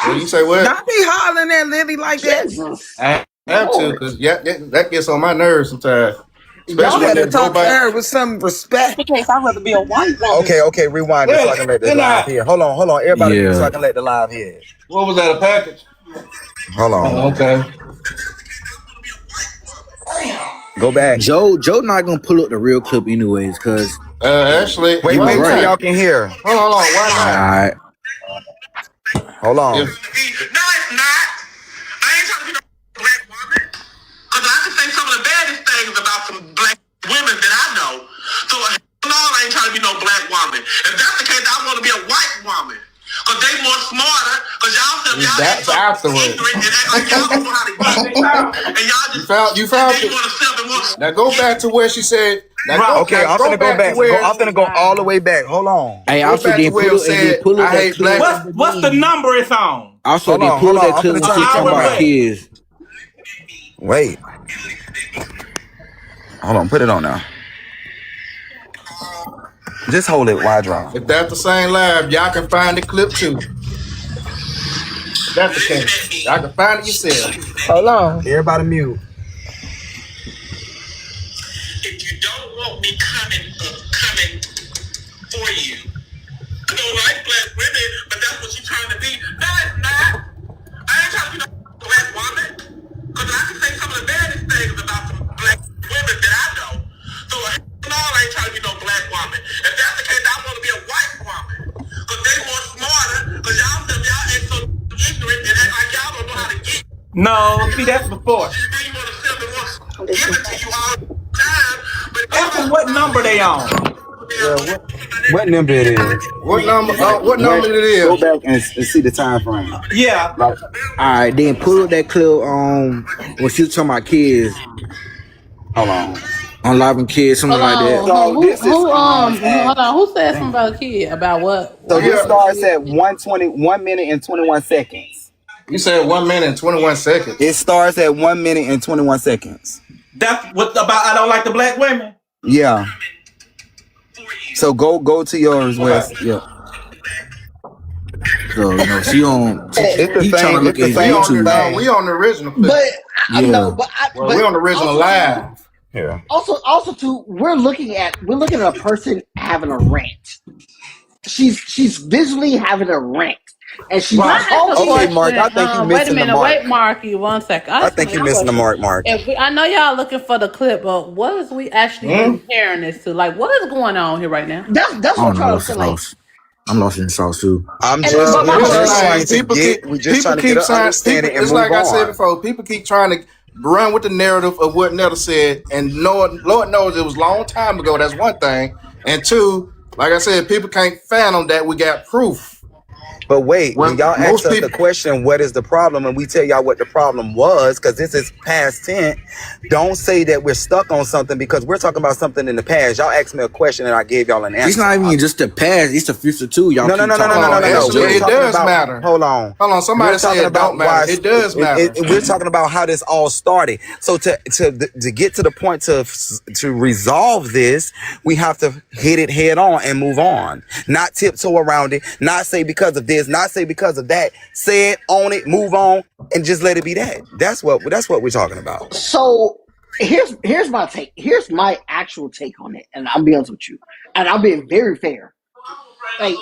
Well, you say what? Don't be hollering at Lily like Jesus. that. I have to, because that gets on my nerves sometimes. Y'all better talk to her with some respect. Because I'd rather be a white woman. Okay, rewind it so I can let this live hear. Hold on, everybody, so I can let the live hear. What was that, a package? Hold on. Okay. Go back. Joe not gonna pull up the real clip anyways, cause actually, wait till y'all can hear. Hold on, why not? All right. Hold on. No, it's not. I ain't trying to be no black woman. Because I can say some of the baddest things about some black women that I know. So, no, I ain't trying to be no black woman. If that's the case, I want to be a white woman. Because they more smarter. Because y'all that's afterwards. And act like y'all don't know how to get. And y'all just... You found it. Now go back to where she said... I'm finna go back. I'm finna go all the way back. Hold on. Hey, also didn't pull up that clip. What's the number it's on? Also, they pull that clip when she talking about kids. Wait. Hold on, put it on now. Just hold it while I drop. If that's the same live, y'all can find the clip too. That's the case. Y'all can find it yourself. Hold on. Everybody mute. If you don't want me coming for you, I don't like black women, but that's what you're trying to be. No, it's not. I ain't trying to be no black woman. Because I can say some of the baddest things about some black women that I know. So, no, I ain't trying to be no black woman. If that's the case, I want to be a white woman. Because they more smarter. Because y'all ain't so ignorant and act like y'all don't know how to get. No, see, that's before. They want to sell them more. Give it to you all the time. But Ask them what number they on. What number it is? What number it is? Go back and see the time frame. Yeah. All right, then pull up that clip when she was talking about kids. Hold on. On Live and Kids, something like that. So hold on. Who said something about a kid? About what? So this starts at 1 minute and 21 seconds. You said 1 minute and 21 seconds. It starts at 1 minute and 21 seconds. That's what about I don't like the black women? Yeah. So go to yours, Wes. Yeah. So she on. He trying to look at YouTube. We on the original clip. But I know, we on the original live. Yeah. Also too, we're looking at a person having a rant. She's visually having a rant. And she's okay, Mark. I think you missing the mark. Wait, Marky, 1 second. I think you're missing the mark. I know y'all looking for the clip, but what is we actually comparing this to? Like, what is going on here right now? That's what I'm trying to say. Like, I'm lost in the sauce too. I'm just trying to get an understanding and it's move like on. I said before, people keep trying to run with the narrative of what Netta said, and Lord knows it was a long time ago. That's one thing. And two, like I said, people can't fathom that we got proof. But wait, when y'all ask us the question, what is the problem? And we tell y'all what the problem was, because this is past tense. Don't say that we're stuck on something because we're talking about something in the past. Y'all asked me a question and I gave y'all an answer. It's not even just the past, it's the future too. Y'all No. It does matter. Hold on. Somebody said it don't matter. It does matter. We're talking about how this all started. So to get to the point to resolve this, we have to hit it head on and move on. Not tiptoe around it, not say because of this, not say because of that. Say it, own it, move on, and just let it be that. That's what we're talking about. So here's my take. Here's my actual take on it, and I'll be honest with you, and I'm being very fair. Like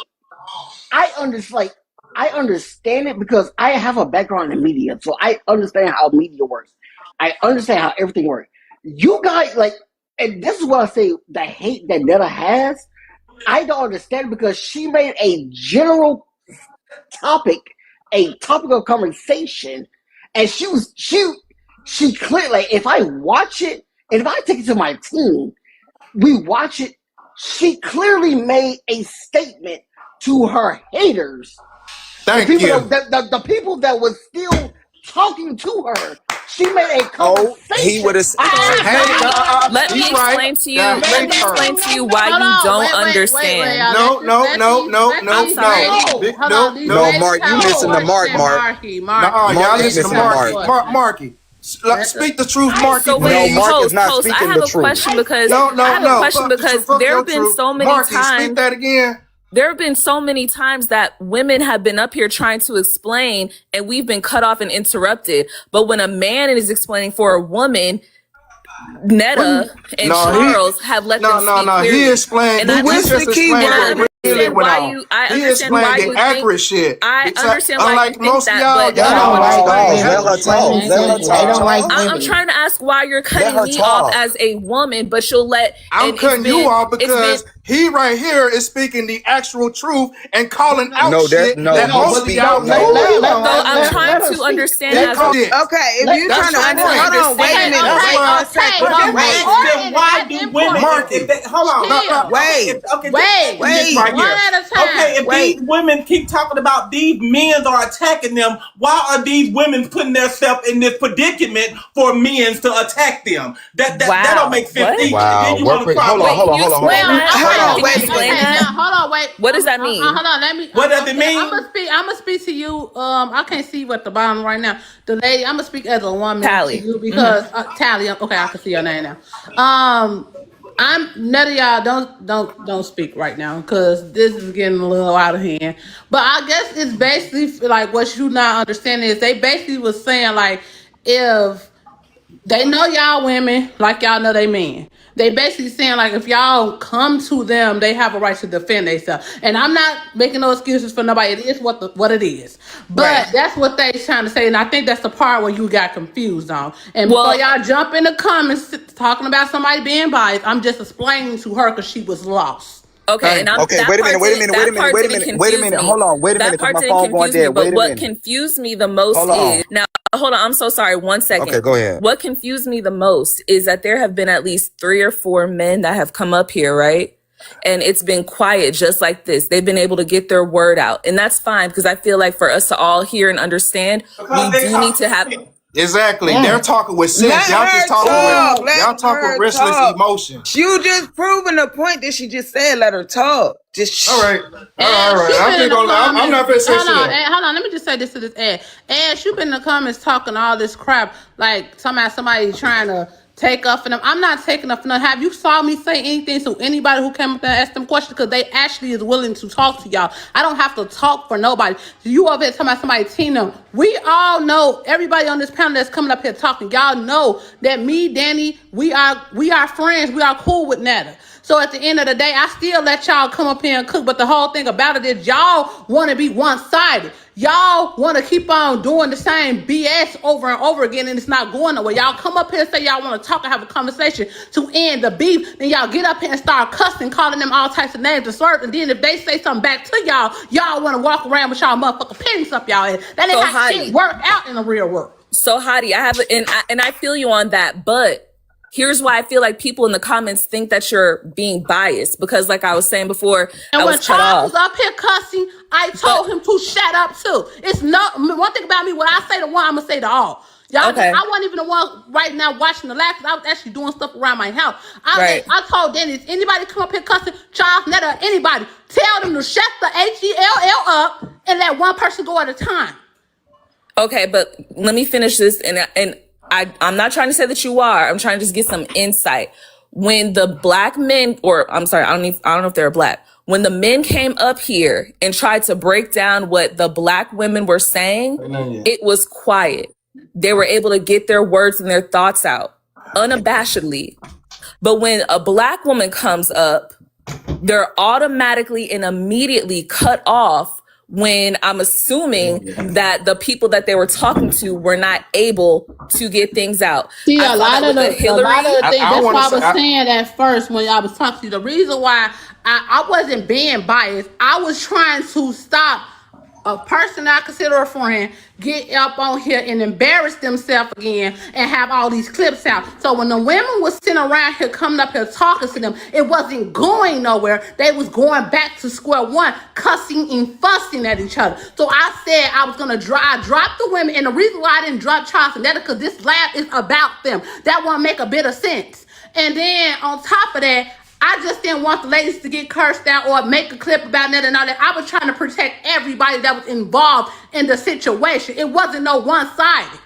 I understand it because I have a background in media, so I understand how media works. I understand how everything works. You guys and this is what I say: the hate that Netta has, I don't understand because she made a general topic of conversation, and she clearly, if I watch it and if I take it to my team, we watch it, she clearly made a statement to her haters. Thank you. The people that was still talking to her, she made a conversation. He would have. Let me explain to you. Let me explain to you why you don't understand. No. Mark, you missing the mark, Mark. Y'all listen to Mark. Marky. Speak the truth, Marky. So wait, Mark is not speaking the truth. I have a question because there have been so many Marky, times. speak that again. There have been so many times that women have been up here trying to explain and we've been cut off and interrupted. But when a man is explaining for a woman, Netta and Charles have let them speak clearly. He explained. And What's the key word? I understand why you accurate shit. I understand why unlike you think most of that, y'all, I'm trying to ask why you're cutting me off as a woman, but you'll let. I'm cutting you off because he right here is speaking the actual truth and calling out shit that most of y'all know. So I'm trying to understand. Okay, if you're trying to understand, hold on, wait a minute. Why do women? Hold on. Wait. One at a time. Okay, if these women keep talking about these men are attacking them, why are these women putting themselves in this predicament for men to attack them? That don't make sense. Wow. Hold on, wait. What does that mean? Hold on, What does it mean? I'm gonna speak to you. I can't see you at the bottom right now. The lady, I'm gonna speak as a woman Tally. to you because Tally. Okay, I can see your name now. None of y'all don't speak right now because this is getting a little out of hand. But I guess it's basically like what you not understanding is they basically was saying like if they know y'all women like y'all know they men. They basically saying like if y'all come to them, they have a right to defend themselves. And I'm not making no excuses for nobody. It is what it is. But that's what they trying to say. And I think that's the part where you got confused on. And before y'all jump in the comments talking about somebody being biased, I'm just explaining to her because she was lost. Okay, and wait a minute. Hold on, wait a minute. That part My phone going dead. But what confused me the most is now. Hold on, I'm so sorry. 1 second. Okay, go ahead. What confused me the most is that there have been at least 3 or 4 men that have come up here, right? And it's been quiet just like this. They've been able to get their word out. And that's fine because I feel like for us to all hear and understand, we do need to have... Exactly. They're talking with sense. Y'all just talking with restless emotions. You just proving the point that she just said. Let her talk. Just all right. I'm not gonna say shit. Hold on. Let me just say this to this ad. Ash, you've been in the comments talking all this crap like somebody trying to take up for them. I'm not taking up for them. Have you saw me say anything to anybody who came up there and asked them questions? Because they actually is willing to talk to y'all. I don't have to talk for nobody. You over here talking about somebody team them. We all know, everybody on this panel that's coming up here talking, y'all know that me, Danny, we are friends. We are cool with Netta. So at the end of the day, I still let y'all come up here and cook. But the whole thing about it is y'all want to be one-sided. Y'all want to keep on doing the same BS over and over again, and it's not going nowhere. Y'all come up here and say y'all want to talk and have a conversation to end the beef. Then y'all get up here and start cussing, calling them all types of names and slurs. And then if they say something back to y'all, y'all want to walk around with y'all motherfucking pennies up y'all head. That ain't how shit work out in the real world. So Hottie, I feel you on that, but here's why I feel like people in the comments think that you're being biased because, like I was saying before, and I when was cut Charles off. was up here cussing, I told him to shut up too. It's not one thing about me. When I say to one, I'm gonna say to all. Y'all, okay. I wasn't even the one right now watching the live because I was actually doing stuff around my house. I told Dennis, anybody come up here cussing, Charles, Netta, anybody, tell them to shut the HELL up and let one person go at a time. Okay, but let me finish this, and I'm not trying to say that you are. I'm trying to just get some insight. When the black men, or I'm sorry, I don't know if they're black. When the men came up here and tried to break down what the black women were saying, it was quiet. They were able to get their words and their thoughts out unabashedly. But when a black woman comes up, they're automatically and immediately cut off when I'm assuming that the people that they were talking to were not able to get things out. See, a lot of the things, that's why I was saying at first when I was talking to you. The reason why I wasn't being biased, I was trying to stop a person I consider a friend get up on here and embarrass themselves again and have all these clips out. So when the women was sitting around here coming up here talking to them, it wasn't going nowhere. They was going back to square one, cussing and fussing at each other. So I said I was going to drop the women. And the reason why I didn't drop Charles and Netta, because this lab is about them. That won't make a bit of sense. And then on top of that, I just didn't want the ladies to get cursed out or make a clip about that and all that. I was trying to protect everybody that was involved in the situation. It wasn't no one-sided.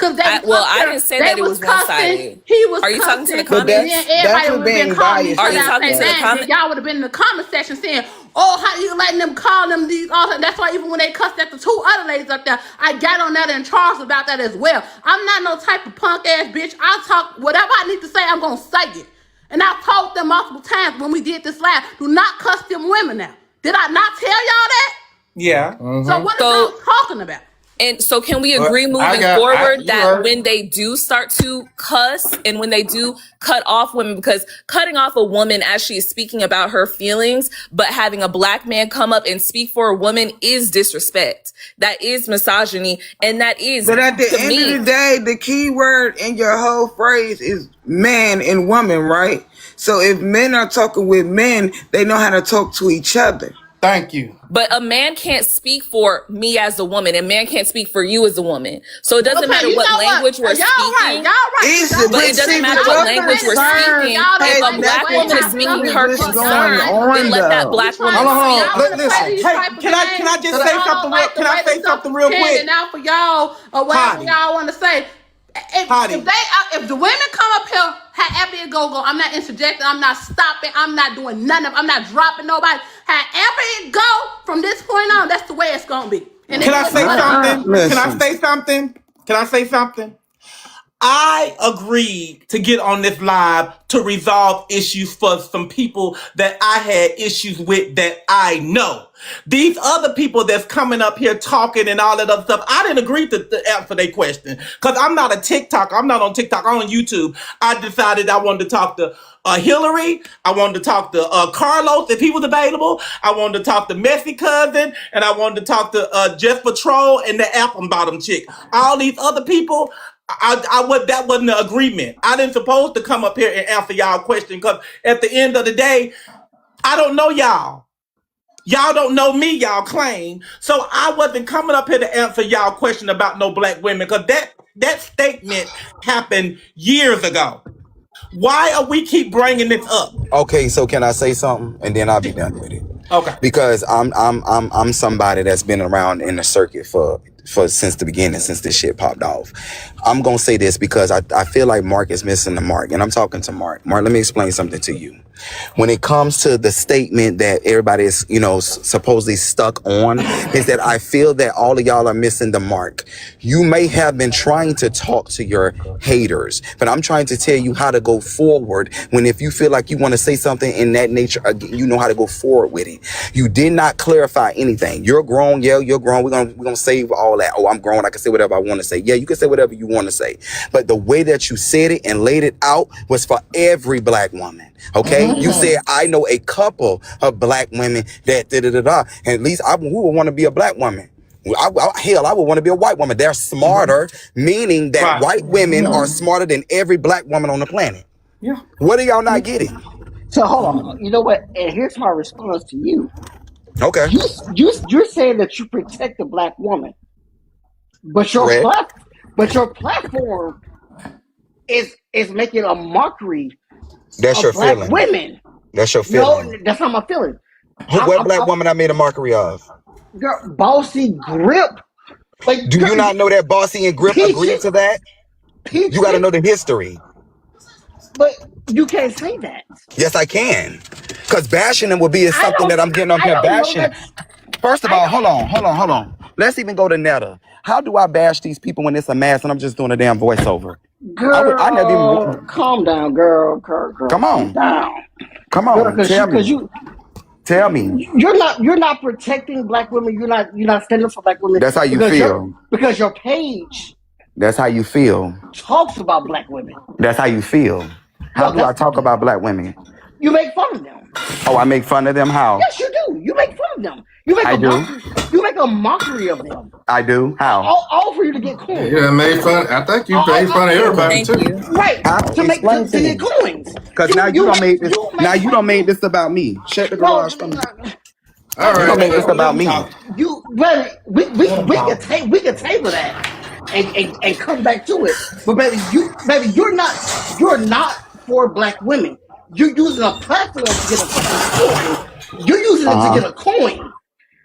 I didn't say that it was one-sided. He was Are you cussing, talking to the comments? Everybody would have been calling me. Are you talking to the comments? Y'all would have been in the comment section saying, oh, how you letting them call them these? That's why even when they cussed at the 2 other ladies up there, I got on that and Charles about that as well. I'm not no type of punk ass bitch. I'll talk whatever I need to say. I'm gonna say it. And I've told them multiple times when we did this live, do not cuss them women now. Did I not tell y'all that? Yeah. So what are y'all talking about? And so can we agree moving forward that when they do start to cuss and when they do cut off women, because cutting off a woman as she is speaking about her feelings, but having a black man come up and speak for a woman is disrespect. That is misogyny. And that is, but at the end of the day, the key word in your whole phrase is man and woman, right? So if men are talking with men, they know how to talk to each other. Thank you. But a man can't speak for me as a woman, and man can't speak for you as a woman. So it doesn't matter what language we're speaking. But it doesn't matter what language we're speaking. If a black woman is speaking her concern, then let that black woman speak. Listen, hey, can I just say something? Can I say something real quick? Now for y'all, or whatever y'all want to say. If the women come up here, however it go, I'm not interjecting, I'm not stopping, I'm not doing none of, I'm not dropping nobody. However it go from this point on, that's the way it's gonna be. And Can I say something? Can I say something? Can I say something? I agreed to get on this live to resolve issues for some people that I had issues with that I know. These other people that's coming up here talking and all that other stuff, I didn't agree to answer their question because I'm not a TikTok. I'm not on TikTok. I'm on YouTube. I decided I wanted to talk to Hillary. I wanted to talk to Carlos if he was available. I wanted to talk to Messy Cousin, and I wanted to talk to Jeff Patrol and the Apple Bottom chick. All these other people. That wasn't an agreement. I didn't supposed to come up here and answer y'all question because at the end of the day, I don't know y'all. Y'all don't know me, y'all claim. So I wasn't coming up here to answer y'all question about no black women because that statement happened years ago. Why are we keep bringing this up? Okay, so can I say something and then I'll be done with it? Okay. Because I'm somebody that's been around in the circuit for since the beginning, since this shit popped off. I'm gonna say this because I feel like Mark is missing the mark, and I'm talking to Mark. Mark, let me explain something to you. When it comes to the statement that everybody is, supposedly stuck on, is that I feel that all of y'all are missing the mark. You may have been trying to talk to your haters, but I'm trying to tell you how to go forward. When if you feel like you want to say something in that nature, you know how to go forward with it. You did not clarify anything. You're grown, yeah, you're grown. We're gonna save all that. Oh, I'm grown. I can say whatever I want to say. Yeah, you can say whatever you want to say. But the way that you said it and laid it out was for every black woman. Okay, you said I know a couple of black women that and at least we would want to be a black woman. I would want to be a white woman. They're smarter, meaning that white women are smarter than every black woman on the planet. Yeah. What are y'all not getting? So hold on. You know what? And here's my response to you. Okay. You're saying that you protect the black woman, but your platform is making a mockery. That's your black feeling. Women. That's your feeling. No, that's not my feeling. What black woman I made a mockery of? Girl, Bossy Grip. Like, do you not know that Bossy and Grip agreed to that? You got to know the history. But you can't say that. Yes, I can. Because bashing them would be something that I'm getting up here bashing. First of all, hold on. Let's even go to Netta. How do I bash these people when it's a mass and I'm just doing a damn voiceover? Girl, I never even... calm down, girl. Come on. Come on. Girl, Tell me. You're not protecting black women. You're not standing for black women. That's how you feel. Because your page. That's how you feel. Talks about black women. That's how you feel. How do I talk about black women? You make fun of them. Oh, I make fun of them? How? Yes, you do. You make fun of them. You make a mockery of them. I do? How? All for you to get coins. Yeah, made fun. I think you made fun of everybody too. Right. To get coins. Because now you don't make this. Now you don't make this about me. Shut the garage for me. All right. You don't make this about me. We can table that and come back to it. But baby, you're not for black women. You're using a platform to get a fucking coin. You're using it to get a coin.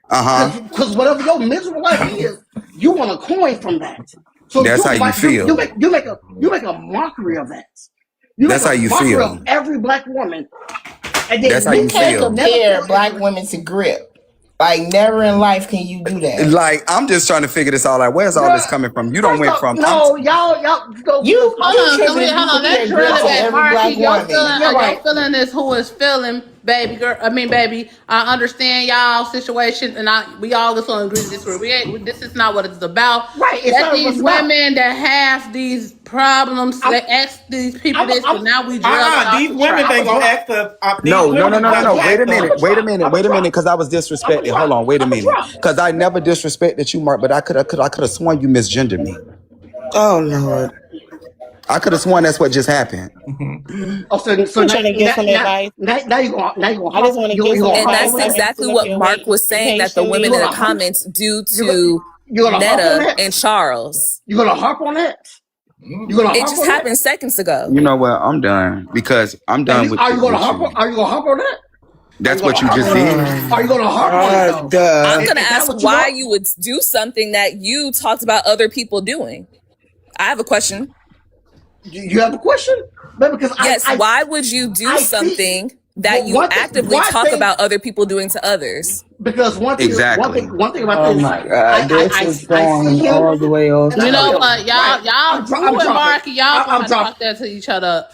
Because whatever your miserable life is, you want a coin from that. So that's how you feel. You make a mockery of that. That's how you feel. Of every black woman, That's how You you can't feel. compare black women to grip. Like, never in life can you do that. Like, I'm just trying to figure this all out. Where's all this coming from? You don't went from no, y'all go. You Hold on. Let's drill it back, every black Marky. Your woman. feeling is who is feeling, baby girl. Baby. I understand y'all situation, and we all just gonna agree to disagree. This is not what it's about. Right. That these women that have these problems, they ask these people this, but now we drill. These women ain't gonna ask us. No. Wait a minute, because I was disrespected. Hold on, wait a minute, because I never disrespected you, Mark. But I could have sworn you misgendered me. Oh Lord. I could have sworn that's what just happened. Oh, so trying to get some advice. Now you going. I just want to get some And advice. that's exactly what Mark was saying that the women in the comments do to Netta and Charles. You gonna harp on that? It just happened seconds ago. You know what? I'm done because I'm done with. Are you gonna harp on that? That's what you just did. Are you gonna harp on it? I'm gonna ask why you would do something that you talked about other people doing. I have a question. You have a question? Because why would you do something that you actively talk about other people doing to others? Because one thing about this. Oh my God, this is going all the way over. You know what, y'all, you and Marky, y'all gonna talk that to each other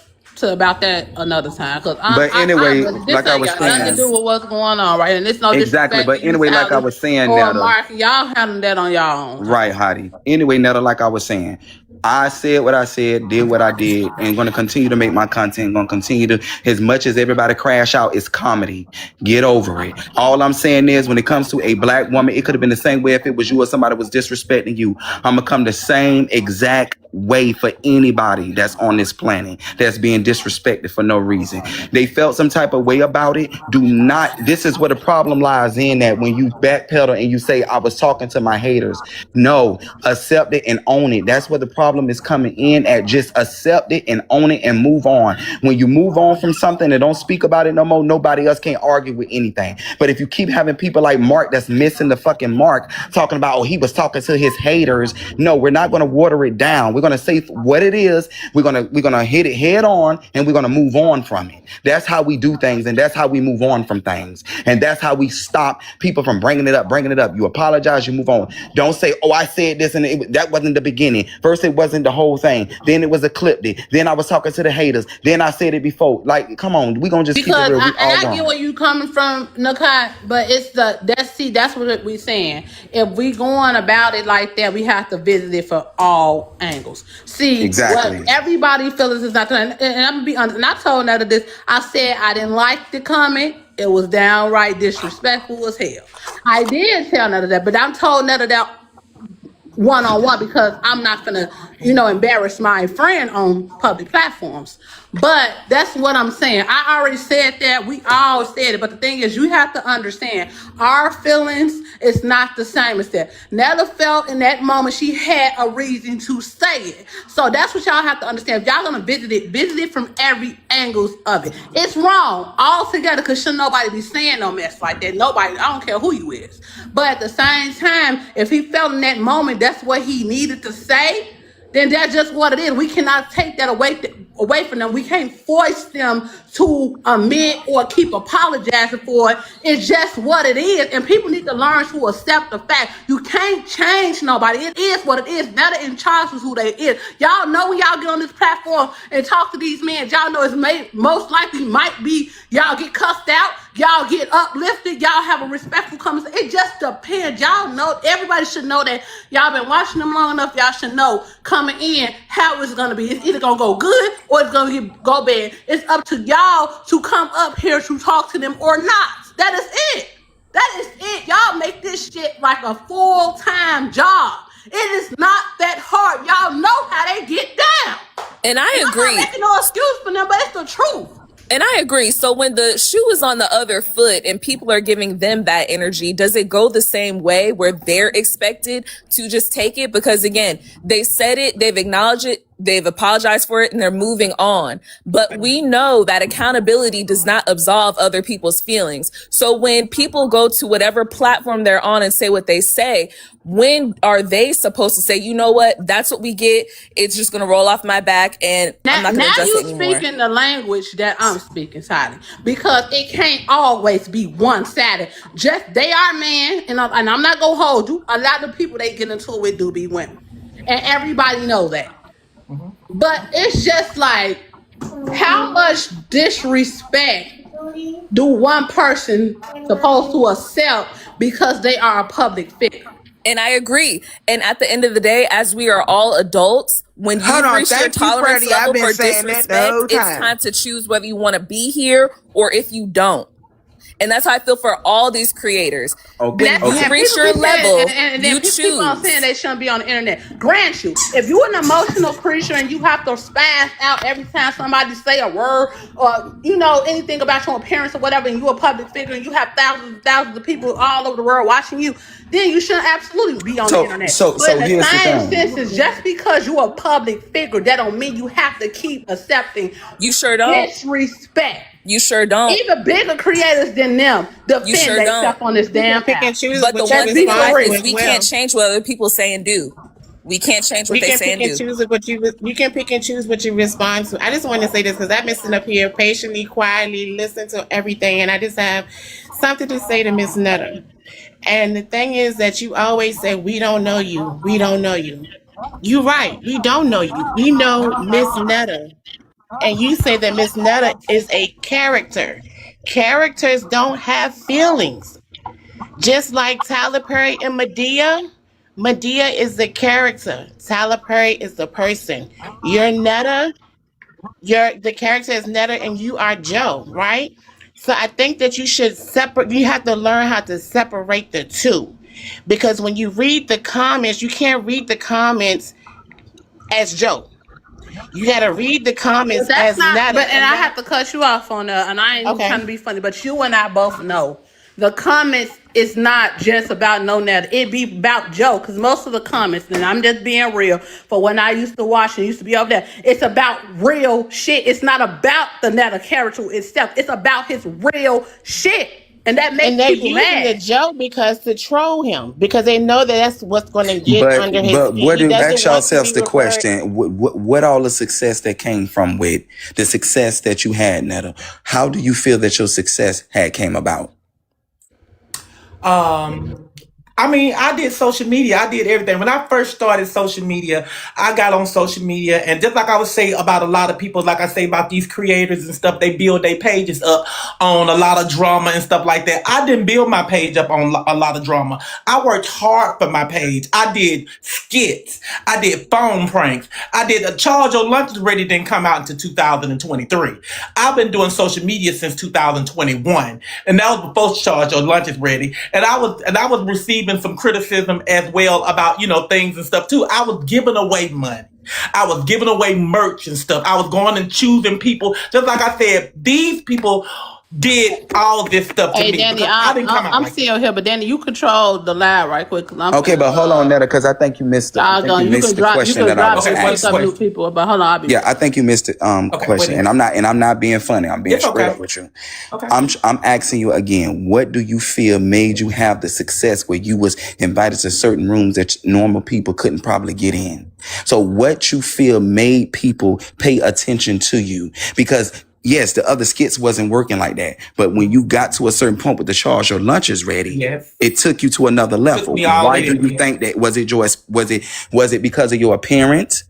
about that another time. But anyway, like I was saying, nothing to do with what's going on, right? And it's no exactly. But anyway, like I was saying, Netta, Marky, y'all handling that on y'all own. Right, Hottie. Anyway, Netta, like I was saying, I said what I said, did what I did, and going to continue to make my content. Going to continue to, as much as everybody crash out, it's comedy. Get over it. All I'm saying is, when it comes to a black woman, it could have been the same way if it was you or somebody was disrespecting you. I'm gonna come the same exact way for anybody that's on this planet that's being disrespected for no reason. They felt some type of way about it. Do not. This is where the problem lies in, that when you backpedal and you say I was talking to my haters. No, accept it and own it. That's where the problem is coming in at. Just accept it and own it and move on. When you move on from something and don't speak about it no more, nobody else can argue with anything. But if you keep having people like Mark that's missing the fucking mark, talking about, oh, he was talking to his haters. No, we're not going to water it down. We're going to say what it is. We're gonna hit it head on, and we're gonna move on from it. That's how we do things, and that's how we move on from things, and that's how we stop people from bringing it up. You apologize, you move on. Don't say, oh, I said this and that wasn't the beginning. First it wasn't the whole thing, then it was a clip. Then I was talking to the haters, then I said it before. Like, come on, we gonna just keep it real. I get where you coming from, Nakai, but that's what we're saying. If we going about it like that, we have to visit it for all angles. See, exactly. What everybody feels is not, and I'm gonna be honest. And I told Netta this. I said I didn't like the comment. It was downright disrespectful as hell. I did tell Netta that, but I'm told Netta that one-on-one because I'm not gonna, embarrass my friend on public platforms. But that's what I'm saying. I already said that. We all said it. But the thing is, you have to understand, our feelings is not the same as that. Netta felt in that moment she had a reason to say it. So that's what y'all have to understand. If y'all gonna visit it from every angle of it. It's wrong altogether, because shouldn't nobody be saying no mess like that. Nobody, I don't care who you is. But at the same time, if he felt in that moment that's what he needed to say, then that's just what it is. We cannot take that away from them. We can't force them to admit or keep apologizing for it. It's just what it is. And people need to learn to accept the fact. You can't change nobody. It is what it is. Netta and Charles is who they is. Y'all know when y'all get on this platform and talk to these men, y'all know it's most likely might be y'all get cussed out, y'all get uplifted, y'all have a respectful conversation. It just depends. Y'all know, everybody should know that. Y'all been watching them long enough. Y'all should know coming in how it's going to be. It's either going to go good or it's going to go bad. It's up to y'all to come up here to talk to them or not. That is it. That is it. Y'all make this shit like a full-time job. It is not that hard. Y'all know how they get down. And I agree. I'm not making no excuse for them, but it's the truth. And I agree. So when the shoe is on the other foot and people are giving them that energy, does it go the same way where they're expected to just take it? Because again, they said it, they've acknowledged it. They've apologized for it and they're moving on. But we know that accountability does not absolve other people's feelings. So when people go to whatever platform they're on and say what they say, when are they supposed to say, you know what, that's what we get. It's just going to roll off my back and I'm not going to address it anymore. Now you speaking the language that I'm speaking, Sally, because it can't always be one-sided. Just they are men, and I'm not going to hold you. A lot of people they get into it with do be women. And everybody knows that. But it's just like, how much disrespect do one person supposed to accept because they are a public figure? And I agree. And at the end of the day, as we are all adults, when you reach your tolerance level for disrespect, it's time to choose whether you want to be here or if you don't. And that's how I feel for all these creators. Okay. When you reach your level, and then you people choose. keep on saying they shouldn't be on the internet. Grant you, if you're an emotional creature and you have to spaz out every time somebody say a word or anything about your appearance or whatever, and you're a public figure and you have thousands and thousands of people all over the world watching you, then you should absolutely be on the internet. So in the here's same the thing. sense, just because you're a public figure, that don't mean you have to keep accepting. You sure don't. Disrespect. You sure don't. Even bigger creators than them defend themselves on this damn pick and choose. But the one thing in life is we can't change what other people say and do. We can't change what they say and do. You can pick and choose what you respond to. I just want to say this because I've been sitting up here patiently, quietly, listening to everything, and I just have something to say to Miss Nutter. And the thing is that you always say, we don't know you. We don't know you. You're right. We don't know you. We know Miss Nutter. And you say that Miss Nutter is a character. Characters don't have feelings. Just like Tyler Perry and Madea. Madea is the character. Tyler Perry is the person. You're Nutter. The character is Nutter and you are Joe, right? So I think that you should separate. You have to learn how to separate the two. Because when you read the comments, you can't read the comments as Joe. You got to read the comments as Nutter. And I have to cut you off on that, and I ain't even trying to be funny, but you and I both know the comments is not just about no Nutter. It be about Joe, because most of the comments, and I'm just being real, for when I used to watch and used to be over there, it's about real shit. It's not about the Nutter character itself. It's about his real shit. And that makes people mad. And they're using the Joe because to troll him, because they know that that's what's going to get under his skin. But what do ask yourselves the referred. question? What all the success that came from with the success that you had, Netta? How do you feel that your success came about? I mean, I did social media. I did everything. When I first started social media, I got on social media. And just like I would say about a lot of people, like I say about these creators and stuff, they build their pages up on a lot of drama and stuff like that. I didn't build my page up on a lot of drama. I worked hard for my page. I did skits. I did phone pranks. I did a Charge Your Lunch Is Ready didn't come out until 2023. I've been doing social media since 2021. And that was before Charge Your Lunch Is Ready. And I was receiving some criticism as well about, things and stuff too. I was giving away money. I was giving away merch and stuff. I was going and choosing people. Just like I said, these people did all this stuff to me. Danny, I didn't come out I'm still here, but Danny, you control the live right quick. Okay, but hold on, Netta, because I think you missed the question that I was asking. People, but hold on, I think you missed the question, and I'm not being funny. I'm being straight up with you. Okay. I'm asking you again. What do you feel made you have the success where you was invited to certain rooms that normal people couldn't probably get in? So what you feel made people pay attention to you? Because yes, the other skits wasn't working like that. But when you got to a certain point with the Charge Your Lunch Is Ready, it took you to another level. Why do you think that? Was it Joyce? Was it because of your appearance?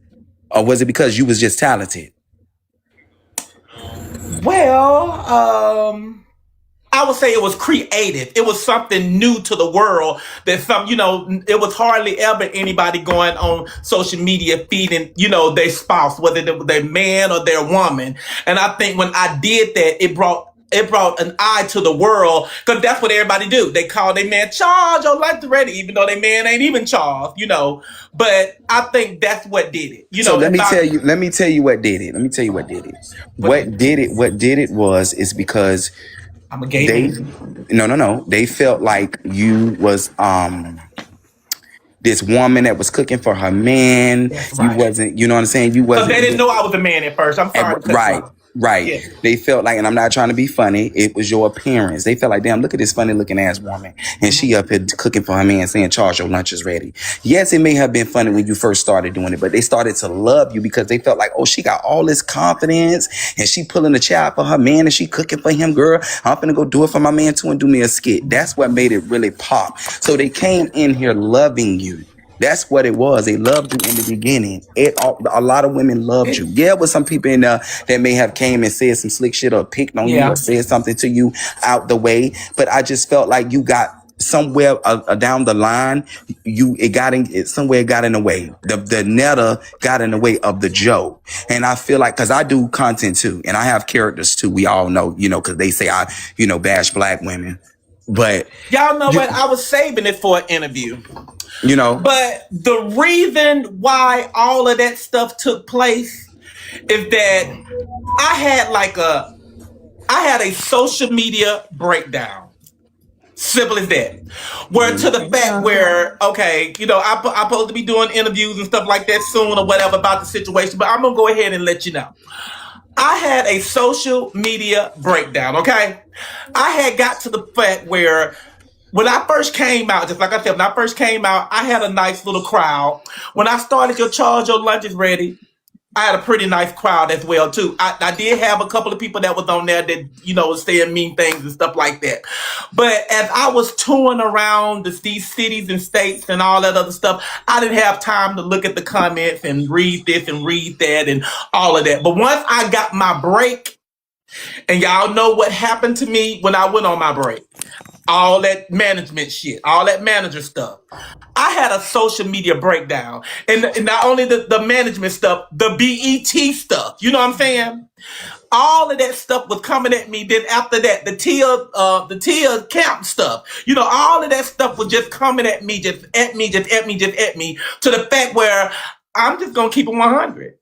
Or was it because you was just talented? Well, I would say it was creative. It was something new to the world. That it was hardly ever anybody going on social media feeding, their spouse, whether they were their man or their woman. And I think when I did that, it brought an eye to the world, because that's what everybody do. They call their man Charles or Lunch Is Ready, even though their man ain't even Charles, But I think that's what did it. So let me tell you what did it. What did it was because I'm a gay man. No. They felt like you was this woman that was cooking for her man. You wasn't, you know what I'm saying? You wasn't. They didn't know I was a man at first. I'm sorry. Right. Yeah. They felt like, and I'm not trying to be funny, it was your appearance. They felt like, damn, look at this funny looking ass woman. And she up here cooking for her man saying, Charles, your lunch is ready. Yes, it may have been funny when you first started doing it, but they started to love you because they felt like, oh, she got all this confidence and she pulling the child for her man and she cooking for him, girl. I'm finna go do it for my man too and do me a skit. That's what made it really pop. So they came in here loving you. That's what it was. They loved you in the beginning. A lot of women loved you. Yeah, with some people in there that may have came and said some slick shit or picked on you or said something to you out the way. But I just felt like you got somewhere down the line, it got in the way. The Netta got in the way of the Joe. And I feel like, cause I do content too, and I have characters too. We all know, cause they say I, bash black women. But y'all know what? I was saving it for an interview. But the reason why all of that stuff took place is that I had a social media breakdown. Simple as that. Where to the fact where, okay, I'm supposed to be doing interviews and stuff like that soon or whatever about the situation, but I'm going to go ahead and let you know. I had a social media breakdown, okay? I had got to the fact where when I first came out, just like I said, when I first came out, I had a nice little crowd. When I started Your Charge, Your Lunch is Ready, I had a pretty nice crowd as well, too. I did have a couple of people that was on there that, was saying mean things and stuff like that. But as I was touring around these cities and states and all that other stuff, I didn't have time to look at the comments and read this and read that and all of that. But once I got my break, and y'all know what happened to me when I went on my break, all that management shit, all that manager stuff. I had a social media breakdown. And not only the management stuff, the BET stuff. You know what I'm saying? All of that stuff was coming at me. Then after that, the Tia Camp stuff. All of that stuff was just coming at me, just at me, to the fact where I'm just going to keep it 100.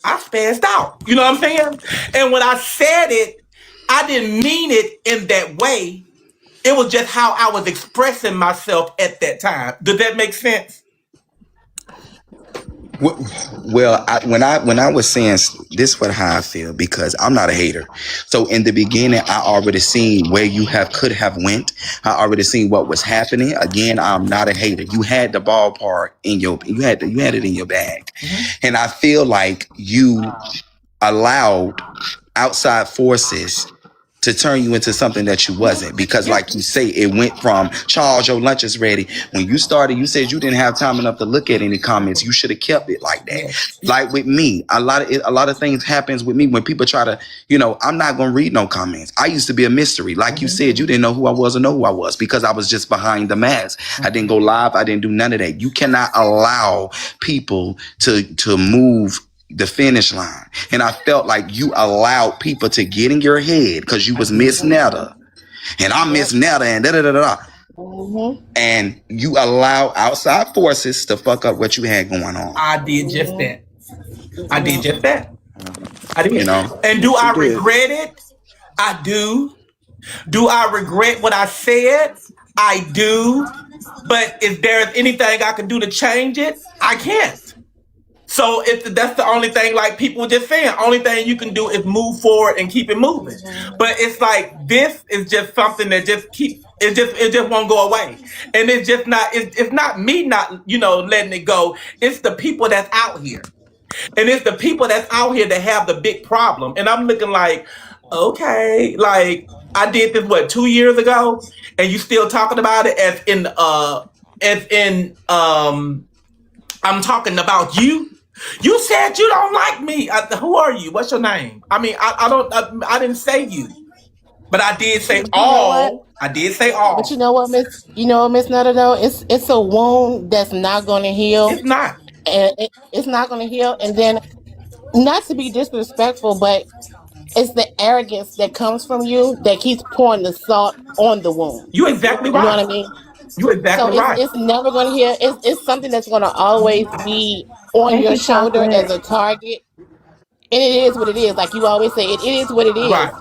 I spazzed out. You know what I'm saying? And when I said it, I didn't mean it in that way. It was just how I was expressing myself at that time. Does that make sense? Well, when I was saying this, what how I feel, because I'm not a hater. So in the beginning, I already seen where you could have went. I already seen what was happening. Again, I'm not a hater. You had the ballpark you had it in your bag, and I feel like you allowed outside forces to turn you into something that you wasn't, because like you say, it went from Charles, your lunch is ready. When you started, you said you didn't have time enough to look at any comments. You should have kept it like that. Like with me, a lot of things happens with me when people try to, I'm not gonna read no comments. I used to be a mystery. Like you said, you didn't know who I was or know who I was because I was just behind the mask. I didn't go live. I didn't do none of that. You cannot allow people to move the finish line. And I felt like you allowed people to get in your head because you was Miss Netta and I'm Miss Netta and da-da-da-da. And you allow outside forces to fuck up what you had going on. I did just that. I did. And do I regret it? I do. Do I regret what I said? I do. But if there's anything I can do to change it, I can't. So that's the only thing, like people just saying, only thing you can do is move forward and keep it moving. But it's like, this is just something that it just won't go away. And it's just not, it's not me not, letting it go. It's the people that's out here. And it's the people that's out here that have the big problem. And I'm looking like, okay, like I did this, 2 years ago? And you still talking about it I'm talking about you. You said you don't like me. Who are you? What's your name? I mean, I didn't say you, but I did say all. I did say all. But you know what, Miss Netta, though? It's a wound that's not going to heal. It's not. And it's not going to heal. And then, not to be disrespectful, but it's the arrogance that comes from you that keeps pouring the salt on the wound. You're exactly right. You know what I mean? You're exactly right. It's never going to heal. It's something that's going to always be on your shoulder as a target. And it is what it is. Like you always say, it is what it is. Right.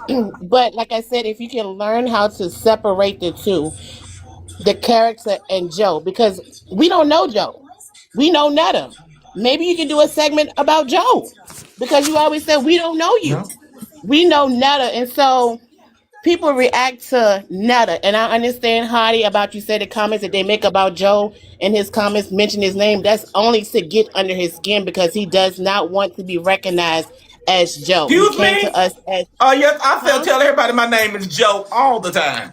But like I said, if you can learn how to separate the two, the character and Joe, because we don't know Joe. We know Netta. Maybe you can do a segment about Joe because you always said we don't know you. We know Netta, and so people react to Netta. And I understand, Hardy, about you said the comments that they make about Joe and his comments mention his name. That's only to get under his skin because he does not want to be recognized as Joe. Excuse he came me? to us as yes, I tell everybody my name is Joe all the time.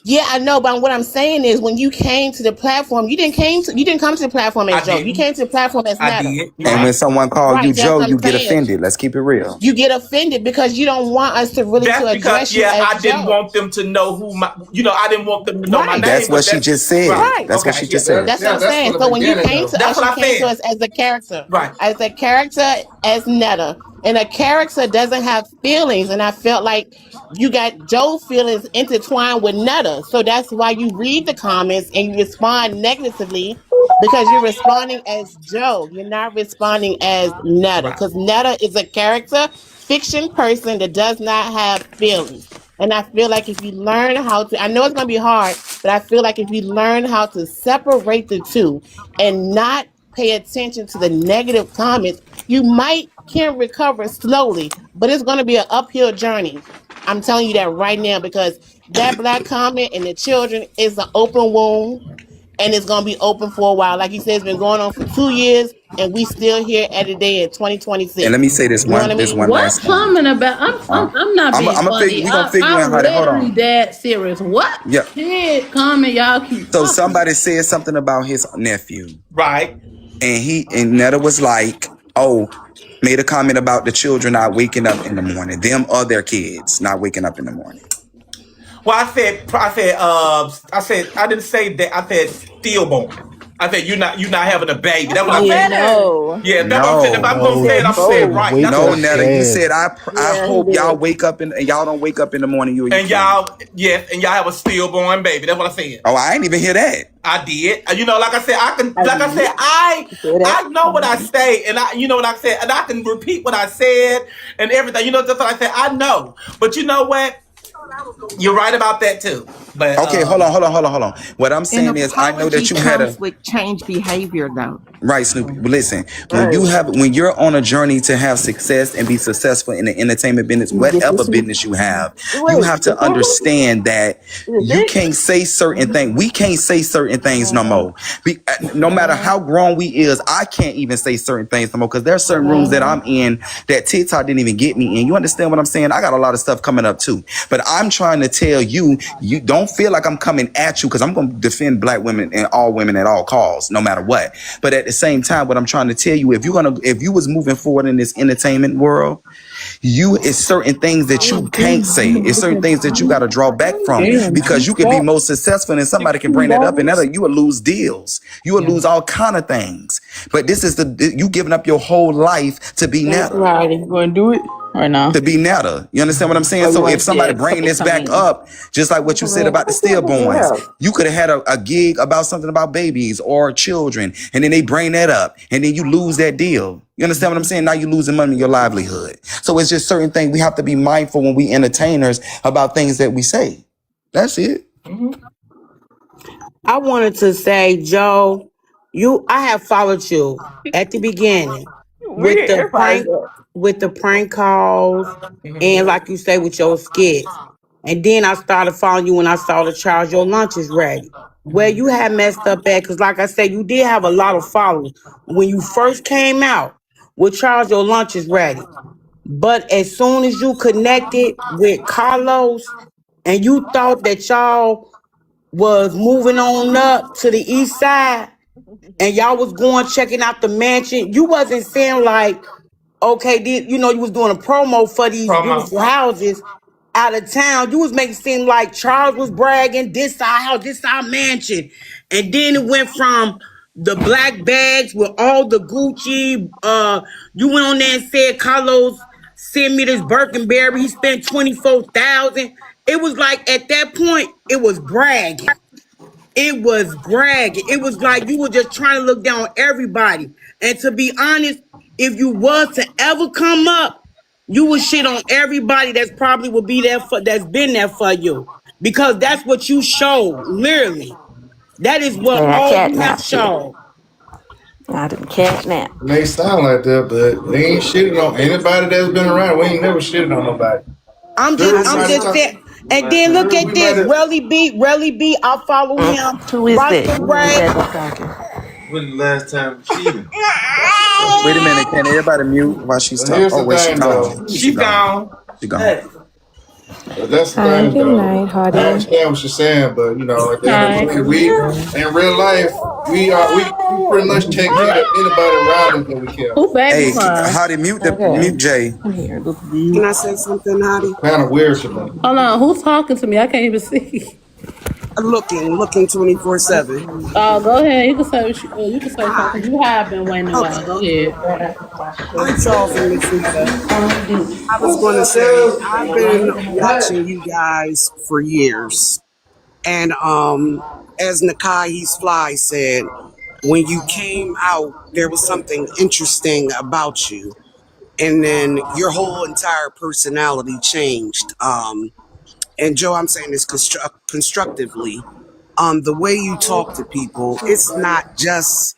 Yeah, I know, but what I'm saying is, when you came to the platform, you didn't come to the platform as Joe. You came to the platform as Netta. And when someone calls you Joe, you get offended. Let's keep it real. You get offended because you don't want us to really to address you as I didn't want them to know who I didn't want them to know my name. That's what she just said. Right. That's what she just said. That's what I'm saying. So when you came to us, you came to us as a character. Right. As a character, as Netta. And a character doesn't have feelings. And I felt like you got Joe's feelings intertwined with Netta. So that's why you read the comments and you respond negatively because you're responding as Joe. You're not responding as Netta. Because Netta is a character, fiction person that does not have feelings. And I feel like if you learn how to, I know it's going to be hard, but I feel like if you learn how to separate the two and not pay attention to the negative comments, you can recover slowly, but it's going to be an uphill journey. I'm telling you that right now because that black comment and the children is an open wound and it's going to be open for a while. Like you said, it's been going on for 2 years and we still here at the day in 2026. And let me say this one last thing. What's coming about? I'm not being funny. I'm literally dead serious. What kid comment y'all keep So somebody said something about his nephew. Right. And Netta was like, made a comment about the children not waking up in the morning. Them or their kids not waking up in the morning. Well, I didn't say that. I said stillborn. I said you're not having a baby. That's what I said. Yeah, that's what I'm saying. If I'm gonna say it, I'm saying it right. No, Netta, you said I hope y'all wake up and y'all don't wake up in the morning. And y'all have a stillborn baby. That's what I said. Oh, I ain't even hear that. I did. Like I said, I know what I say, and what I said, and I can repeat what I said and everything. That's what I said. I know, but you know what? You're right about that too. But okay, hold on. What I'm saying is, I know that you had with change behavior though. Right, Snoopy. But listen, when you're on a journey to have success and be successful in the entertainment business, whatever business you have to understand that you can't say certain things. We can't say certain things no more. No matter how grown we is, I can't even say certain things no more because there are certain rooms that I'm in that TikTok didn't even get me in. You understand what I'm saying? I got a lot of stuff coming up too. But I'm trying to tell you, you don't feel like I'm coming at you because I'm going to defend black women and all women at all costs, no matter what. But at the same time, what I'm trying to tell you, if you was moving forward in this entertainment world, it's certain things that you can't say. It's certain things that you got to draw back from because you can be most successful and somebody can bring that up and you will lose deals. You will lose all kind of things. But this is you giving up your whole life to be Netta. Right, you going to do it? Right now. To be Netta. You understand what I'm saying? So if somebody bringing this back up, just like what you said about the stillborns, you could have had a gig about something about babies or children, and then they bring that up, and then you lose that deal. You understand what I'm saying? Now you're losing money in your livelihood. So it's just certain things we have to be mindful when we entertainers about things that we say. That's it. Mm-hmm. I wanted to say, Joe, I have followed you at the beginning with the prank calls and like you say with your skits. And then I started following you when I saw the Charge Your Lunch is Ready. Where you had messed up at, because like I said, you did have a lot of followers when you first came out with Charge Your Lunch is Ready. But as soon as you connected with Carlos and you thought that y'all was moving on up to the east side and y'all was going checking out the mansion, you wasn't saying like, okay, you was doing a promo for these beautiful houses out of town. You was making it seem like Charles was bragging, this our house, this our mansion. And then it went from the black bags with all the Gucci. You went on there and said, Carlos sent me this Birkenberry. He spent $24,000. It was like at that point, it was bragging. It was bragging. It was like you were just trying to look down on everybody. And to be honest, if you was to ever come up, you would shit on everybody that's probably will be there that's been there for you. Because that's what you showed, literally. That is what all you have shown. I done catnap. It may sound like that, but we ain't shitting on anybody that's been around. We ain't never shitting on nobody. I'm just saying. And then look at this. Relly B, I follow him. Who is Right that? the Who is way. that that's talking? When the last time cheating? Wait a minute, can everybody mute while she's talking? Here's Oh, the wait, she thing, gone. though. She gone. She gone. But that's the Hi, thing, good though. night, I Hardy. understand what you're saying, but you know, at the end of the day, we in real life, we pretty much take care of anybody around us that we care. Who baby Hey, crying? how to mute the Okay. mute Jay? I'm here. Can I say something, Hottie? Kind of weird to me. Hold on, who's talking to me? I can't even see. I'm looking 24/7. Go ahead. You can say you can say something. You have been waiting a while. Go ahead. Hi, Charles and Miss Netta. I was going to say I've been watching you guys for years, and as Nakai Fly said, when you came out, there was something interesting about you, and then your whole entire personality changed. And Joe, I'm saying this constructively. The way you talk to people, it's not just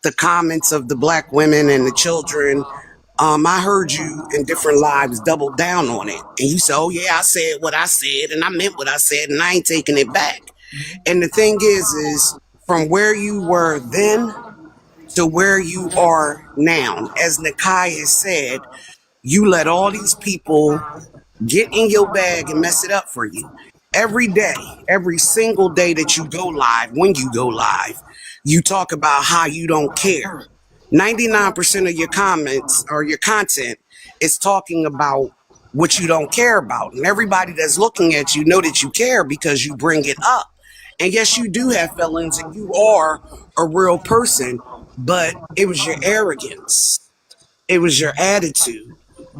the comments of the black women and the children. I heard you in different lives double down on it. And you said, oh yeah, I said what I said and I meant what I said and I ain't taking it back. And the thing is from where you were then to where you are now, as Nakai has said, you let all these people get in your bag and mess it up for you. Every day, every single day that you go live, when you go live, you talk about how you don't care. 99% of your comments or your content is talking about what you don't care about. And everybody that's looking at you know that you care because you bring it up. And yes, you do have feelings and you are a real person, but it was your arrogance. It was your attitude.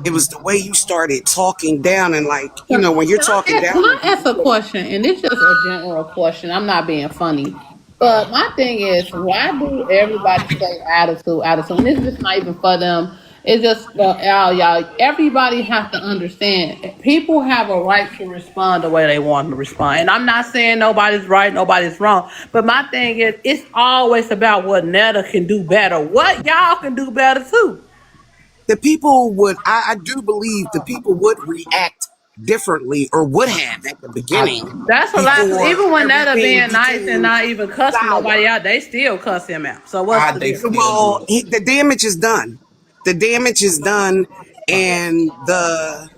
It was the way you started talking down and when you're talking down. Can I ask a question? And it's just a general question. I'm not being funny. But my thing is, why do everybody say attitude? And it's just not even for them. It's just y'all. Everybody has to understand. People have a right to respond the way they want to respond. And I'm not saying nobody's right, nobody's wrong. But my thing is, it's always about what Netta can do better. What y'all can do better too. The people would, I do believe the people would react differently or would have at the beginning. That's a lot. Even when Netta being nice and not even cussing nobody out, they still cuss him out. So what's the difference? Well, the damage is done. The damage is done, and the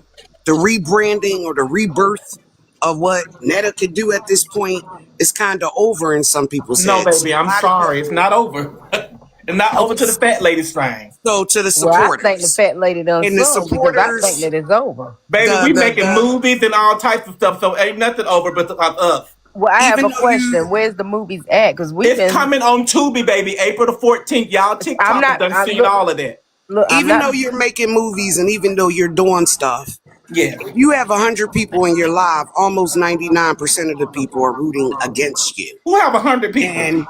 rebranding or the rebirth of what Netta could do at this point is kind of over in some people's No, heads. baby, I'm sorry. It's not over. It's not over to the fat lady's thing. So to the supporters. Well, I think the fat lady done and the some because I supporters, think that it's over. Baby, we making movies and all types of stuff, so ain't nothing over but us. Well, I have a question. Where's the movies at? Because it's coming on Tubi, baby, April the 14th. Y'all TikTok have done seen all of that. Look, even though you're making movies and even though you're doing stuff, yeah, if you have 100 people in your live, almost 99% of the people are rooting against you. Who have 100 people? And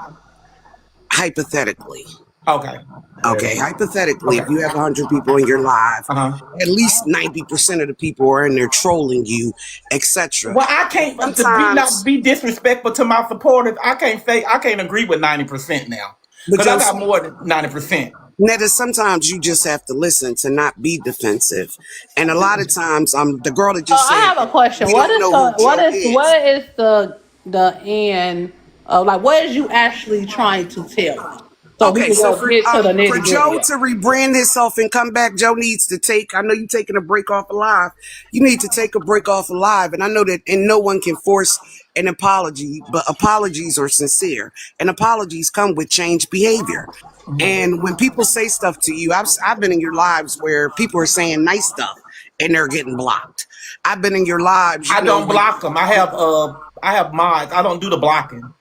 hypothetically. Okay, hypothetically, if you have 100 people in your live, at least 90% of the people are in there trolling you, etc. Well, I can't not be disrespectful to my supporters. I can't agree with 90% now because I got more than 90%. Netta, sometimes you just have to listen to not be defensive, and a lot of times, the girl that just said, I have a question. What is the end of what is you actually trying to tell me? So okay, so for Joe to rebrand himself and come back, Joe needs to I know you're taking a break off of live. You need to take a break off of live. And I know that no one can force an apology, but apologies are sincere. And apologies come with changed behavior. And when people say stuff to you, I've been in your lives where people are saying nice stuff and they're getting blocked. I've been in your lives. I don't block them. I have mods. I don't do the blocking.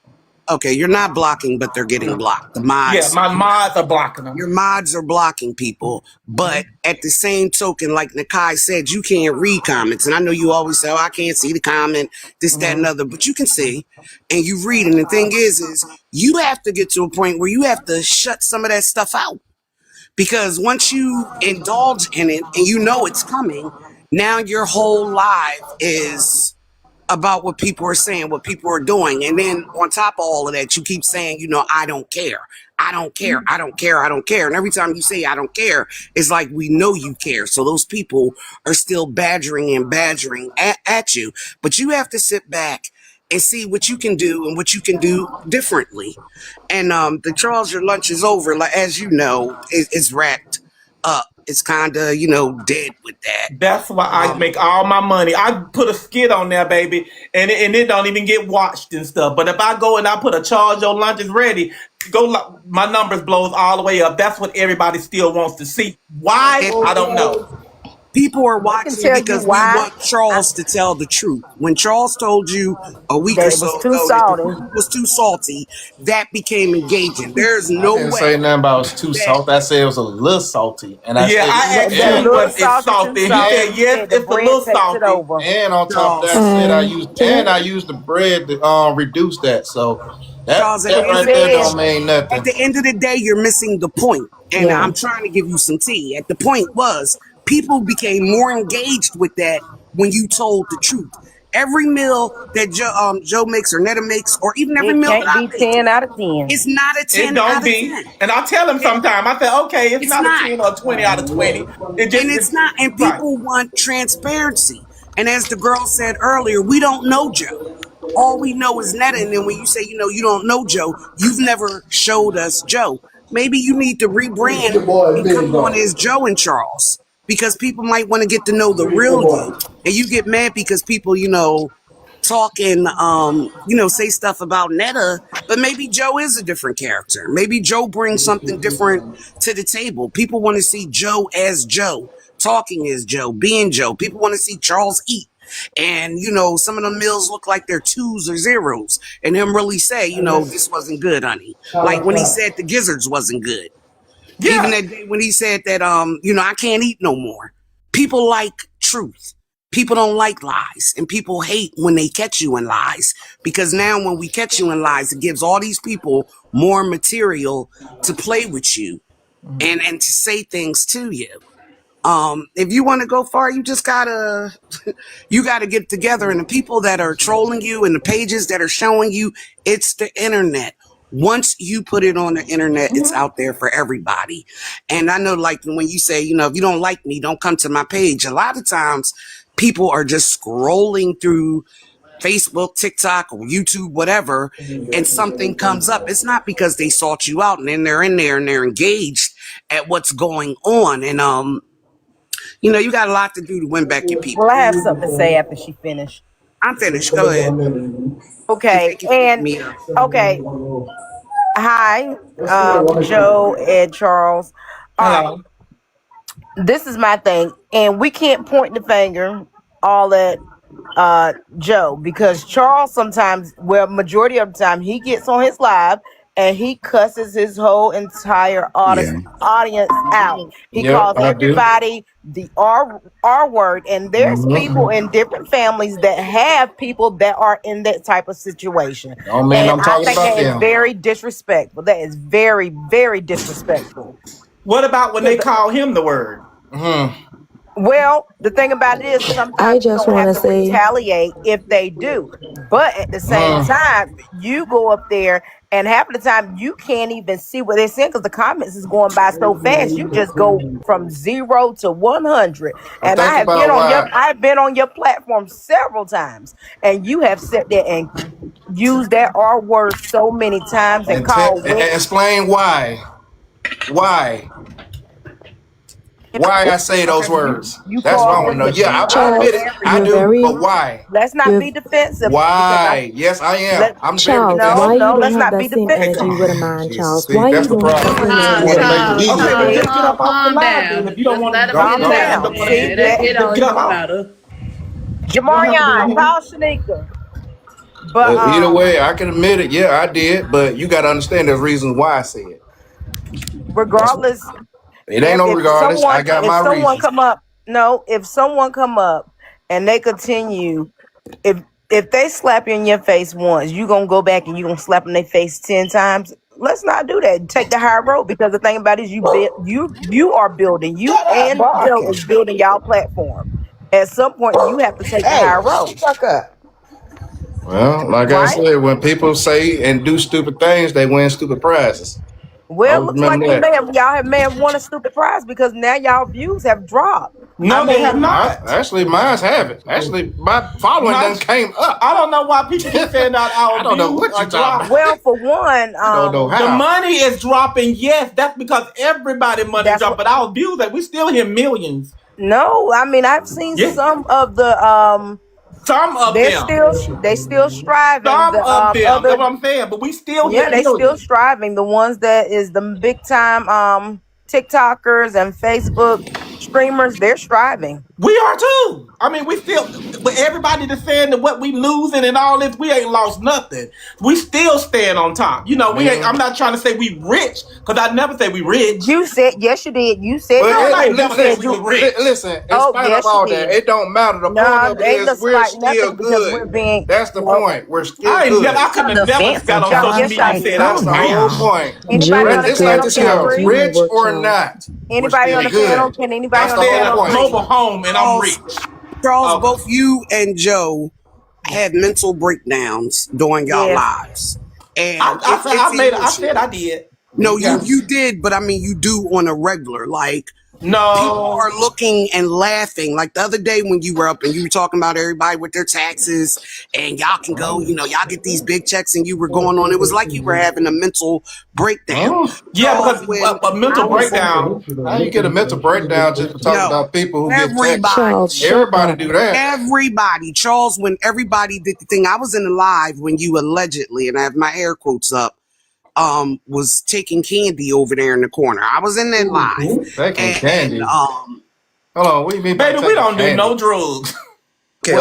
Okay, you're not blocking, but they're getting blocked. The mods. Yeah, my mods are blocking them. Your mods are blocking people. But at the same token, like Nakai said, you can't read comments. And I know you always say, oh, I can't see the comment, this, that, and other. But you can see, and you read. And the thing is you have to get to a point where you have to shut some of that stuff out. Because once you indulge in it and you know it's coming, now your whole life is about what people are saying, what people are doing. And then on top of all of that, you keep saying, I don't care. I don't care. I don't care. I don't care. And every time you say I don't care, it's like we know you care. So those people are still badgering and badgering at you. But you have to sit back and see what you can do and what you can do differently. And the Charles, your lunch is over. Like, as you know, it's wrapped up. It's kind of, dead with that. That's why I make all my money. I put a skit on there, baby, and it don't even get watched and stuff. But if I go and I put a Charles, your lunch is ready, my numbers blows all the way up. That's what everybody still wants to see. Why? I don't know. People are watching because we want Charles to tell the truth. When Charles told you a week or so ago that the food was too salty, that became engaging. There's no way. I didn't say nothing about it was too salty. I said it was a little salty. And I asked you was it salty. He said, yes, it's a little salty. And on top of that, I used the bread to reduce that. So that right there don't mean nothing. At the end of the day, you're missing the point. And I'm trying to give you some tea. The point was, people became more engaged with that when you told the truth. Every meal that Joe makes or Netta makes, or even every meal that I make, 10 out of 10. It's not a 10 out of 10. And I tell him sometimes, I say, okay, it's not a 10 or 20 out of 20. It's not. And people want transparency. And as the girl said earlier, we don't know Joe. All we know is Netta. And then when you say, you don't know Joe, you've never showed us Joe. Maybe you need to rebrand and come on as Joe and Charles. Because people might want to get to know the real you. And you get mad because people, talk and, say stuff about Netta. But maybe Joe is a different character. Maybe Joe brings something different to the table. People want to see Joe as Joe, talking as Joe, being Joe. People want to see Charles eat. And, some of the meals look like they're 2s or 0s. And him really say, this wasn't good, honey. Like when he said the gizzards wasn't good. Yeah. Even that day when he said that, I can't eat no more. People like truth. People don't like lies. And people hate when they catch you in lies. Because now when we catch you in lies, it gives all these people more material to play with you and to say things to you. If you want to go far, you just gotta get together. And the people that are trolling you and the pages that are showing you, it's the internet. Once you put it on the internet, it's out there for everybody. And I know, like, when you say, if you don't like me, don't come to my page. A lot of times people are just scrolling through Facebook, TikTok, or YouTube, whatever, and something comes up. It's not because they sought you out and then they're in there and they're engaged at what's going on. And, you got a lot to do to win back your people. Well, I have something to say after she finished. I'm finished. Go ahead. Okay. Okay. Hi, Joe and Charles. This is my thing. And we can't point the finger all at Joe, because Charles sometimes, majority of the time, he gets on his live and he cusses his whole entire audience out. He calls everybody the R word, and there's people in different families that have people that are in that type of situation. Oh man, I'm talking about that is very disrespectful. That is very, very disrespectful. What about when they call him the word? Well, the thing about it is sometimes you don't have to retaliate if they do. But at the same time, you go up there and half of the time you can't even see what they're saying because the comments is going by so fast. You just go from 0 to 100. And I've been on your platform several times, and you have sat there and used that R word so many times and called. Explain why. Why I say those words? That's what I want to know. Yeah, I admit it. I do, but why? Let's not be defensive. Why? Yes, I am. I'm Charles, why you don't have that same energy with a man, Charles? Why you don't have that same energy? Calm down. If you don't want to calm down, Jamarion, call Shanika. But either way, I can admit it. Yeah, I did. But you got to understand there's reasons why I say it. Regardless. It ain't no regardless. I got my reasons. If someone come up and they continue, if they slap you in your face once, you gonna go back and you gonna slap in their face 10 times. Let's not do that. Take the high road, because the thing about it is you are building. You and Joe is building y'all platform. At some point, you have to take the high road. Well, like I said, when people say and do stupid things, they win stupid prizes. Well, it looks like y'all may have won a stupid prize because now y'all views have dropped. No, they have not. Actually, mine's have it. Actually, my following done came up. I don't know why people keep saying that our I don't know views what you are talking dropping. Well, for one, I don't know how. The money is dropping. Yes, that's because everybody money is dropping. But our views, that we still hear millions. No, I mean I've seen some of the some of them. They still striving. Some of them. That's what I'm saying. But we still hear they millions. still striving. The ones that is the big time TikTokers and Facebook streamers, they're striving. We are too. I mean, we still, but everybody that's saying that what we losing and all this, we ain't lost nothing. We still stand on top. You know, we ain't. I'm not trying to say we rich because I never say we rich. You said yes, you did. You said I never said we were rich. Listen, in spite of all that, it don't matter. The point of it is we're still good. That's the point. We're still good. I couldn't have never got on social media and said that's the whole point. It's like this here, rich or not. Anybody on the panel? Can anybody on the panel? Mobile home and I'm rich. Charles, both you and Joe had mental breakdowns during y'all lives. And I said I did. No, you did, but I mean you do on a regular. Like no, people are looking and laughing. Like the other day when you were up and you were talking about everybody with their taxes and y'all can go, y'all get these big checks and you were going on. It was like you were having a mental breakdown. Yeah, because a mental breakdown. How you get a mental breakdown just for talking about people who get checks? Everybody do that. Everybody. Charles, when everybody did the thing, I was in the live when you allegedly, and I have my air quotes up, was taking candy over there in the corner. I was in that live. Taking candy. Hold on, what do you mean? Baby, we don't do no drugs. Okay,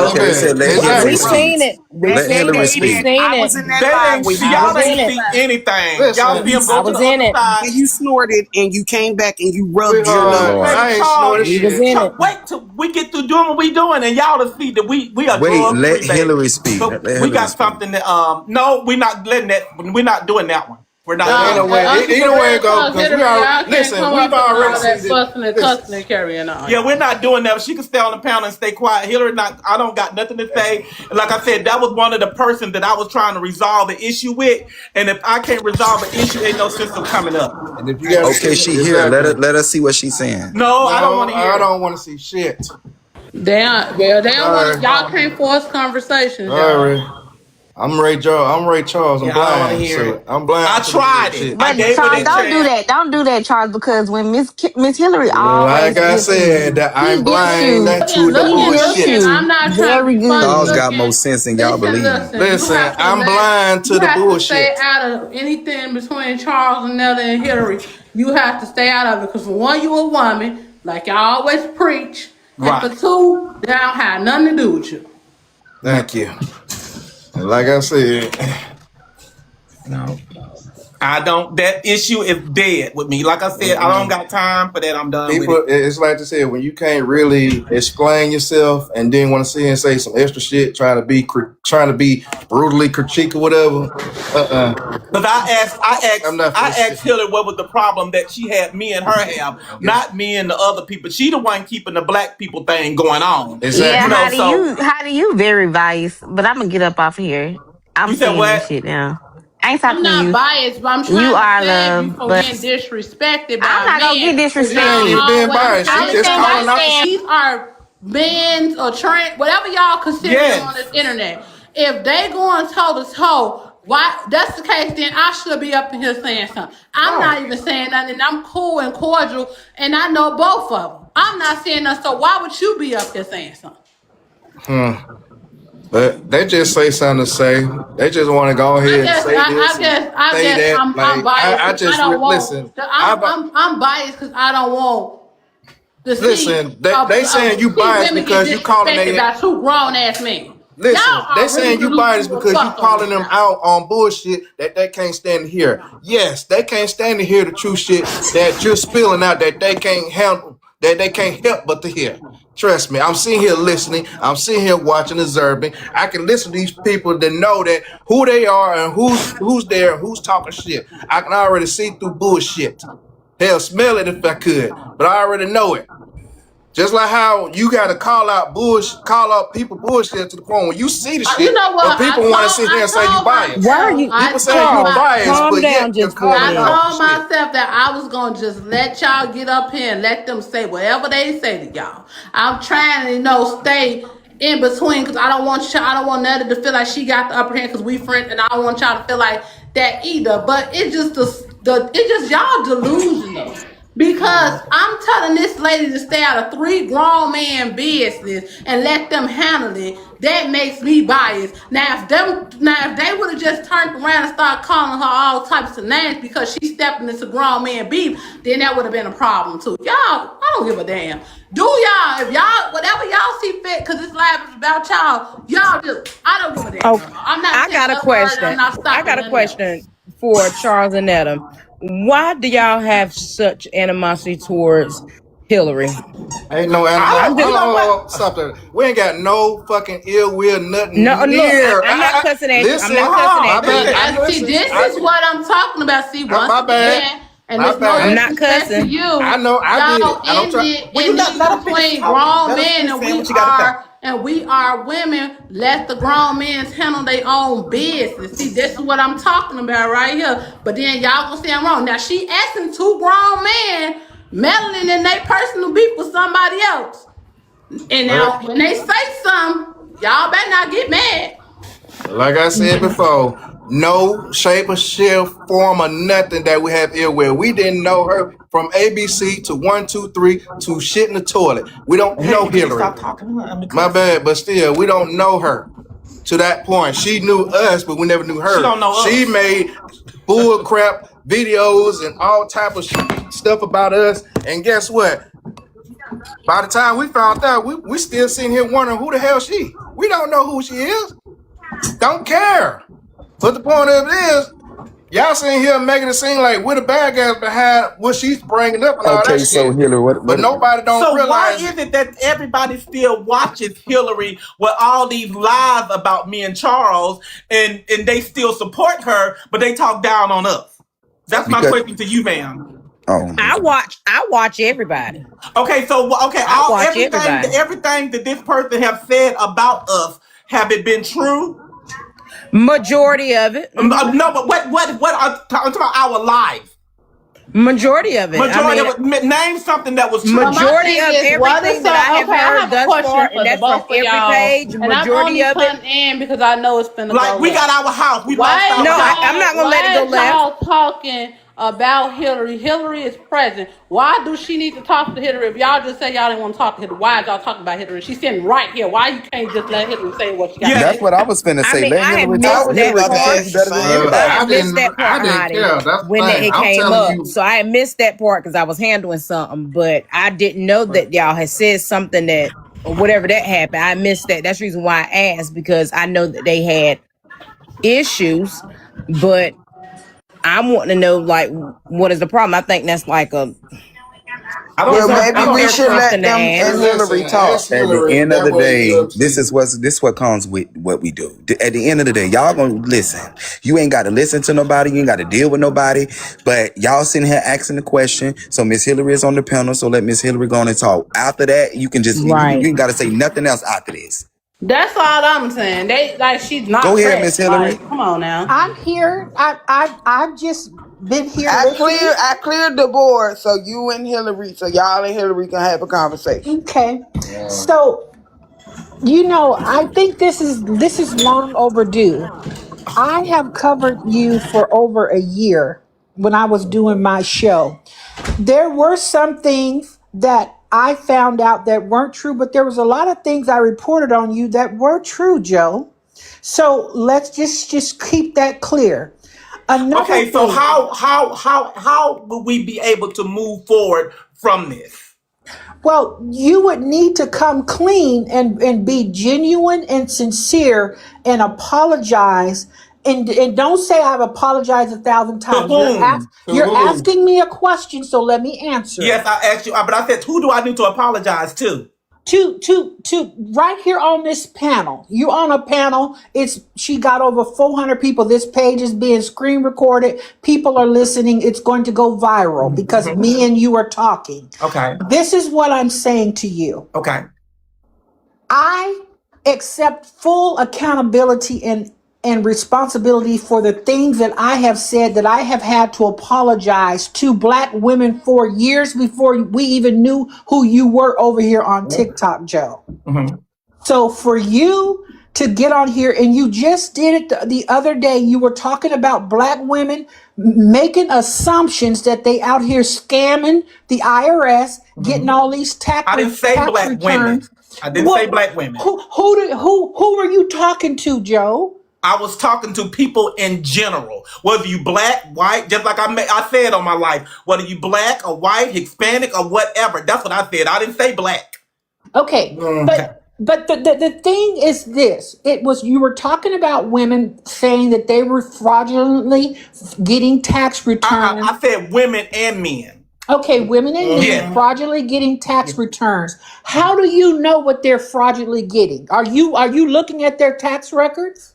we've seen it. Let Hillary speak. I was in that live. Y'all ain't see anything. Y'all see him go to the other side. And you snorted and you came back and you rubbed your nose. I ain't snorted shit. Wait till we get through doing what we doing and y'all to see that we are Wait, let Hillary speak. We got something that no, we're not letting that. We're not doing that one. We're not. Either way it goes. Because we already listen. We've already seen fussing and cussing and carrying on. Yeah, we're not doing that. She can stay on the panel and stay quiet. Hillary, I don't got nothing to say. And like I said, that was one of the persons that I was trying to resolve the issue with. And if I can't resolve the issue, ain't no sense of coming up. And if you got she here. Let us see what she's saying. No, I don't want to hear. I don't want to see shit. They don't want. Y'all can't force conversations. All right. I'm Ray Charles. I'm blind. I'm blind. I tried it. But Charles, don't do that. Don't do that, Charles, because when Miss Hillary always like I said, that I'm blind to the bullshit. I'm not very good. Charles got more sense than y'all believe. Listen, I'm blind to the bullshit. You have to stay out of anything between Charles and Nelly and Hillary. You have to stay out of it because for one, you a woman, like y'all always preach, and for two, they don't have nothing to do with you. Thank you. Like I said, no, I don't. That issue is dead with me. Like I said, I don't got time for that. I'm done with it. It's like I said, when you can't really explain yourself and then want to sit and say some extra shit, trying to be brutally critique or whatever. Because I asked Hillary what was the problem that she had me and her have, not me and the other people. She the one keeping the black people thing going on. Exactly. Yeah, how do you vary biased? But I'm gonna get up off here. I'm saying this shit now. I'm not biased, but I'm trying to save you from getting disrespected by I'm not gonna get disrespected. You're being biased. She's just calling out. These are men's or trans, whatever y'all consider them on this internet. If they going toe to toe, why? That's the case. Then I should be up in here saying something. I'm not even saying nothing. I'm cool and cordial, and I know both of them. I'm not saying nothing. So why would you be up there saying something? But they just say something to say. They just want to go ahead and say this. I'm biased. I'm biased because I don't want. Listen, they saying you biased because you calling them about two grown ass men. Listen, they saying you biased because you calling them out on bullshit that they can't stand to hear. Yes, they can't stand to hear the true shit that you're spilling out that they can't handle, that they can't help but to hear. Trust me, I'm sitting here listening. I'm sitting here watching, observing. I can listen to these people that know that who they are and who's there, and who's talking shit. I can already see through bullshit. Hell, smell it if I could, but I already know it. Just like how you got to call out people bullshit to the point when you see the shit. You know what? But people want to sit here and say you biased. Why are you? People say you biased, calm but down, yet you're just for a calling minute. I out told shit. myself that I was gonna just let y'all get up here and let them say whatever they say to y'all. I'm trying to, stay in between because I don't want Netta to feel like she got the upper hand because we friends, and I don't want y'all to feel like that either. But it's just y'all delusional. Because I'm telling this lady to stay out of 3 grown man business and let them handle it. That makes me biased. Now if they would have just turned around and started calling her all types of names because she stepping into grown man beef, then that would have been a problem too. Y'all, I don't give a damn. Do y'all, if y'all, whatever y'all see fit, because this live is about y'all just, I don't give a damn. Okay. I'm not. I got a question. I got a question for Charles and Netta. Why do y'all have such animosity towards Hillary? Ain't no animosity. Stop that. We ain't got no fucking ill will, nothing. No, look, I'm not cussing at you. I'm not cussing at you. See, this is what I'm talking about. See, once again, and it's no disrespect to you. I know. Y'all ended between grown men, and we are women. Let the grown men handle their own business. See, this is what I'm talking about right here. But then y'all gonna say I'm wrong. Now she asking 2 grown men meddling in their personal beef with somebody else. And now when they say something, y'all better not get mad. Like I said before, no shape or shape, form or nothing that we have ill will. We didn't know her from ABC to 1, 2, 3 to shit in the toilet. We don't know Hillary. Stop talking. My bad, but still, we don't know her to that point. She knew us, but we never knew her. She don't know us. She made bull crap videos and all type of stuff about us. And guess what? By the time we found out, we still sitting here wondering who the hell she. We don't know who she is. Don't care. But the point of it is, y'all sitting here making it seem like we're the bad guys behind what she's bringing up and all that shit. So Hillary, but nobody don't realize. So why is it that everybody still watches Hillary with all these lies about me and Charles, and they still support her, but they talk down on us? That's my question to you, ma'am. Oh, I watch everybody. Okay, so everything that this person have said about us, have it been true? Majority of it. No, but what I'm talking about our lives. Majority of it. Name something that was true. Majority of everything that I have heard thus far, and that's from every page. Majority of it. And because I know it's been like we got our house. I'm not gonna let it go left. Y'all talking about Hillary. Hillary is present. Why do she need to talk to Hillary? If y'all just say y'all didn't want to talk to Hillary, why are y'all talking about Hillary? She's sitting right here. Why you can't just let Hillary say what she got to say? That's what I was finna say. Let Hillary talk. Hillary talks better than everybody. I missed that part when it came up. So I missed that part because I was handling something, but I didn't know that y'all had said something that, or whatever that happened. I missed that. That's the reason why I asked, because I know that they had issues, but I'm wanting to know, like, what is the problem? I think that's like a... maybe we should let them and Hillary talk. At the end of the day, this is what comes with what we do. At the end of the day, y'all gonna listen. You ain't got to listen to nobody. You ain't got to deal with nobody. But y'all sitting here asking the question. So Miss Hillary is on the panel. So let Miss Hillary go on and talk. After that, you can just you ain't got to say nothing else after this. That's all I'm saying. She's not. Go ahead, Miss Hillary. Like, come on now. I'm here. I've just been here. I cleared the board so you and Hillary, so y'all and Hillary can have a conversation. Okay. Yeah. So, I think this is long overdue. I have covered you for over a year when I was doing my show. There were some things that I found out that weren't true, but there was a lot of things I reported on you that were true, Joe. So let's just keep that clear. Okay, so how will we be able to move forward from this? Well, you would need to come clean and be genuine and sincere and apologize. And don't say I've apologized 1,000 times. You're asking me a question, so let me answer. Yes, I asked you, but I said, who do I need to apologize to? to right here on this panel. You on a panel. She got over 400 people. This page is being screen recorded. People are listening. It's going to go viral because me and you are talking. Okay. This is what I'm saying to you. Okay. I accept full accountability and responsibility for the things that I have said, that I have had to apologize to Black women for years before we even knew who you were over here on TikTok, Joe. So for you to get on here, and you just did it the other day, you were talking about Black women making assumptions that they out here scamming the IRS, getting all these tax I didn't say Black returns. women. I didn't say Black women. Who were you talking to, Joe? I was talking to people in general. Whether you Black, white, just like I said on my life, whether you Black or white, Hispanic or whatever. That's what I said. I didn't say Black. Okay, but the thing is this. You were talking about women saying that they were fraudulently getting tax returns. I said women and men. Okay, women and men fraudulently getting tax returns. How do you know what they're fraudulently getting? Are you looking at their tax records?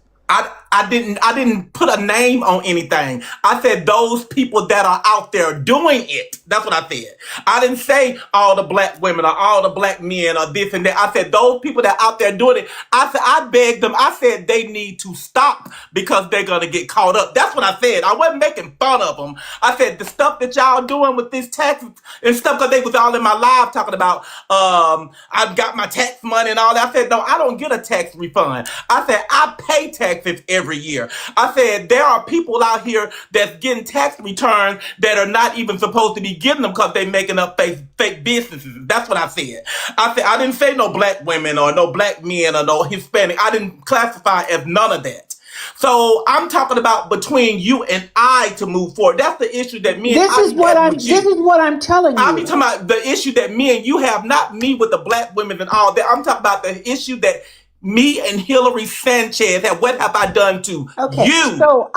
I didn't put a name on anything. I said those people that are out there doing it. That's what I said. I didn't say all the Black women or all the Black men or this and that. I said those people that are out there doing it. I said I begged them. I said they need to stop because they're gonna get caught up. That's what I said. I wasn't making fun of them. I said the stuff that y'all doing with this tax and stuff, because they was all in my live talking about I got my tax money and all that. I said no, I don't get a tax refund. I said I pay taxes every year. I said there are people out here that's getting tax returns that are not even supposed to be getting them because they're making up fake businesses. That's what I said. I said I didn't say no Black women or no Black men or no Hispanic. I didn't classify as none of that. So I'm talking about between you and I to move forward. That's the issue that me and This is what I'm telling you. I'll be talking about the issue that me and you have, not me with the Black women and all that. I'm talking about the issue that me and Hillary Sanchez have. What have I done to you? So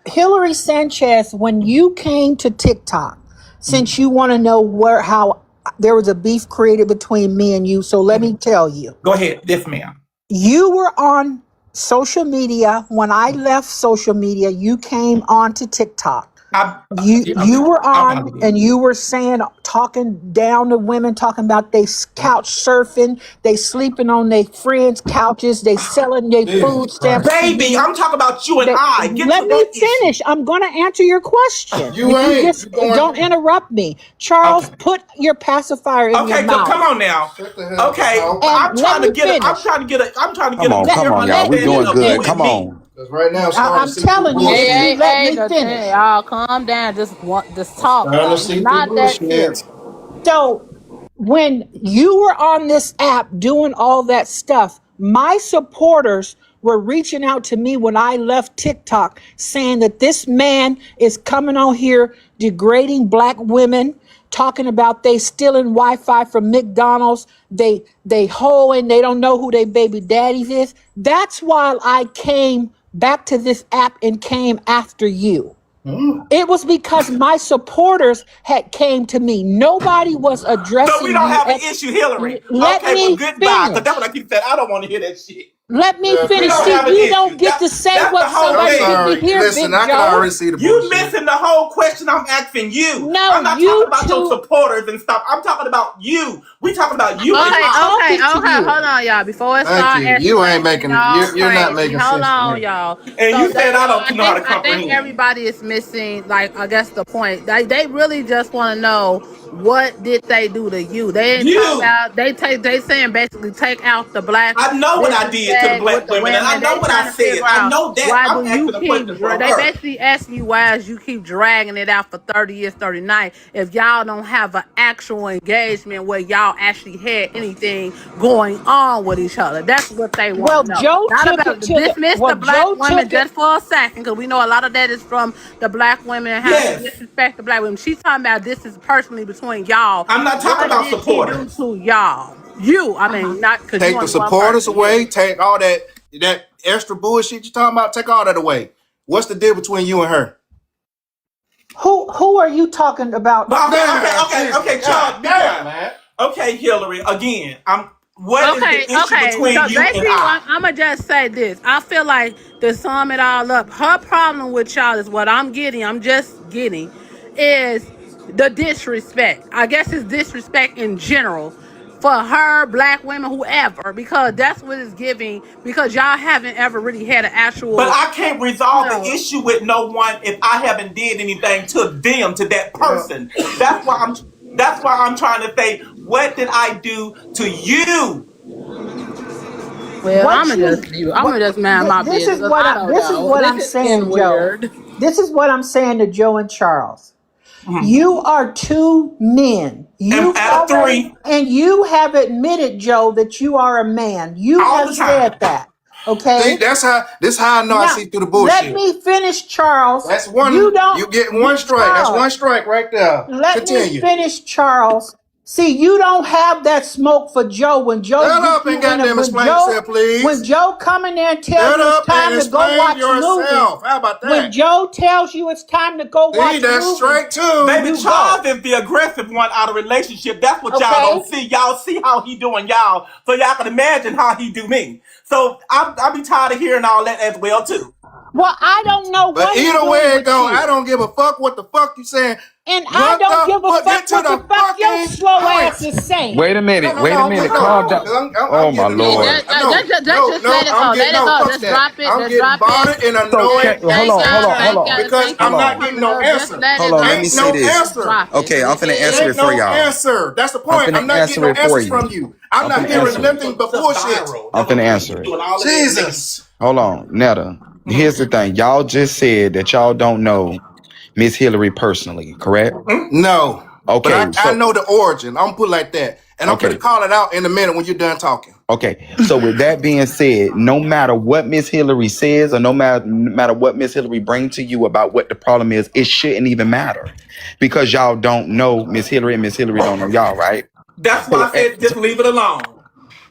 Hillary Sanchez, when you came to TikTok, since you want to know how there was a beef created between me and you, so let me tell you. Go ahead. Yes, ma'am. You were on social media. When I left social media, you came on to TikTok. You were on and you were talking down to women, talking about they couch surfing, they sleeping on their friends' couches, they selling their food stamps. Baby, I'm talking about you and I. Let me finish. I'm going to answer your question. Don't interrupt me. Charles, put your pacifier in your mouth. Okay, come on now. Okay, I'm trying to get a Come on, y'all. We doing good. Come on. Because right now, I'm telling you, let me finish. Y'all calm down. Just talk. Not that serious. So when you were on this app doing all that stuff, my supporters were reaching out to me when I left TikTok saying that this man is coming on here degrading Black women, talking about they stealing Wi-Fi from McDonald's, they hoeing, they don't know who their baby daddies is. That's why I came back to this app and came after you. It was because my supporters had came to me. Nobody was addressing. So we don't have an issue, Hillary. Goodbye. Because that's what I keep saying. I don't want to hear that shit. Let me finish. You don't get to say what somebody need to hear. Listen, I can already see the bullshit. You missing the whole question I'm asking you. No, I'm not talking about your supporters and stuff. I'm talking about you. We talking about you. Okay. Hold on, y'all. Before it starts, you ain't making. You're not making sense. Hold on, y'all. And you said I don't know how to comprehend. I think everybody is missing. Like, I guess the point. They really just want to know, what did they do to you? They ain't talking about. They saying basically take out the Black. I know what I did to the Black women, and I know what I said. I know that. I'm asking a question for her. They basically asking you why you keep dragging it out for 30 years, 39, if y'all don't have an actual engagement where y'all actually had anything going on with each other. That's what they want to know. Joe dismiss the Black women just for a second, because we know a lot of that is from the Black women and how to disrespect the Black women. She's talking about this is personally between y'all. I'm not talking about supporters. To y'all. Not because take the supporters away. Take all that extra bullshit you're talking about. Take all that away. What's the deal between you and her? Who are you talking about? Okay, Charles. Man. Okay, Hillary. Again, What is the issue between so you and basically, I? I'm gonna just say this. I feel like to sum it all up, her problem with y'all is what I'm just getting, is the disrespect. I guess it's disrespect in general for her, black women, whoever, because that's what it's giving. Because y'all haven't ever really had an actual. But I can't resolve the issue with no one if I haven't did anything to them, to that person. That's why I'm trying to say, what did I do to you? Well, I'm gonna just mind my business. This is what I'm This is saying, Joe. weird. This is what I'm saying to Joe and Charles. You are two men. You and you have admitted, Joe, that you are a man. You have said that. Okay. See, this how I know I see through the bullshit. Let me finish, Charles. That's one. You get one strike. Charles, that's one strike right there. Let me finish, Charles. See, you don't have that smoke for Joe when Joe. Shut up and goddamn explain yourself, please. When Joe come in there and tells you it's time to go watch movies. How about that? When Joe tells you it's time to go watch movies. That's straight too. Baby, Charles is the aggressive one out of relationship. That's what y'all don't see. Y'all see how he doing y'all, so y'all can imagine how he do me. So I be tired of hearing all that as well too. Well, I don't know but what either way it go, I don't give a fuck what the fuck you saying. And I don't give a fuck what the fuck your slow ass is saying. Wait a minute. Calm down. Oh, my Lord. Just let it go. Let it go. Just drop it. I'm getting bothered and annoyed. Hold on. Because I'm not getting no answer. Hold on, let me say this. Okay, I'm finna answer it for y'all. Answer. That's the point. I'm not getting no answers from you. I'm not hearing nothing but bullshit. I'm finna answer it. Jesus. Hold on, Netta. Here's the thing. Y'all just said that y'all don't know Miss Hillary personally, correct? No. Okay. But I know the origin. I'm gonna put it like that. And I'm gonna call it out in a minute when you're done talking. Okay. So with that being said, no matter what Miss Hillary says or no matter what Miss Hillary brings to you about what the problem is, it shouldn't even matter. Because y'all don't know Miss Hillary and Miss Hillary don't know y'all, right? That's why I said just leave it alone.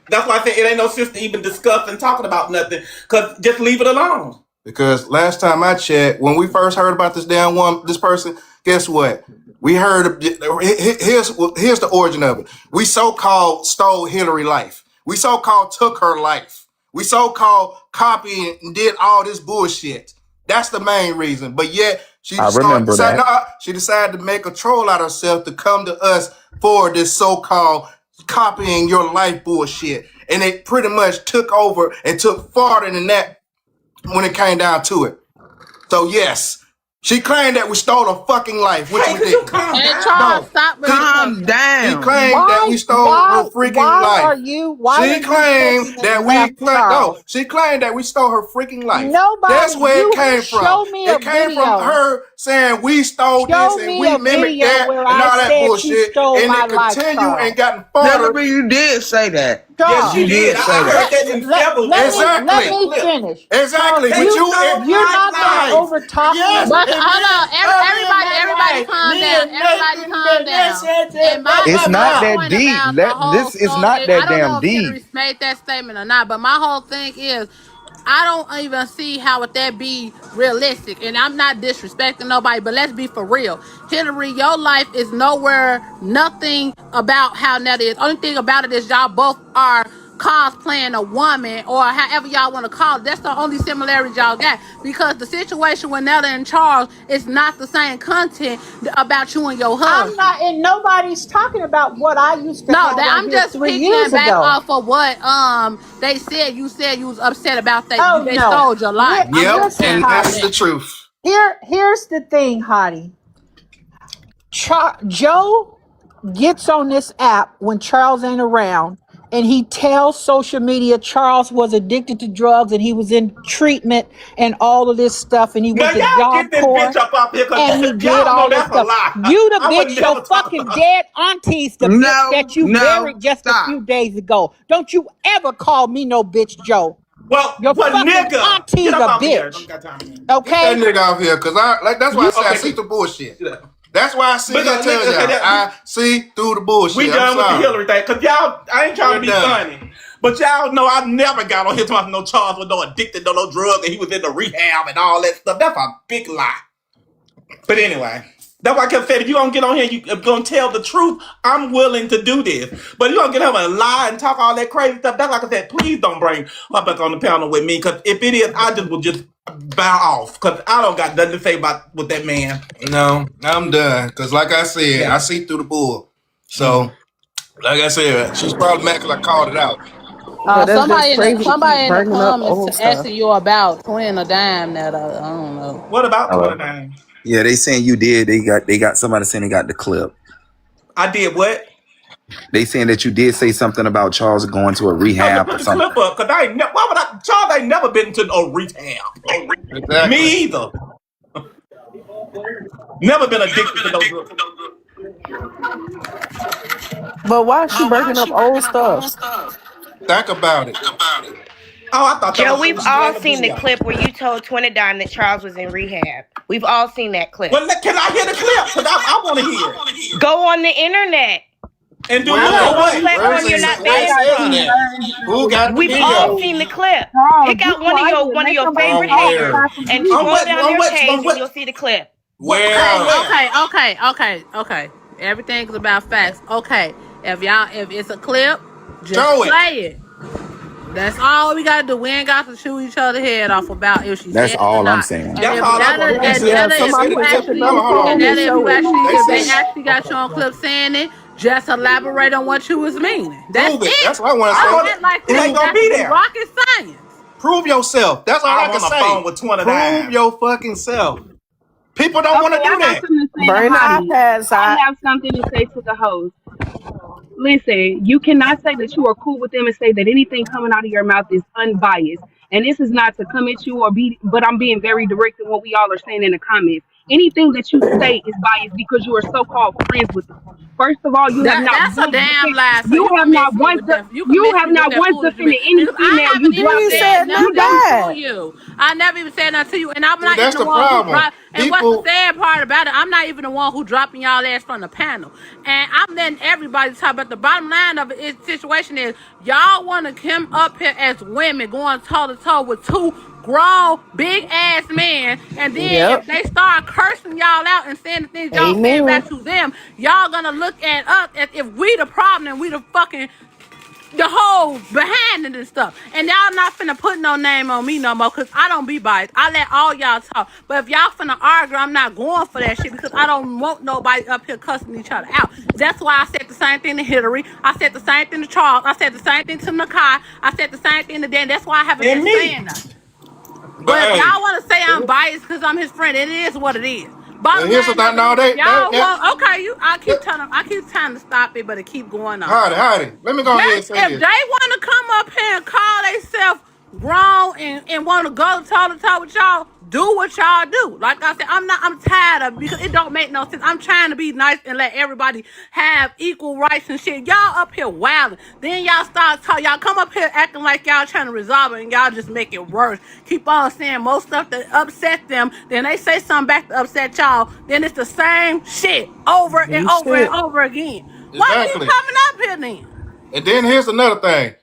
That's why I said it ain't no sense to even discuss and talking about nothing. Cause just leave it alone. Because last time I checked, when we first heard about this person, guess what? We heard here's the origin of it. We so-called stole Hillary life. We so-called took her life. We so-called copied and did all this bullshit. That's the main reason. But yet she decided to make a troll out of herself to come to us for this so-called copying your life bullshit. And it pretty much took over and took farther than that when it came down to it. So yes, she claimed that we stole her fucking life, which we didn't. Calm down. She claimed that we stole her freaking life. She claimed that we stole her freaking life. That's where it came from. It came from her saying we stole this and we mimicked that and all that bullshit. And it continued and gotten farther. You did say that. Yes, you did. I heard that in several. Let me finish. Exactly. But you're not going to overtalk me. But hold on, everybody calm down. Everybody calm down. It's not that deep. This is not that damn deep. I don't know if Hillary made that statement or not, but my whole thing is, I don't even see how would that be realistic. And I'm not disrespecting nobody, but let's be for real. Hillary, your life is nothing about how Netta is. Only thing about it is y'all both are cosplaying a woman or however y'all want to call it. That's the only similarity y'all got. Because the situation with Netta and Charles is not the same content about you and your husband. I'm not, and nobody's talking about what I used to have I'm just picking back off of what they said. You said you was upset about that. They stole your life. Yep, and that's the truth. Here's the thing, Hottie. Joe gets on this app when Charles ain't around, and he tells social media Charles was addicted to drugs and he was in treatment and all of this stuff, and he went to job corps and he did all this stuff. You the bitch, your fucking dead auntie's the bitch that you buried just a few days ago. Don't you ever call me no bitch, Joe. Well, your fucking nigga, auntie's a bitch. Okay? Get that nigga off here, because that's why I say I see the bullshit. That's why I see that tell y'all. I see through the bullshit. We done with the Hillary thing. Because y'all, I ain't trying to be funny. But y'all know I never got on here talking no Charles with no addicted to no drugs and he was in the rehab and all that stuff. That's a big lie. But anyway. That's why I kept saying, if you don't get on here, you gonna tell the truth, I'm willing to do this. But you don't get her and lie and talk all that crazy stuff. That's like I said, please don't bring her back on the panel with me. Because if it is, I just will just bow off. Because I don't got nothing to say about with that man. No, I'm done. Because like I said, I see through the bull. So, like I said, she's probably mad because I called it out. Somebody in the comments asking you about Twin or Dime. That I don't know. What about Twin or Dime? Yeah, they saying you did. They got somebody saying they got the clip. I did what? They saying that you did say something about Charles going to a rehab or something. Clip up, because why would I? Charles ain't never been to a rehab. Exactly. Me either. Never been addicted to those drugs. But why is she breaking up old stuff? Think about it. Oh, I thought Joe, we've all seen the clip where you told Twin and Dime that Charles was in rehab. We've all seen that clip. Well, can I hear the clip? Because I want to hear it. Go on the internet. And do what platform you're not banned from. Who got We've all seen the clip. Pick out one of your favorite haters and scroll down their page and you'll see the clip. Okay. Everything's about facts. Okay, if it's a clip, just play it. That's all we gotta do. We ain't got to shoot each other head off about if she. That's all I'm saying. If they actually got you on clip saying it, just elaborate on what you was meaning. That's it. That's what I want to say. It ain't gonna be there. Rocket science. Prove yourself. That's all I can say. Phone with Prove your fucking self. People don't want to do that. Burn the iPads. I have something to say to the host. Listen, you cannot say that you are cool with them and say that anything coming out of your mouth is unbiased. And this is not to come at you but I'm being very direct in what we all are saying in the comments. Anything that you say is biased because you are so-called friends with them. First of all, you have not. That's a damn lie. You have not once defended any female. I never even said nothing to you, and I'm not even the one who dropped. And what's the sad part about it? I'm not even the one who dropping y'all ass from the panel, and I'm letting everybody talk. But the bottom line of it, situation is, y'all want to come up here as women going toe to toe with two grown big ass men, and then if they start cursing y'all out and saying the things y'all saying back to them, y'all gonna look at us as if we the problem and we the fucking the whole behind it and stuff. And y'all not finna put no name on me no more, because I don't be biased. I let all y'all talk. But if y'all finna argue, I'm not going for that shit, because I don't want nobody up here cussing each other out. That's why I said the same thing to Hillary. I said the same thing to Charles. I said the same thing to Nakai. I said the same thing to Dan. That's why I haven't been saying nothing. But if y'all want to say I'm biased because I'm his friend, it is what it is. I keep trying to stop it, but it keep going on. Heidi, let me go ahead and say this. If they want to come up here and call themselves grown and want to go toe to toe with y'all, do what y'all do. Like I said, I'm tired of it because it don't make no sense. I'm trying to be nice and let everybody have equal rights and shit. Y'all up here wilding. Then y'all start talking. Y'all come up here acting like y'all trying to resolve it and y'all just make it worse. Keep on saying most stuff that upset them. Then they say something back to upset y'all. Then it's the same shit over and over and over again. Exactly. Why are you coming up here then? And then here's another thing.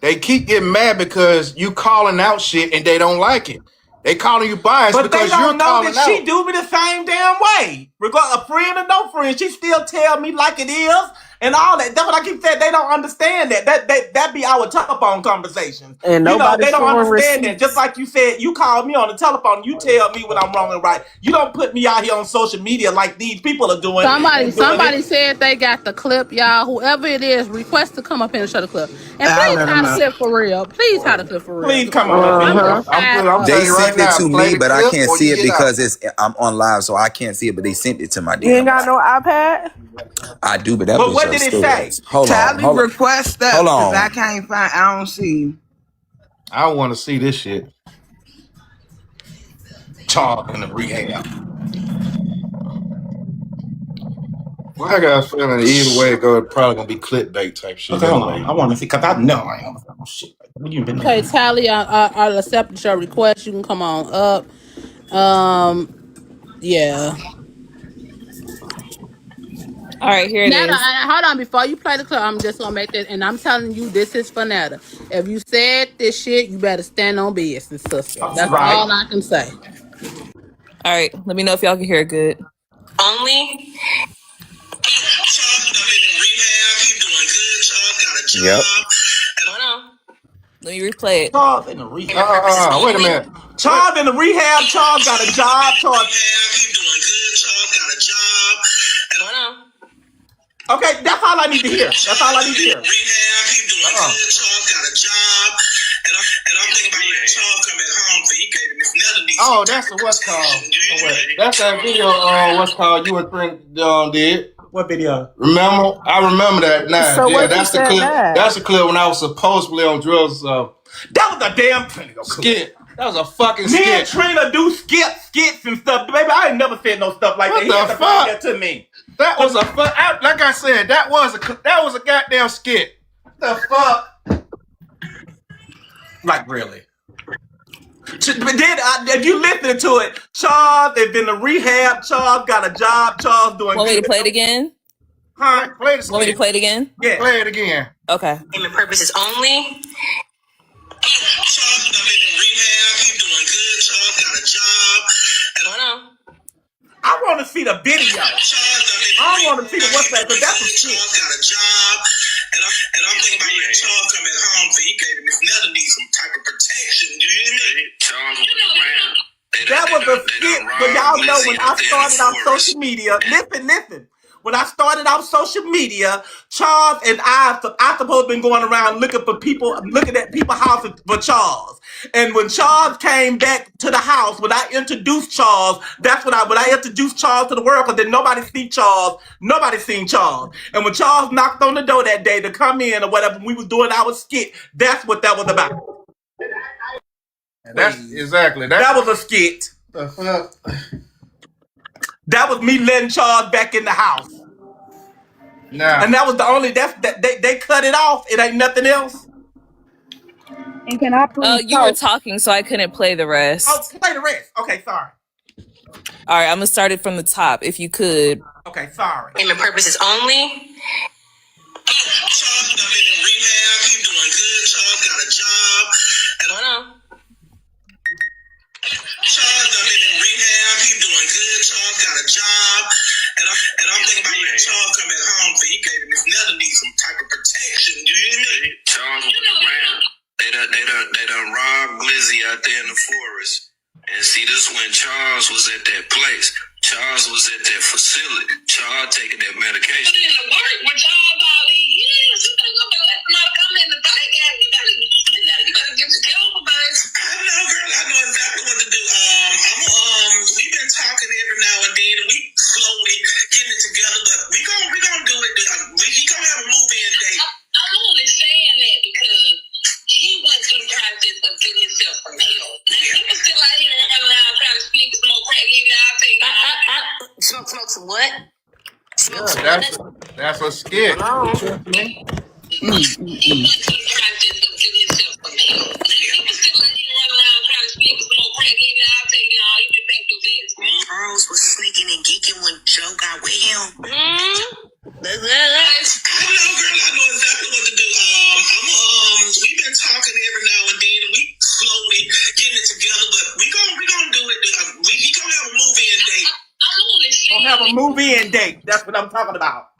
They keep getting mad because you calling out shit and they don't like it. They calling you biased because you're calling out. But they don't know that she do me the same damn way. Regardless, a friend or no friend, she still tell me like it is and all that. That's what I keep saying. They don't understand that. That be our telephone conversations. And they don't understand that. Just like you said, you call me on the telephone, you tell me what I'm wrong and right. You don't put me out here on social media like these people are doing. Somebody said they got the clip, y'all. Whoever it is, request to come up here and show the clip. And please have the clip for real. Please have the clip for real. Please come on. They sent it to me, but I can't see it because I'm on live, so I can't see it. But they sent it to my DM. You ain't got no iPad? I do, but that. But what did it say? Hold on. Request that. Hold on. I can't find. I don't see. I want to see this shit. Charles in the rehab. Well, I got a feeling either way it goes, it's probably gonna be clickbait type shit. Okay, hold on. I want to see because I know I ain't gonna find shit. Okay, Tally, I'll accept your request. You can come on up. Yeah. All right, here it Netta, is. hold on, before you play the clip, I'm just gonna make this, and I'm telling you, this is for Netta. If you said this shit, you better stand on business, sister. That's all I can say. All right, let me know if y'all can hear it good. only. Yep. Hold on. Let me replay it. Charles in the rehab. Wait a minute. Charles in the rehab. Charles got a job. Hold on. Okay, that's all I need to hear. That's all I need to hear. Oh, that's a what's called. That's that video. What's called? You and friend did. What video? Remember? I remember that now. So Yeah, that's the clip. That's the clip when I was supposedly on drugs. That was a damn skit. That was a fucking skit. skit. Me and Trina do skits and stuff. Baby, I ain't never said no stuff like that. He had to bring that to me. That was a fuck. Like I said, that was a goddamn skit. The fuck? Like really? But then, if you listen to it, Charles has been to rehab. Charles got a job. Charles doing. Want me to play it again? Huh? Play the skit. Want me to play it again? Yeah. Play it again. Okay. Payment purposes only. Charles been in rehab. He's doing good. Charles got a job. Hold on. I want to see the video. I don't want to see the what's that, because that's a skit. Charles got a job. And I'm thinking about letting Charles come at home so he gave Miss Netta need some type of protection. Do you hear me? Charles was around. That was a skit, but y'all know when I started out social media, listen. When I started out social media, Charles and I supposed to been going around looking at people's houses for Charles. And when Charles came back to the house, when I introduced Charles, that's when I introduced Charles to the world, because then nobody seen Charles. And when Charles knocked on the door that day to come in or whatever, we was doing our skit, that's what that was about. That's exactly that was a skit. That was me letting Charles back in the house. Nah. And that was the only they cut it off. It ain't nothing else. And can I please you were talking, so I couldn't play the rest. Oh, play the rest. Okay, sorry. All right, I'm gonna start it from the top, if you could. Okay, sorry. Payment purposes only. Charles been in rehab. He's doing good. Charles got a job. Hold on. Charles been in rehab. He's doing good. Charles got a job. And I'm thinking about letting Charles come at home so he gave Miss Netta need some type of protection. Do you hear me? Charles was around. They done robbed Glizzy out there in the forest. And see, this when Charles was at that place. Charles was at that facility. Charles taking that medication. Put in the work with Charles all these years. You think I'm gonna let somebody come in the bank? You better get your job, guys. I know, girl. I know exactly what to do. We've been talking every now and then, and we slowly getting it together. But we gonna do it. He gonna have a move-in date. I'm only saying that because he went through the process of getting himself from hell. He was still out here running around trying to sneak smoke crack. Even I'll take smoke some what? That's a skit. Charles was sneaking and geeking when Joe got with him. Mm-hmm. I know, girl. I know exactly what to do. We've been talking every now and then, and we slowly getting it together. But we gonna do it. He gonna have a move-in date. Gonna have a move-in date. That's what I'm talking about.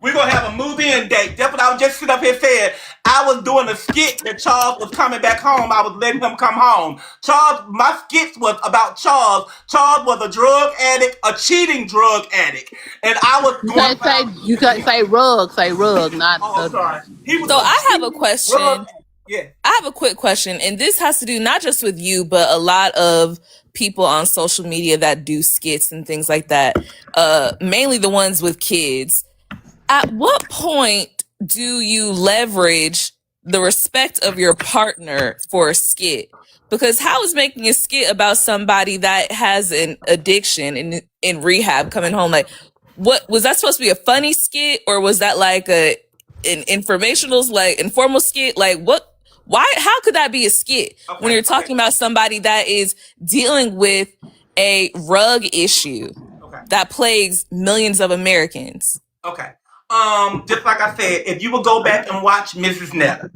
We're gonna have a move-in date. That's what I was just sitting up here saying. I was doing a skit that Charles was coming back home. I was letting him come home. My skits was about Charles. Charles was a drug addict, a cheating drug addict. And I was You can't say rug, not sorry. So I have a question. Yeah. I have a quick question, and this has to do not just with you, but a lot of people on social media that do skits and things like that. Mainly the ones with kids. At what point do you leverage the respect of your partner for a skit? Because how is making a skit about somebody that has an addiction in rehab coming home? Like, what was that supposed to be, a funny skit, or was that like an informal skit? Like, what? Why? How could that be a skit when you're talking about somebody that is dealing with a rug issue that plagues millions of Americans? Okay. Just like I said, if you would go back and watch Mrs. Netta.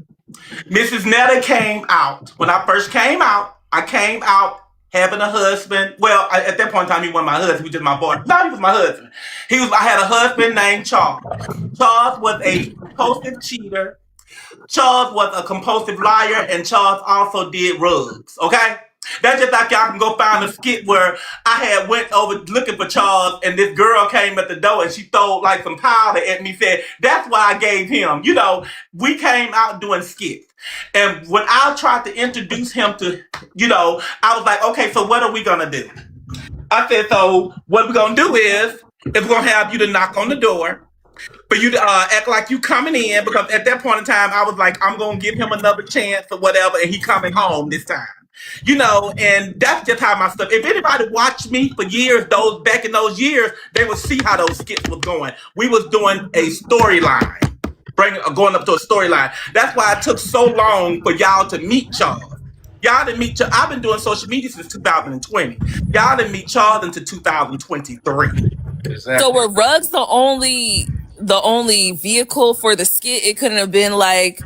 Mrs. Netta came out. When I first came out, I came out having a husband. Well, at that point in time, he wasn't my husband. He was just my boy. No, he was my husband. I had a husband named Charles. Charles was a compulsive cheater. Charles was a compulsive liar, and Charles also did rugs. Okay? That's just like y'all can go find a skit where I had went over looking for Charles, and this girl came at the door and she threw like some powder at me, said, that's what I gave him. You know, we came out doing skits. And when I tried to introduce him to, you know, I was like, okay, so what are we going to do? I said, so what we're going to do is we're going to have you to knock on the door, for you to act like you coming in, because at that point in time, I was like, I'm going to give him another chance or whatever, and he coming home this time. You know, and that's just how my stuff. If anybody watched me for years, back in those years, they would see how those skits was going. We was doing a storyline, going up to a storyline. That's why it took so long for y'all to meet Charles. Y'all didn't meet. I've been doing social media since 2020. Y'all didn't meet Charles until 2023. Exactly. So were rugs the only vehicle for the skit? It couldn't have been like,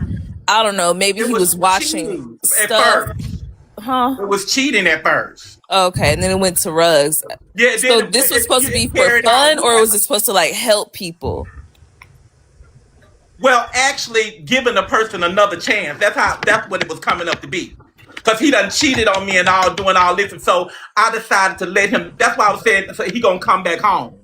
I don't know, maybe he was watching stuff. Huh? It was cheating at first. Okay, and then it went to rugs. Yeah. So this was supposed to be for fun, or was it supposed to like help people? Well, actually, giving a person another chance. That's what it was coming up to be. Because he done cheated on me and all, doing all this, and so I decided to let him. That's why I was saying, so he gonna come back home.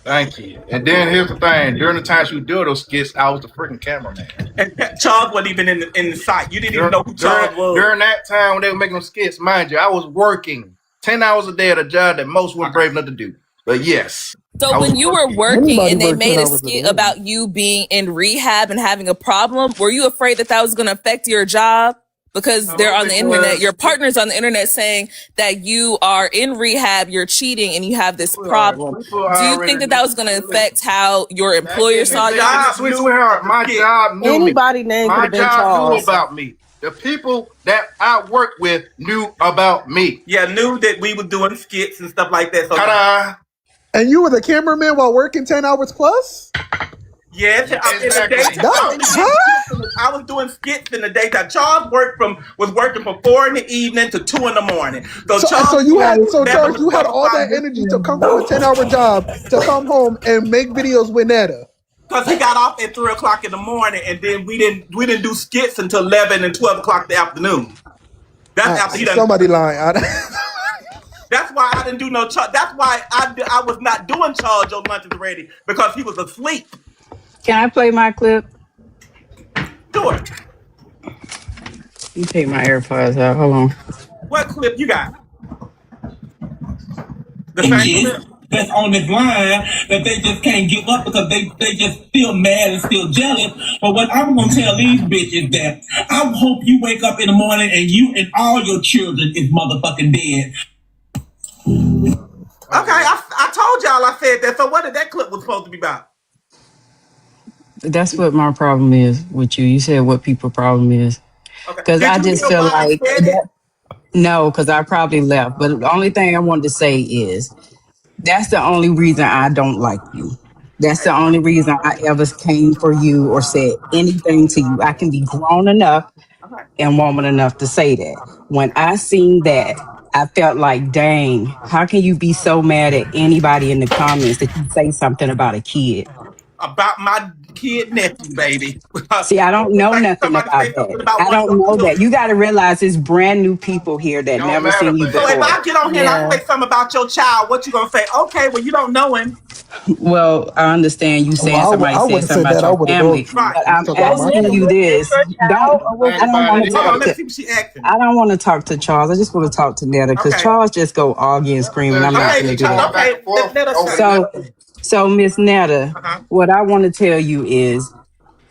Thank you. And then here's the thing: during the times you do those skits, I was the freaking cameraman. And Charles wasn't even in the sight. You didn't even know who Charles was. During that time when they were making them skits, mind you, I was working 10 hours a day at a job that most weren't brave enough to do. But yes. So when you were working and they made a skit about you being in rehab and having a problem, were you afraid that was going to affect your job? Because they're on the internet, your partner's on the internet saying that you are in rehab, you're cheating, and you have this problem. Do you think that was going to affect how your employer saw you? My job knew Anybody named my job knew about me. The people that I worked with knew about me. Yeah, knew that we were doing skits and stuff like that. So and you were the cameraman while working 10 hours plus? Yes, exactly. I was doing skits in the daytime. Charles was working from 4 in the evening to 2 in the morning. Charles, you had all that energy to come from a 10-hour job to come home and make videos with Netta. Because he got off at 3 o'clock in the morning, and then we didn't do skits until 11 and 12 o'clock in the afternoon. That's after he done. Somebody lying. That's why I didn't do no charge. That's why I was not doing Charles Your Lunch is Ready, because he was asleep. Can I play my clip? Sure. You take my AirPods out. Hold on. What clip you got? The same clip that's on this line that they just can't give up because they just still mad and still jealous. But what I'm gonna tell these bitches that I hope you wake up in the morning and you and all your children is motherfucking dead. Okay, I told y'all I said that. So what did that clip was supposed to be about? That's what my problem is with you. You said what people's problem is. Because I just feel like no, because I probably left. But the only thing I wanted to say is that's the only reason I don't like you. That's the only reason I ever came for you or said anything to you. I can be grown enough and woman enough to say that. When I seen that, I felt like, dang, how can you be so mad at anybody in the comments that you say something about a kid? About my kid nephew, baby. See, I don't know nothing about that. I don't know that. You got to realize it's brand new people here that never seen you before. So if I get on here and I say something about your child, what you gonna say? Okay, well, you don't know him. Well, I understand you saying somebody said something about your family, but I'm asking you this. I don't want to talk to Charles. I just want to talk to Netta because Charles just go arguing and screaming. I'm not going to do that. So, Miss Netta, what I want to tell you is,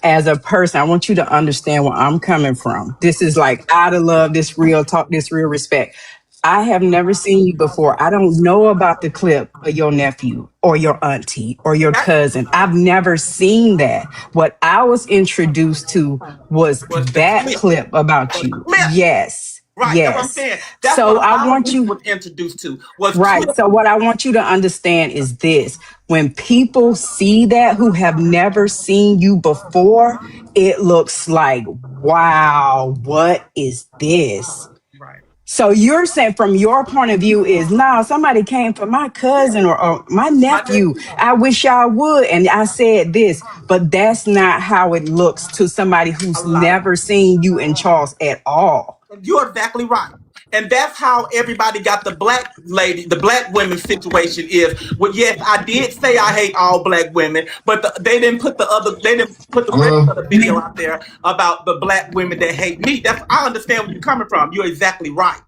as a person, I want you to understand where I'm coming from. This is like out of love, this real talk, this real respect. I have never seen you before. I don't know about the clip of your nephew or your auntie or your cousin. I've never seen that. What I was introduced to was that clip about you. Yes. Right, yes. That's what I'm saying. That's so what I want you was introduced to. Was right. So what I want you to understand is this: when people see that who have never seen you before, it looks like, wow, what is this? Right. So you're saying from your point of view is no, somebody came for my cousin or my nephew. I wish y'all would. And I said this, but that's not how it looks to somebody who's never seen you and Charles at all. You're exactly right. And that's how everybody got the black women situation is. Well, yes, I did say I hate all black women, but they didn't put the rest of the video out there about the black women that hate me. I understand where you're coming from. You're exactly right.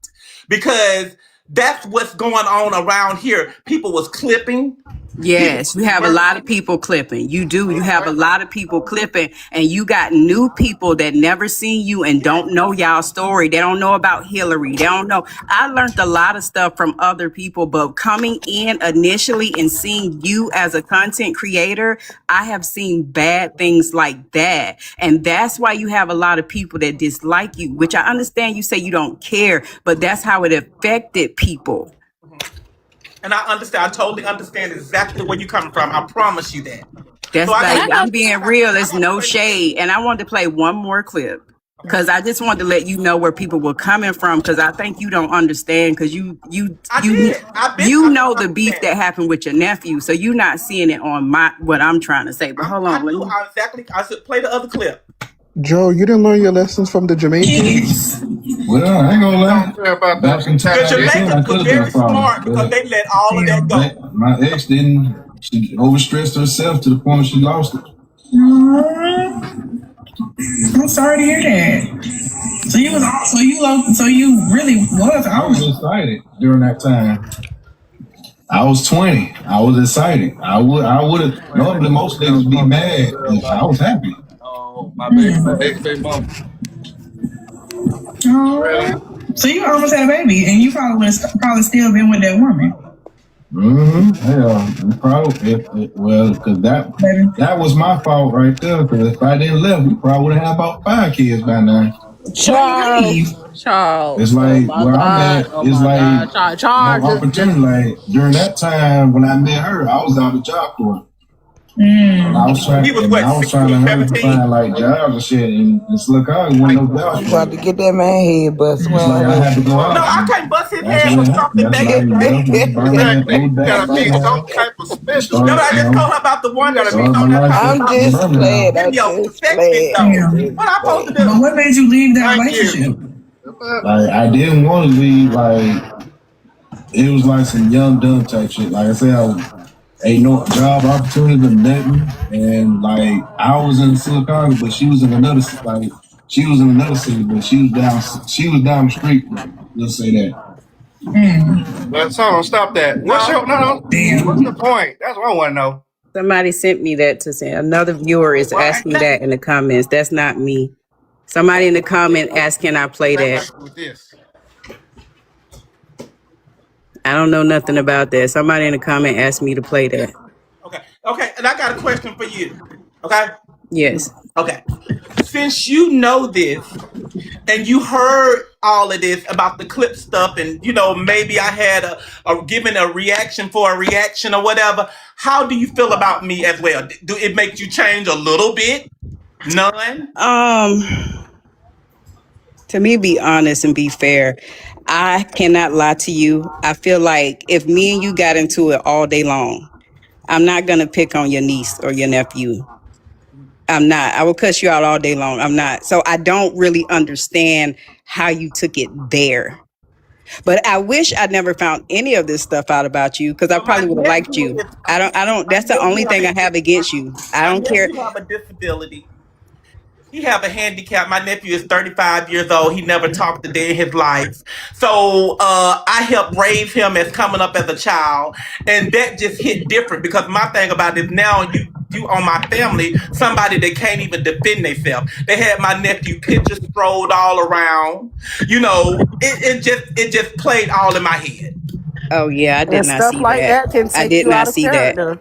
Because that's what's going on around here. People was clipping. Yes, you have a lot of people clipping. You do. You have a lot of people clipping, and you got new people that never seen you and don't know y'all story. They don't know about Hillary. They don't know. I learned a lot of stuff from other people, but coming in initially and seeing you as a content creator, I have seen bad things like that. And that's why you have a lot of people that dislike you, which I understand you say you don't care, but that's how it affected people. And I understand. I totally understand exactly where you're coming from. I promise you that. That's like, I'm being real. There's no shade. And I wanted to play one more clip because I just wanted to let you know where people were coming from, because I think you don't understand, because you know the beef that happened with your nephew. So you're not seeing it on what I'm trying to say. But hold on. I should play the other clip. Joe, you didn't learn your lessons from the Jamaicans? Well, I ain't gonna lie. The Jamaicans were very smart because they let all of that go. My ex she overstressed herself to the point she lost it. I'm sorry to hear that. So you really was. I was excited during that time. I was 20. I was excited. I would have normally most niggas be mad if I was happy. My baby mom. So you almost had a baby, and you probably still been with that woman. Well, because that was my fault right there. Because if I didn't live, we probably would have had about 5 kids by now. Charles. It's like where I'm at. It's like no opportunity. Like during that time when I met her, I was out of job for her. I was trying to find like jobs and shit, and it's look out, you want no jobs. You about to get that man head bust. Like I had to go out. No, I can't bust his head with something that some type of special. No, I just told her about the one that I'm just glad. What I supposed to do? But what made you leave that relationship? Like I didn't want to leave. Like it was like some young dumb type shit. Like I said, ain't no job opportunity or nothing, and like I was in Silicon, but she was in another city, but she was down the street. Let's say that. Let's stop that. What's the point? That's what I want to know. Somebody sent me that to say. Another viewer is asking that in the comments. That's not me. Somebody in the comment asked, can I play that? I don't know nothing about that. Somebody in the comment asked me to play that. Okay, and I got a question for you. Okay? Yes. Okay. Since you know this, and you heard all of this about the clip stuff, and maybe I had given a reaction for a reaction or whatever, how do you feel about me as well? Do it make you change a little bit? None? To me, be honest and be fair. I cannot lie to you. I feel like if me and you got into it all day long, I'm not going to pick on your niece or your nephew. I'm not. I will cuss you out all day long. I'm not. So I don't really understand how you took it there. But I wish I never found any of this stuff out about you, because I probably would have liked you. I don't. That's the only thing I have against you. I don't care. You have a disability. He have a handicap. My nephew is 35 years old. He never talked a day in his life. So I helped raise him as coming up as a child. And that just hit different, because my thing about it is now you on my family, somebody that can't even defend themselves. They had my nephew pictures strolled all around. It just played all in my head. Oh yeah, I did not see that. I did not see that.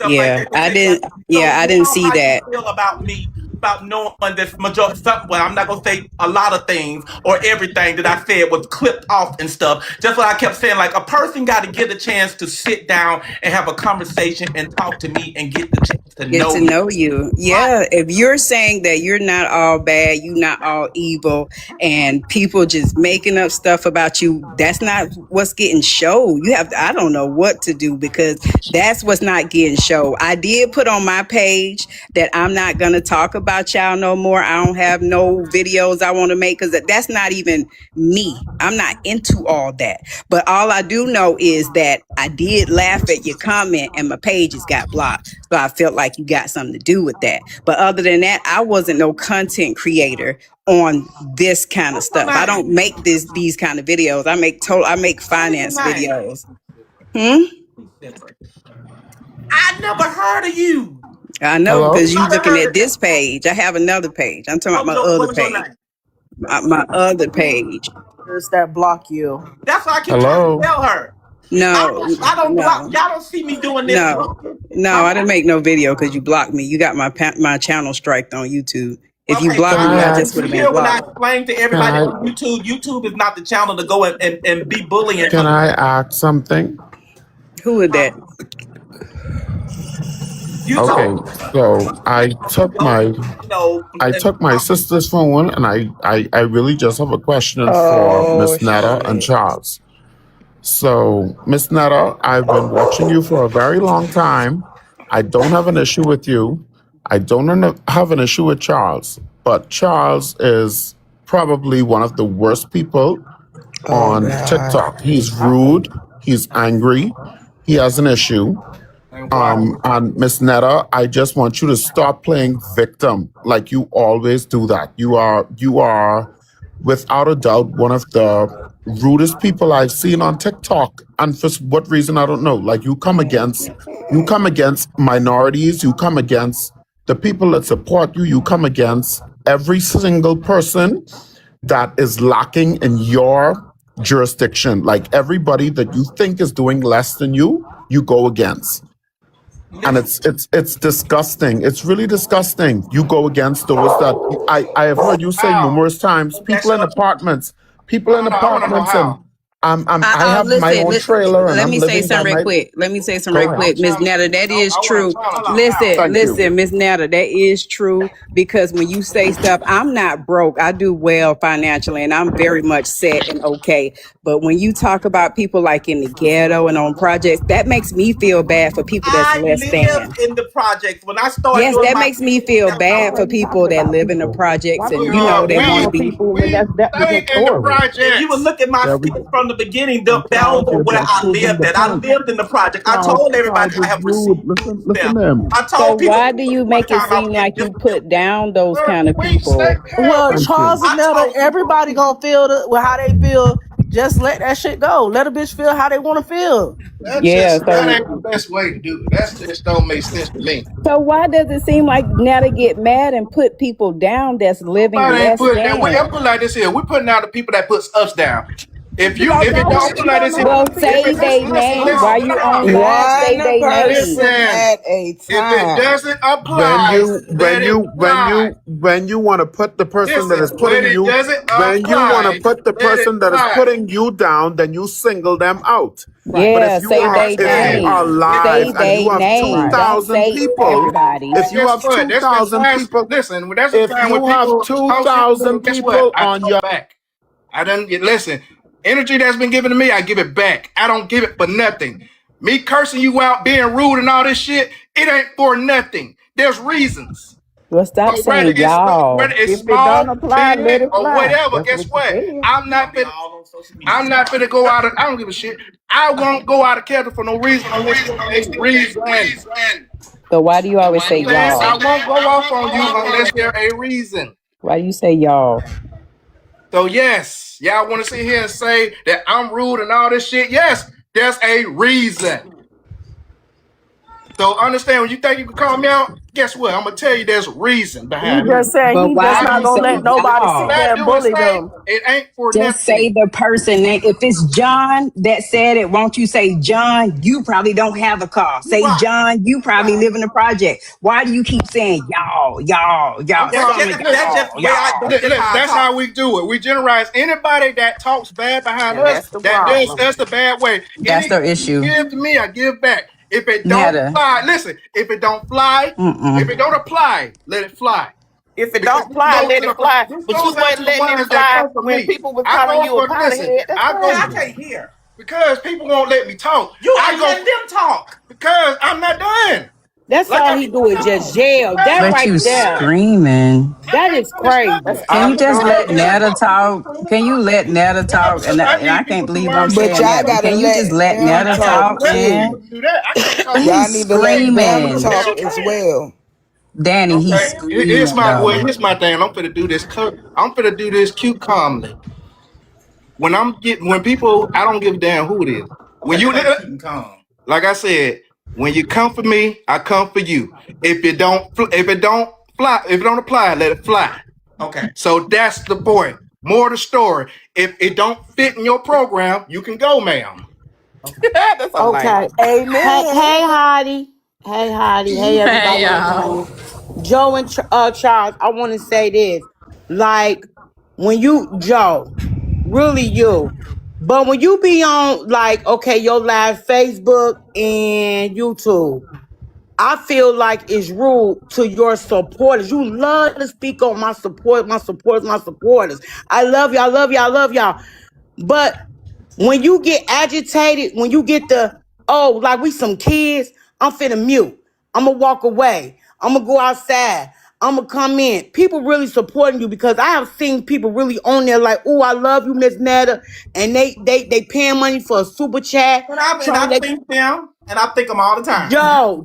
Yeah, I didn't. Yeah, I didn't see that. How do you feel about me? About knowing this majority, well, I'm not gonna say a lot of things or everything that I said was clipped off and stuff. Just like I kept saying, like a person got to get a chance to sit down and have a conversation and talk to me and get the chance to Get know to you. know you. Yeah. If you're saying that you're not all bad, you're not all evil, and people just making up stuff about you, that's not what's getting showed. You have to, I don't know what to do, because that's what's not getting showed. I did put on my page that I'm not going to talk about y'all no more. I don't have no videos I want to make, because that's not even me. I'm not into all that. But all I do know is that I did laugh at your comment and my pages got blocked. So I felt like you got something to do with that. But other than that, I wasn't no content creator on this kind of stuff. I don't make these kind of videos. I make finance videos. I never heard of you. I know, Hello? because you looking at this page. I have another page. I'm talking about my other page. My other page. That block you. That's why I keep trying Hello? to tell her. No, I don't block. no, Y'all don't see me doing this. no. I didn't make no video because you blocked me. You got my channel striked on YouTube. If you blocked Can I me, I just ask? would have been Here, when I blocked. explain to Can everybody I? on YouTube, YouTube is not the channel to go and be bullying. Can I ask something? Who is that? Okay, so I took my sister's phone, and I really just have a question for Oh Miss Netta and shit. Charles. So, Miss Netta, I've been watching you for a very long time. I don't have an issue with you. I don't have an issue with Charles, but Charles is probably one of the worst people Oh on God. TikTok. He's rude. He's angry. He has an issue. And Miss Netta, I just want you to stop playing victim like you always do that. You are without a doubt one of the rudest people I've seen on TikTok. And for what reason I don't know. Like you come against minorities, you come against the people that support you, you come against every single person that is lacking in your jurisdiction. Like everybody that you think is doing less than you, you go against. And it's disgusting. It's really disgusting. You go against those that I have heard you say numerous times. People in apartments, and I have my Listen, own trailer and let I'm me say living by something real my. quick. Let me say something Go real ahead. quick. Miss Netta, that is true. Thank you. Listen, Miss Netta, that is true, because when you say stuff, I'm not broke. I do well financially and I'm very much set and okay. But when you talk about people like in the ghetto and on projects, that makes me feel bad for people that's I less than. lived in the projects when I started Yes, doing that my. makes me feel bad for people that live in the projects and they want to be. We stay in the If you would projects. look at my skits from the beginning, those are where I lived at. I lived in the project. I told everybody I have received them. I So told people why do you one make it time I seem was in like this. you put down those kind of We stay. people? Hell, Well, we. Charles and I Netta, told people. everybody gonna feel how they feel. Just let that shit go. Let a bitch feel how they want to feel. Yeah, That so ain't the best way to do it. That just don't make sense to me. why does it seem like now to get mad and put people down that's living Nobody ain't less putting down. Well, than? put it like this here. We're putting down the people that puts us down. If it don't put like this here, Well, if say it they name. While you on live, say One they name. person listen, at a if it time. doesn't apply, let it fly. When you want to put the person that Listen, is when putting it you doesn't when you want to apply, put the let it person that is fly. putting you down, then you single them out. But Yeah, say they if you are name. live Say and you they have name. Don't 2,000 say people, everybody. if you Guess have what? That's the 2,000 times. people, Listen, that's the if time when you have people talk shit to me. 2,000 Guess what? people I on your talk back. I don't get. Listen, energy that's been given to me, I give it back. I don't give it for nothing. Me cursing you out, being rude, and all this shit, it ain't for nothing. There's reasons. Well, stop So whether saying y'all. it's If it don't small, apply, big, let it or fly. whatever, That's guess what you what? said. I'm not finna go out of. I don't give a shit. I won't go out of character for no reason unless there's a reason. So why do you always say I y'all? won't go off on you unless there's a reason. Why do you say y'all? So yes, y'all want to sit here and say that I'm rude and all this shit. Yes, there's a reason. So understand when you think you can call me out, guess what? I'm gonna tell you there's a reason He behind it. just said But he just why do not you gonna say let nobody sit y'all? there and Do is bully say them. it ain't for Just say nothing. the person name. If it's John that said it, won't you say, John, you probably don't have a car. Say, Right. John, you probably live in a project. Why do you keep saying y'all? Some of That's just the way y'all. that's just how I That's talk. how we do it. We generalize anybody that talks bad behind And us, that's the that does problem. us the bad way. That's their Anything you issue. give to me, I give back. If it don't fly, listen. If it don't fly, if it don't apply, let it fly. If it don't fly, let it fly. But you wasn't letting it fly when people was calling you a pothead. I can't hear. Because people won't let me talk. I let them talk. Because I'm not done. That's like all he do is just yell. That But right you there. screaming. That is crazy. Can you just let Netta talk? Can you let Netta talk? And I can't believe I'm saying that. But can you just let Netta talk, man? Y'all need to let them talk as well. Danny, he's screaming. Here's my thing. I'm finna do this. I'm finna do this cute calmly. When people, I don't give a damn who it is. When you like I said, when you come for me, I come for you. If it don't apply, let it fly. Okay. So that's the point. More the story. If it don't fit in your program, you can go, ma'am. That's okay. Amen. Hey, Hottie. Hey, Hottie. Hey, everybody. Hey, y'all. Joe and Charles, I want to say this. Like, when you, Joe, really you. But when you be on, like, okay, your live Facebook and YouTube, I feel like it's rude to your supporters. You love to speak on my supporters. I love y'all. But when you get agitated, when you get like we some kids, I'm finna mute. I'm gonna walk away. I'm gonna go outside. I'm gonna come in. People really supporting you because I have seen people really on there like, oh, I love you, Miss Netta, and they paying money for a super chat. And I think them, and I think them all the time. Joe,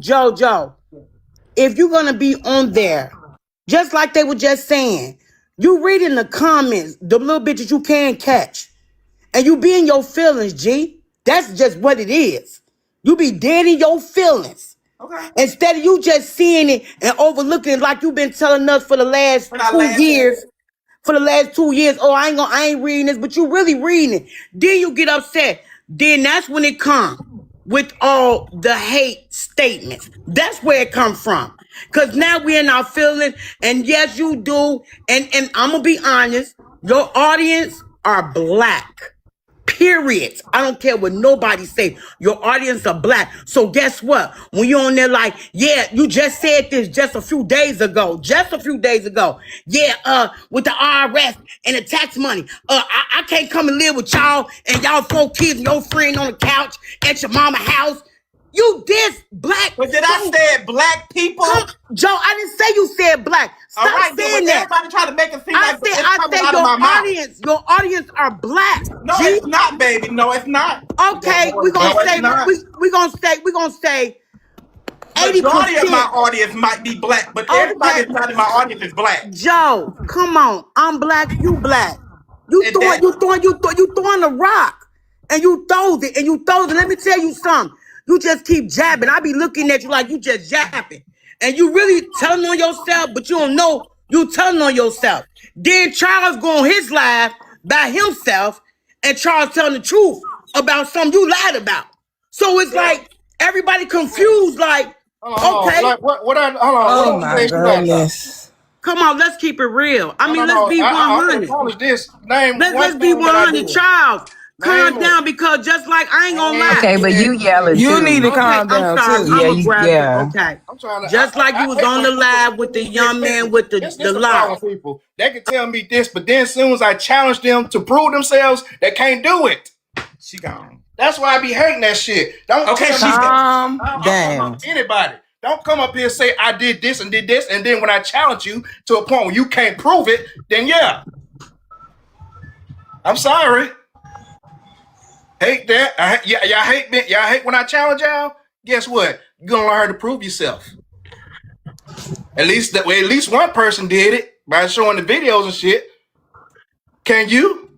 if you're gonna be on there, just like they were just saying, you read in the comments the little bitches you can catch, and you be in your feelings, G. That's just what it is. You be dead in your feelings. Okay. Instead of you just seeing it and overlooking it like you've been telling us for the last 2 years. For the last 2 years, I ain't reading this, but you really reading it. Then you get upset. Then that's when it comes with all the hate statements. That's where it comes from. Because now we're in our feelings, and yes, you do. And I'm going to be honest, your audience are black. Period. I don't care what nobody say. Your audience are black. So guess what? When you're on there like, yeah, you just said this just a few days ago. Yeah, with the IRS and the tax money. I can't come and live with y'all and y'all 4 kids and your friend on the couch at your mama house. You diss black. But did I say black people? Joe, I didn't say you said black. Stop saying that. Everybody try to make it seem like it's coming out your of my mouth. Your audience are black. No, it's not, baby. No, it's not. Okay, we're gonna say 80%. Majority of my audience might be black, but everybody that's not in my audience is black. Joe, come on. I'm black, you black. You throwing the rock. And you throws it. Let me tell you something. You just keep jabbing. I be looking at you like you just jabbing. And you really telling on yourself, but you don't know you telling on yourself. Then Charles go on his live by himself, and Charles telling the truth about something you lied about. So it's like everybody confused, like, okay. Like, hold on. Oh my goodness. Come on, let's keep it real. I mean, let's be 100. Let's be 100. Charles, calm down, because just like I ain't gonna lie. Okay, but you yelling too. You need to calm down too. Okay. Just like you was on the live with the young man with the lie. People, they can tell me this, but then as soon as I challenge them to prove themselves, they can't do it. She gone. That's why I be hating that shit. Don't calm down. Anybody. Don't come up here and say I did this, and then when I challenge you to a point where you can't prove it, then yeah. I'm sorry. Hate that. Y'all hate me. Y'all hate when I challenge y'all. Guess what? You're gonna learn to prove yourself. At least one person did it by showing the videos and shit. Can you?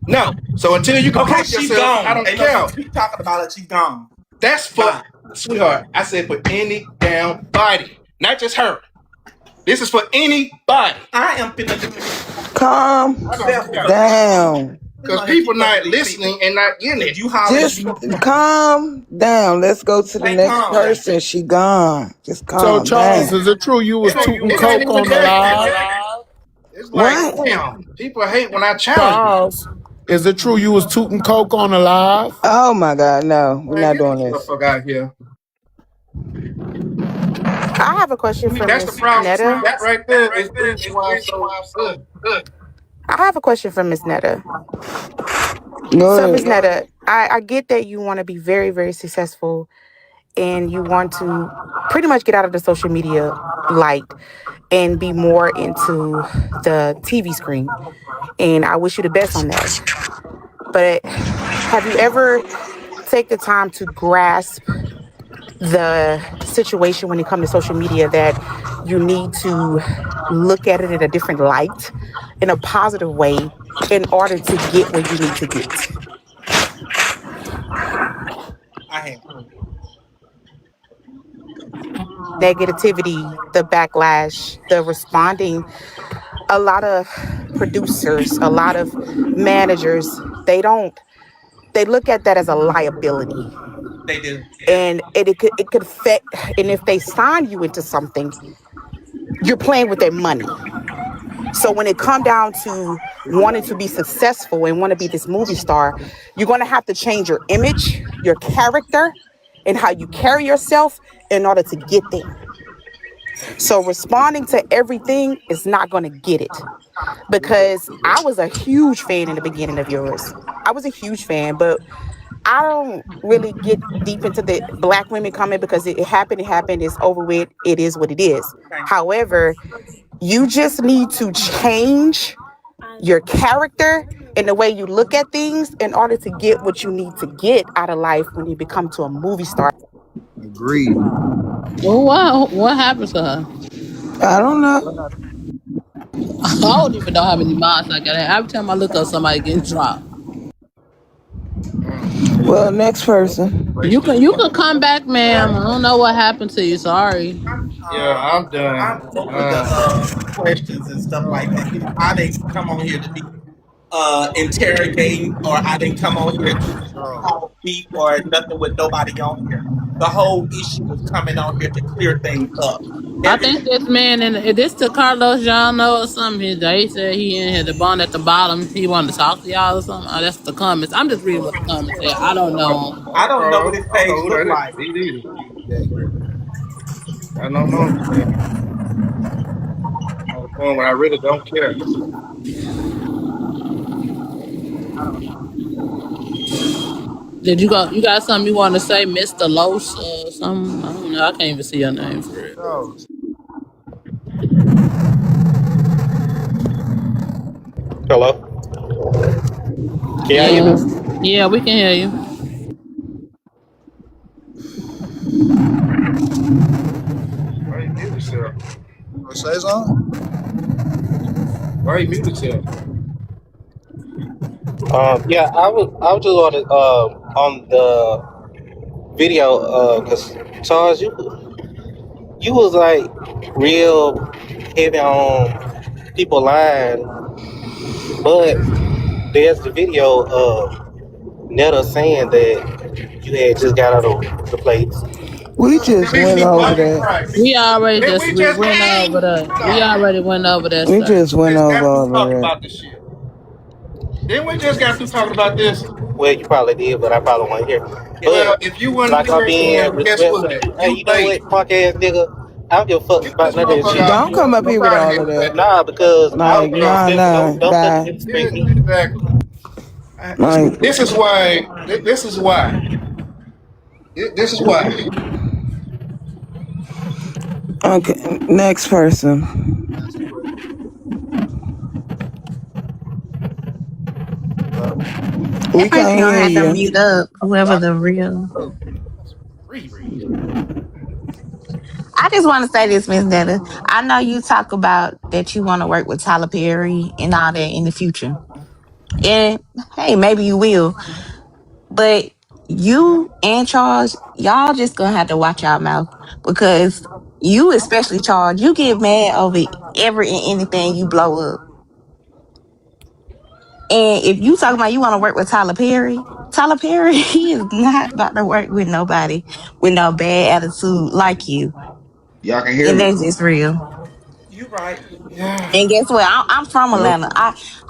No. So until you can prove she's yourself, gone. I don't care. Keep talking about it. She's gone. That's for sweetheart. I said for any damn body, not just her. This is for anybody. I am finna do this. Calm down. Because people not listening and not getting it. Just calm down. Let's go to the next person. She gone. Just calm down. So Charles, is it true you was tooting coke on the live? It's like, damn, people hate when I challenge. Is it true you was tooting coke on a live? Oh my God, no, we're not doing this. Motherfucker out here. I have a question for That's the Miss problem. Netta. That right there is the reason why I'm so good. I have a question for Miss Netta. Go So, Miss ahead. Netta, I get that you want to be very, very successful and you want to pretty much get out of the social media light and be more into the TV screen. And I wish you the best on that. But have you ever taken the time to grasp the situation when it comes to social media that you need to look at it in a different light, in a positive way, in order to get where you need to get? I have. Negativity, the backlash, the responding. A lot of producers, a lot of managers, they look at that as a liability. They do. And it could affect, and if they sign you into something, you're playing with their money. So when it come down to wanting to be successful and want to be this movie star, you're going to have to change your image, your character, and how you carry yourself in order to get there. So responding to everything is not going to get it. Because I was a huge fan in the beginning of yours. I was a huge fan, but I don't really get deep into the Black women comment because it happened, it's over with, it is what it is. However, you just need to change your character and the way you look at things in order to get what you need to get out of life when you become to a movie star. Agreed. Oh, wow. What happened to her? I don't know. I don't even know how many miles I got. Every time I look up, somebody getting dropped. Well, next person. You can come back, ma'am. I don't know what happened to you. Sorry. Yeah, I'm done. I'm over the questions and stuff like that. I didn't come on here to be interrogating, or I didn't come on here to cause beef or nothing with nobody on here. The whole issue was coming on here to clear things up. I think this man, and this to Carlos Jano or something. They said he in here, the bond at the bottom. He wanted to talk to y'all or something. Oh, that's the comments. I'm just reading what the comments say. I don't know. I don't know what his page look like. I don't know. On the point where I really don't care. Did you go? You got something you want to say, Mr. Los or something? I don't know. I can't even see your name for it. Hello? Can y'all hear me? Yeah, we can hear you. Why you mute yourself? Say something? Why you mute yourself? Yeah, I was just on the video, cause Charles, you was like real heavy on people lying, but there's the video of Netta saying that you had just got out of the place. We just went over that. We already went over that. We already went over that. We just went over that. About this shit. Then we just got through talking about this. Well, you probably did, but I probably wasn't here. Well, if you weren't like I'm here, being guess what? Hey, you know what, punk ass nigga? I don't give a fuck about none of that shit. Don't come up here with all of that. Nah, because like, don't disrespect me. Exactly. Like, this is why. This is why. This is why. Okay, next person. We can't hear have to you. mute up whoever the real. I just want to say this, Miss Netta. I know you talk about that you want to work with Tyler Perry and all that in the future. And hey, maybe you will. But you and Charles, y'all just gonna have to watch your mouth, because you, especially Charles, you get mad over every and anything you blow up. And if you talking about you want to work with Tyler Perry, he is not about to work with nobody with no bad attitude like you. Y'all can hear and me. that's just real. You right. Yeah. And guess what? I'm from Atlanta.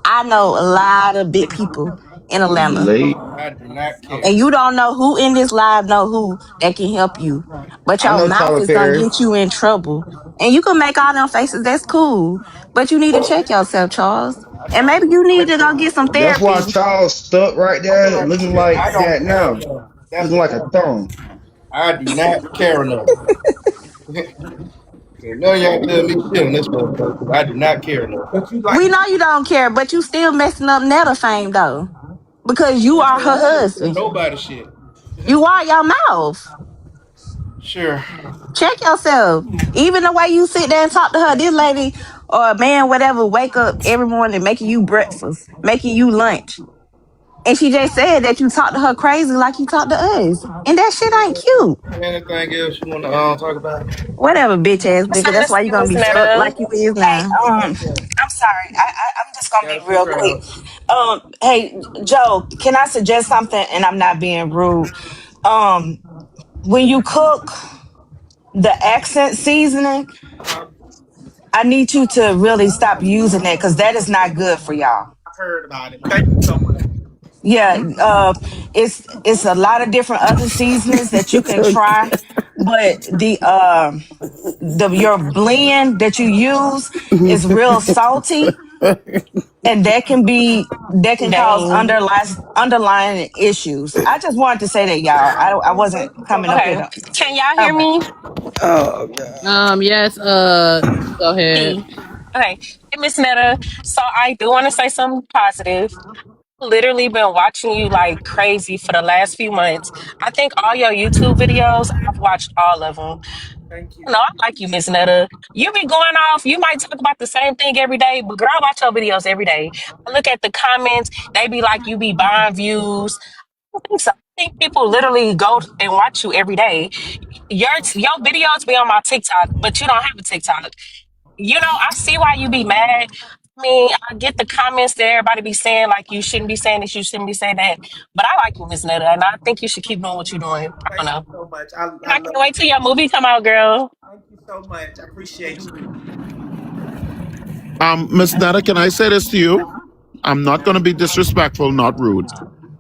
I know a lot of big people in Atlanta. Late. I do not care. And you don't know who in this live know who that can help you. But I your know mouth Tyler is gonna Perry. get you in trouble. And you can make all them faces, that's cool. But you need to check yourself, Charles. And maybe you need to go get some That's why therapy. Charles stuck right there looking like I don't that care now. enough. That's Looking the like a point. thumb. I do not care enough. None of y'all tell me shit on this motherfucker because I do not care enough. We know you don't care, but you still messing up Netta fame though. Because you are her husband. Nobody shit. You are your mouth. Sure. Check yourself. Even the way you sit there and talk to her, this lady or a man, whatever, wake up every morning making you breakfast, making you lunch. And she just said that you talk to her crazy like you talk to us. And that shit ain't cute. Anything else you want to talk about? Whatever, bitch ass nigga. That's why you gonna Miss be stuck Netta. like you is Hey, now. I'm sorry. I'm just gonna be Gotta real figure quick. out. Hey, Joe, can I suggest something? And I'm not being rude. Um, when you cook the accent seasoning, I need you to really stop using that because that is not good for y'all. I heard about it. Thank you so much. Yeah, it's a lot of different other seasonings that you can try, but the your blend that you use is real salty, and that can cause Dang. underlying issues. I just wanted to say that, y'all. I wasn't coming up here Okay. to. Can y'all hear Okay. me? Oh God. Yes, go ahead. Hey. Okay. Hey, Miss Netta. So I do want to say something positive. Literally been watching you like crazy for the last few months. I think all your YouTube videos, I've watched all of them. Thank you. No, I like you, Miss Netta. You be going off. You might talk about the same thing every day, but girl, I watch your videos every day. I look at the comments. They be like, you be buying views. I don't think so. I think people literally go and watch you every day. Your videos be on my TikTok, but you don't have a TikTok. You know, I see why you be mad. I mean, I get the comments that everybody be saying, like, you shouldn't be saying this, you shouldn't be saying that. But I like you, Miss Netta, and I think you should keep doing what you're doing. I don't Thank know. you so much. And I I love can't wait till your movie come out, girl. Thank you so much. I appreciate you. Miss Netta, can I say this to you? I'm not going to be disrespectful, not rude.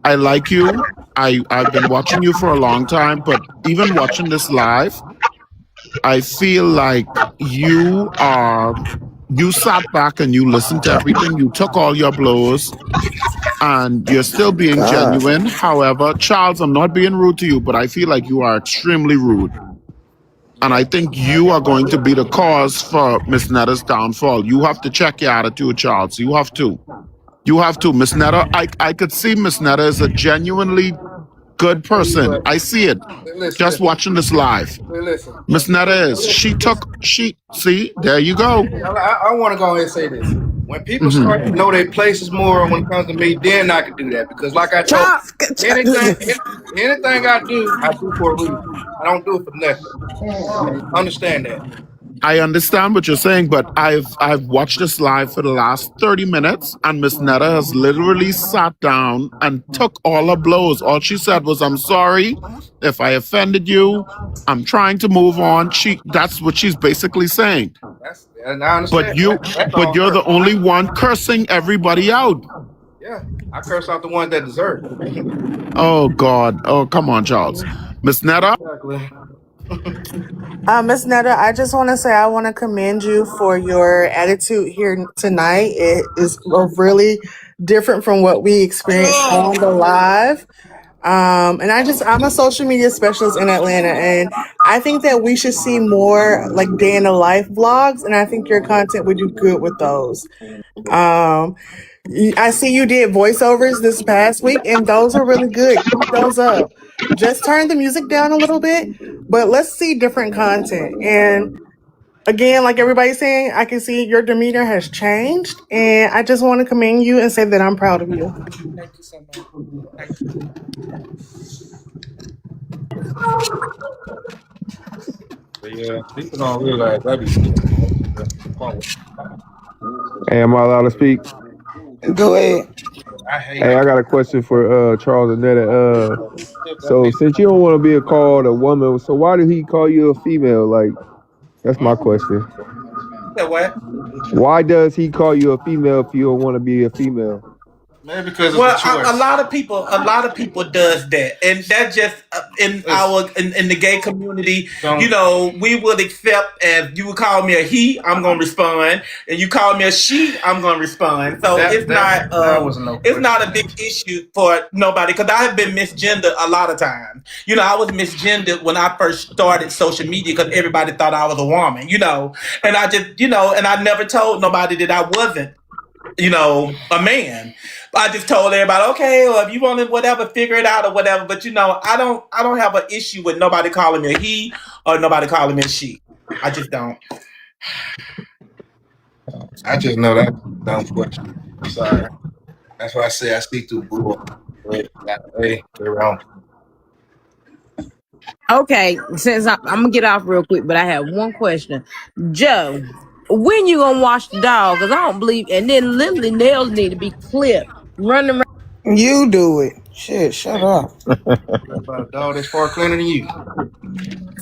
I like you. I've been watching you for a long time, but even watching this live, I feel like you sat back and you listened to everything. You took all your blows and you're still being God. genuine. However, Charles, I'm not being rude to you, but I feel like you are extremely rude. And I think you are going to be the cause for Miss Netta's downfall. You have to check your attitude, Charles. You have to. You have to. Miss Netta, I could see Miss Netta is a genuinely good person. I see it. Just Listen. watching this live. Listen. Miss Netta is. See, there you go. I want to go ahead and say this. When people start to know their places more when it comes to me, then I can do that. Because like I told anything I do for a reason. I don't do it for nothing. Okay? Understand that. I understand what you're saying, but I've watched this live for the last 30 minutes, and Miss Netta has literally sat down and took all her blows. All she said was, "I'm sorry if I offended you. I'm trying to move on." That's what she's basically saying. And I understand. But you're the only one cursing everybody out. Yeah, I curse out the ones that deserve it. Oh God! Oh, come on, Charles. Miss Netta. Exactly. Miss Netta, I just want to say I want to commend you for your attitude here tonight. It is really different from what we experienced on the live. And I'm a social media specialist in Atlanta, and I think that we should see more like day in the life vlogs, and I think your content would do good with those. I see you did voiceovers this past week, and those are really good. Keep those up. Just turn the music down a little bit, but let's see different content. And again, like everybody's saying, I can see your demeanor has changed, and I just want to commend you and say that I'm proud of you. Thank you so much. Thank you. But yeah, people don't realize I be stupid. Hey, am I allowed to speak? Go ahead. Hey, I got a question for Charles and Netta. So since you don't want to be called a woman, so why did he call you a female? Like, that's my question. what? Why does he call you a female if you don't want to be a female? Maybe because Well, it's a choice. a lot of people does that, and that just in the gay community, you know, we would accept as you would call me a he, I'm gonna respond, and you call me a she, I'm gonna respond. So it's not a big issue for nobody because I have been misgendered a lot of times. You know, I was misgendered when I first started social media because everybody thought I was a woman. You know, and I just and I never told nobody that I wasn't a man. I just told everybody, okay, well, if you want to whatever, figure it out or whatever. But I don't have an issue with nobody calling me a he or nobody calling me a she. I just don't. I just know that dumb question. I'm sorry. That's why I say I speak to bull. Hey, around. Okay, since I'm gonna get off real quick, but I have one question, Joe. When you gonna wash the dog? Cause I don't believe, and then literally nails need to be clipped. Running around. You do it. Shit, shut up. About a dog that's far cleaner than you.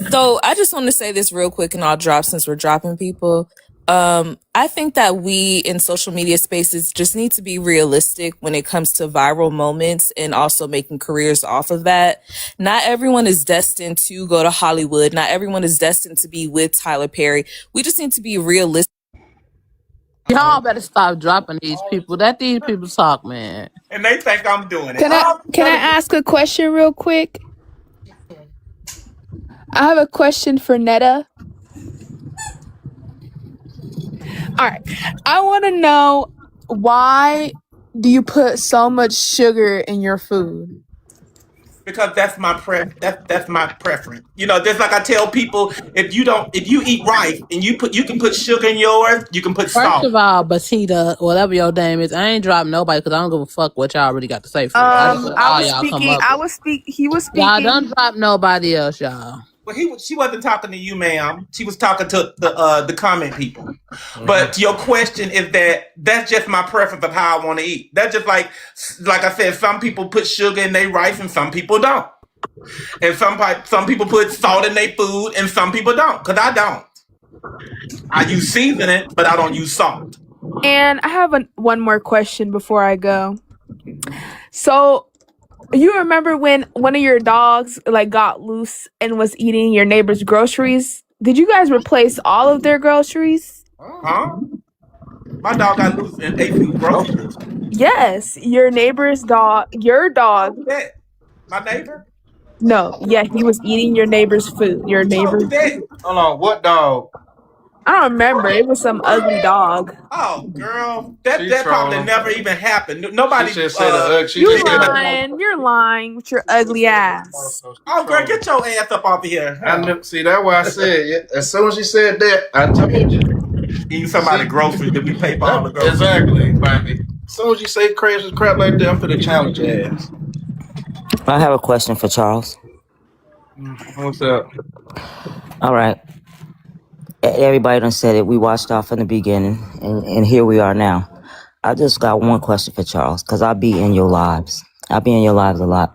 So I just want to say this real quick and I'll drop since we're dropping people. I think that we in social media spaces just need to be realistic when it comes to viral moments and also making careers off of that. Not everyone is destined to go to Hollywood. Not everyone is destined to be with Tyler Perry. We just need to be realistic. Y'all better stop dropping these people. Let these people talk, man. And they think I'm doing it. Can I ask a question real quick? I have a question for Netta. All right. I want to know, why do you put so much sugar in your food? Because that's my that's my preference. Just like I tell people, if you eat rice and you can put sugar in yours, you can put salt. First of all, Batita, whatever your name is, I ain't dropping nobody because I don't give a fuck what y'all really got to say for it. He was speaking. Y'all don't drop nobody else, y'all. Well, she wasn't talking to you, ma'am. She was talking to the comment people. Mm-hmm. But your question is that's just my preference of how I want to eat. That's just like I said, some people put sugar in their rice and some people don't. And some people put salt in their food and some people don't. Because I don't. I use seasoning, but I don't use salt. And I have one more question before I go. So, you remember when one of your dogs got loose and was eating your neighbor's groceries? Did you guys replace all of their groceries? Huh? My dog got loose and ate food groceries. Yes, your neighbor's dog. Your dog. My neighbor? No, yeah, he was eating your neighbor's food. Your neighbor's. Hold on, what dog? I don't remember. It was some ugly dog. Oh, girl, that probably never even happened. Nobody. You're lying. You're lying with your ugly ass. Oh, girl, get your ass up off here. See, that's why I said. As soon as she said that, I told you. Eating somebody's groceries that we pay for all the groceries. Exactly, baby. As soon as you say crazy crap like that, I'm finna challenge your ass. I have a question for Charles. What's up? All right. Everybody done said it. We watched off in the beginning, and here we are now. I just got one question for Charles, because I be in your lives. I be in your lives a lot.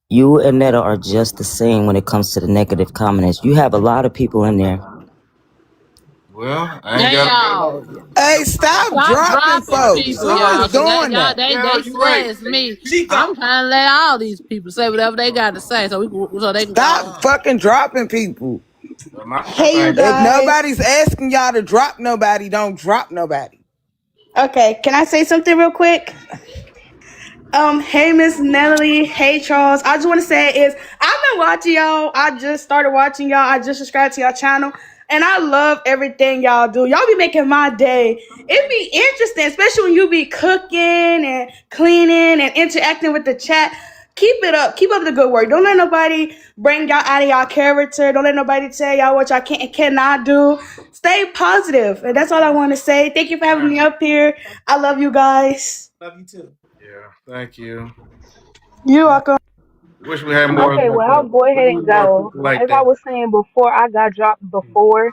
You and Netta are just the same when it comes to the negative comments. You have a lot of people in there. Well, I ain't got. Hey, stop dropping folks. People, Who's doing that? They say it's me. I'm trying to let all these people say whatever they got to say, so they can stop fucking dropping people. Hey, you guys. If nobody's asking y'all to drop nobody, don't drop nobody. Okay, can I say something real quick? Hey, Miss Natalie. Hey, Charles. I just want to say I've been watching y'all. I just started watching y'all. I just subscribed to y'all channel. And I love everything y'all do. Y'all be making my day. It be interesting, especially when you be cooking and cleaning and interacting with the chat. Keep it up. Keep up the good work. Don't let nobody bring y'all out of y'all character. Don't let nobody tell y'all what y'all can and cannot do. Stay positive. And that's all I want to say. Thank you for having me up here. I love you guys. Love you too. Yeah, thank you. You're welcome. Wish we had more. Okay, well, I'll go ahead and go. As I was saying before, I got dropped before.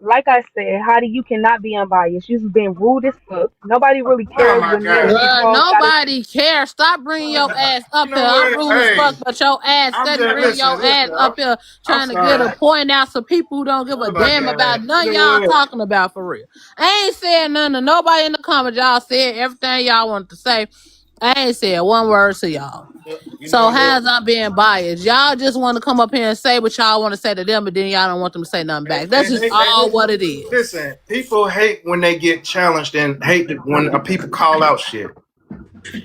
like I said, Heidi, you cannot be unbiased. You've been rude as fuck. Nobody really Oh cares my when Netta God. and Charles got into. Nobody cares. Stop bringing your ass up You here. know I'm what? rude as Hey, fuck, but your ass I'm steady just bring your ass listen. up here I'm trying to get a sorry. point out to people who don't give a Oh my damn God. about none You know y'all what? talking about for real. I ain't saying nothing to nobody in the comments. Y'all said everything y'all wanted to say. I ain't said one word to y'all. You So know what? how's I'm being biased? Y'all just want to come up here and say what y'all want to say to them, but then y'all don't want them to say nothing back. That's just all what it is. Listen, people hate when they get challenged and hate when people call out shit.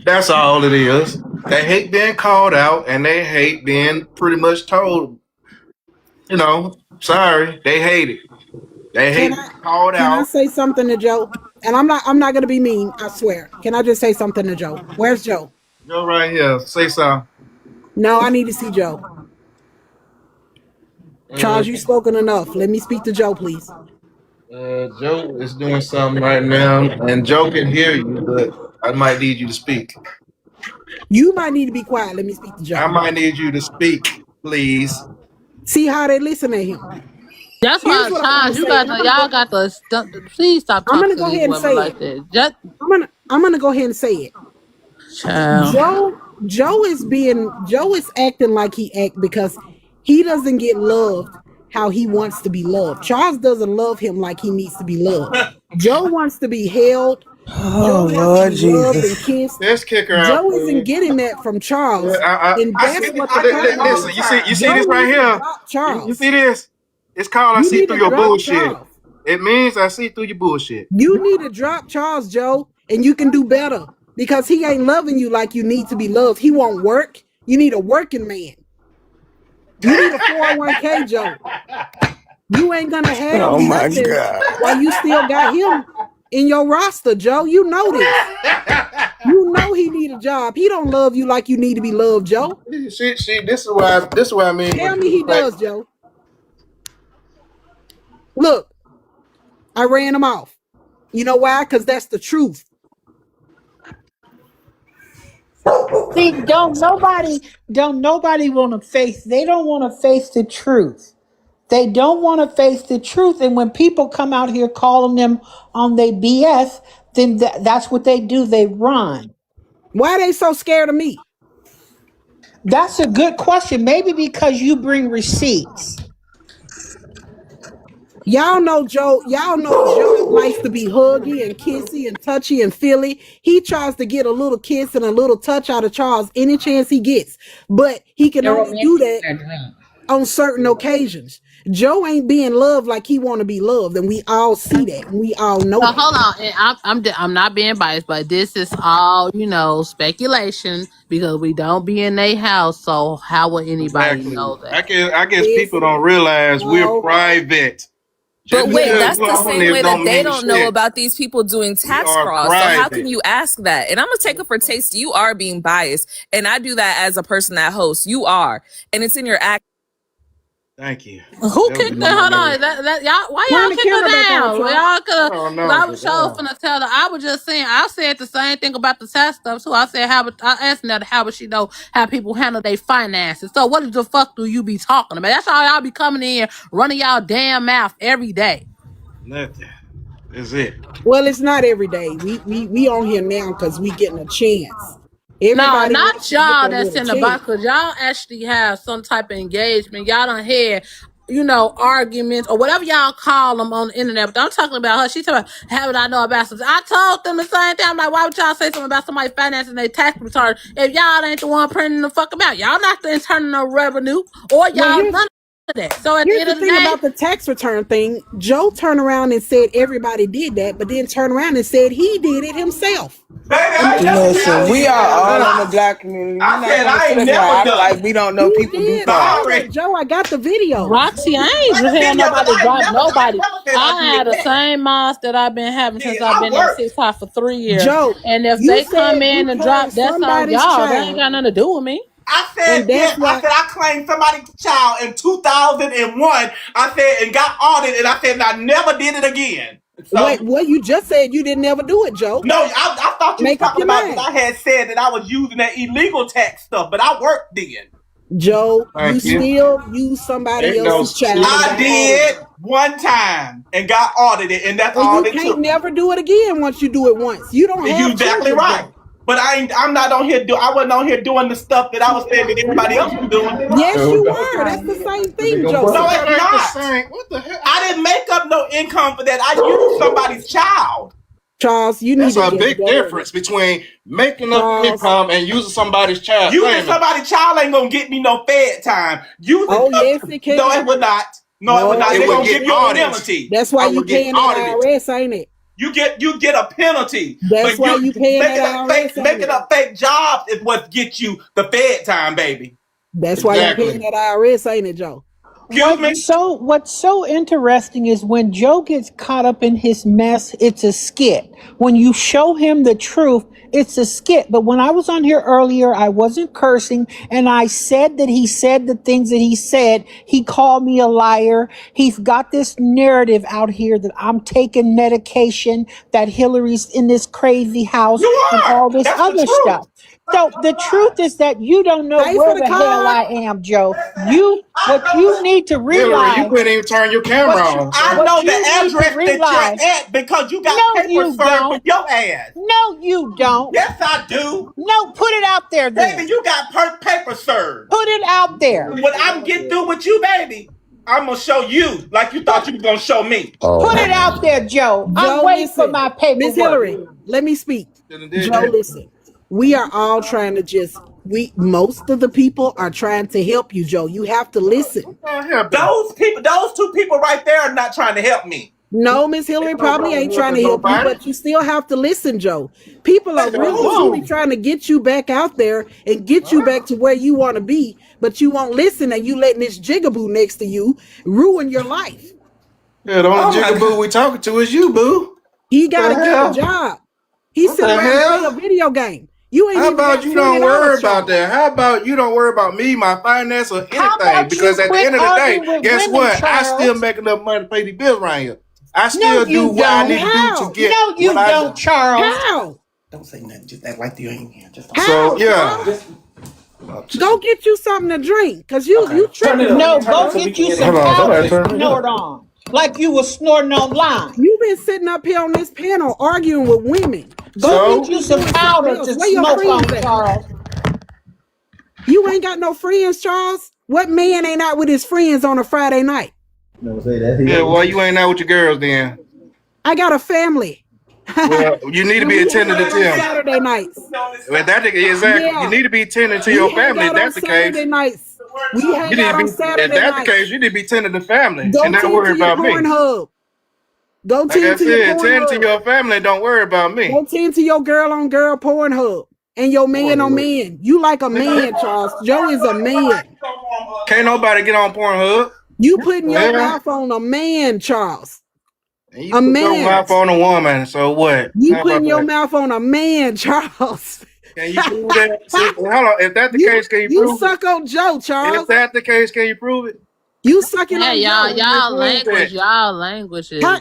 That's all it is. They hate being called out and they hate being pretty much told, sorry. They hate it. They hate Can being I called can I out. say something to Joe? And I'm not gonna be mean, I swear. Can I just say something to Joe? Where's Joe? Go right here. Say something. No, I need to see Joe. Charles, you spoken enough. Let me speak to Joe, please. Joe is doing something right now, and Joe can hear you, but I might need you to speak. You might need to be quiet. Let me speak to I Joe. might need you to speak, please. See how they listen to him. That's Here's why, what I'm gonna Charles, say, and y'all got to please stop I'm talking gonna to go these ahead and women say like it. that. Just I'm gonna go ahead and say it. child. Joe is acting like he act because he doesn't get loved how he wants to be loved. Charles doesn't love him like he needs to be loved. Joe wants to be held. Oh Joe has to Lord be loved and Jesus. kissed. Let's kick her out, Joe isn't please. getting that from Yeah, Charles, and I that's see. what the problem Listen, is. you see Joe this right needs to here. drop You Charles. see this? It's called I You see need through to your drop bullshit. Charles. It means I see through your bullshit. You need to drop Charles, Joe, and you can do better because he ain't loving you like you need to be loved. He won't work. You need a working man. You need a 401k, Joe. You ain't gonna have Oh my nothing God. while you still got him in your roster, Joe. You know this. You know he need a job. He don't love you like you need to be loved, Joe. See, this is why I mean when Tell me people he does, Joe. Look, I ran him off. You know why? Because that's the truth. See, don't nobody want to face. They don't want to face the truth. They don't want to face the truth. And when people come out here calling them on their BS, then that's what they do. They run. Why are they so scared of me? That's a good question. Maybe because you bring receipts. Y'all know Joe likes to be huggy and kissy and touchy and feely. He tries to get a little kiss and a little touch out of Charles any chance he gets, but he can only do that on certain occasions. Joe ain't being loved like he want to be loved, and we all see that, and we all know So that. hold on, and I'm not being biased, but this is all speculation because we don't be in a house. So how would anybody exactly. know that? I guess people Listen, don't realize we're no, private. Just But wait, yeah, because that's we're the on same this way that don't they mean don't know shit. about these people doing We tax are fraud. So how can private. you ask that? And I'm gonna take it for taste. You are being biased, and I do that as a person that hosts. You are, and it's in your act. Thank you. Who That was kicked my that? Hold little. on, that y'all? Why turn y'all the kick her camera back on, down? Charles. Y'all I could. don't Cause know, I but was sure damn. finna tell her. I was just saying. I said the same thing about the tax stuff too. I said I asked her how would she know how people handle their finances. So what the fuck do you be talking about? That's all y'all be coming in running y'all damn mouth every day. Nothing. That's it. Well, it's not every day. We on here now because we getting a chance. No, Everybody not wants to get y'all their that's little in the chance. box, because y'all actually have some type of engagement. Y'all done had, arguments or whatever y'all call them on the internet. But I'm talking about her. She talking about, how would I know about something? I told them the same thing. I'm like, why would y'all say something about somebody financing their tax return if y'all ain't the one printing the fuck about? Y'all not the internal revenue or Well, y'all none of that. So at the here's end the of the thing day, about the tax return thing. Joe turned around and said everybody did that, but then turned around and said he did it himself. Baby, And I that's never what said Listen, I we did are that or all in the nothing. black community. We're I not said gonna I sit ain't up here and never act done like it. we don't know you people do did things. all that, Sorry. Joe. I got the videos. Roxy, I ain't Like the had video, but nobody drop I nobody. never said I I did had the that. same moms that I've been having since Shit, I've I been on worked. TikTok for 3 years. Joe, And if you they come said in you and drop, claimed that's on somebody's y'all. They ain't child, got nothing to do with me. I said and that's yes. I why. said I claimed somebody's child in 2001. I said and got audited. And I said and I never did it again. So Wait, what you just said you didn't ever do it, Joe. no, I thought you was Make up talking your about that. mind. I had said that I was using that illegal tax stuff, but I worked then. Joe, you Thank you. still use somebody Ain't no else's child. shit. I did one time and got audited, and that's And all you it can't took. never do it again once you do it once. You don't have You exactly children, right. Joe. But I'm not on here. I wasn't on here doing the stuff that I was saying that everybody else was doing. Yes, you were. That's the same thing, Joe. No, said. it's not. What the hell? I didn't make up no income for that. I used somebody's child. Charles, you need That's to a big difference between making up income and using somebody's child. Using somebody's child ain't gonna get me no fed time. Yes, it can. No, it would not. No, it would not. They're gonna give you a penalty. That's why you paying that IRS, ain't it? You get a penalty. That's why you paying that IRS. Making up fake jobs is what gets you the fed time, baby. That's why you paying that IRS, ain't it, Joe? What's so interesting is when Joe gets caught up in his mess, it's a skit. When you show him the truth, it's a skit. But when I was on here earlier, I wasn't cursing, and I said that he said the things that he said. He called me a liar. He's got this narrative out here that I'm taking medication, that Hillary's in this crazy house, and all this other stuff. So the truth is that you don't know where the hell I am, Joe. What you need to realize. Hillary, you couldn't even turn your camera on. I know the address that you're at because you got papers served for your ass. No, you don't. Yes, I do. No, put it out there, then. Baby, you got paper served. Put it out there. When I'm getting through with you, baby, I'm gonna show you like you thought you were gonna show me. Put it out there, Joe. I'm waiting for my paperwork. Miss Hillary, let me speak. Joe, listen. We are all trying to most of the people are trying to help you, Joe. You have to listen. Those two people right there are not trying to help me. No, Miss Hillary probably ain't trying to help you, but you still have to listen, Joe. People are really trying to get you back out there and get you back to where you want to be, but you won't listen, and you letting this jigaboo next to you ruin your life. Yeah, the only jigaboo we talking to is you, boo. He got to get a job. He's sitting around playing a video game. You ain't. How about you don't worry about that? How about you don't worry about me, my finance, or anything? Because at the end of the day, guess what? I still make enough money to pay the bills around here. I still do what I need to do to get. No, you don't, Charles. How? Don't say nothing. Just act like you ain't here. So yeah. Go get you something to drink, cause you tripping. No, go get you some powder to snort on, like you were snorting online. You've been sitting up here on this panel arguing with women. Go get you some powder to smoke on, Charles. You ain't got no friends, Charles. What man ain't out with his friends on a Friday night? Yeah, well, you ain't out with your girls then. I got a family. Well, you need to be attending to them. Saturday nights. Well, exactly. You need to be attending to your family. If that's the case. Saturday nights. We hang out on Saturday if that's nights. the case, you need to be tending to family Go and not worry about me. Pornhub. Go Like I tend to your said, tend to Pornhub. your family. Don't worry about me. Go tend to your girl on girl Pornhub and your man on man. You like a man, Charles. Joe is a man. Can't nobody get on Pornhub. You putting your mouth on a man, Charles. And you put your mouth on a woman. So what? You How putting about your that? mouth on a man, Charles. Can you prove that? Hold on. If that's the case, can you prove You suck on Joe, Charles. If that's the case, can you prove it? You sucking on y'all Joe. language.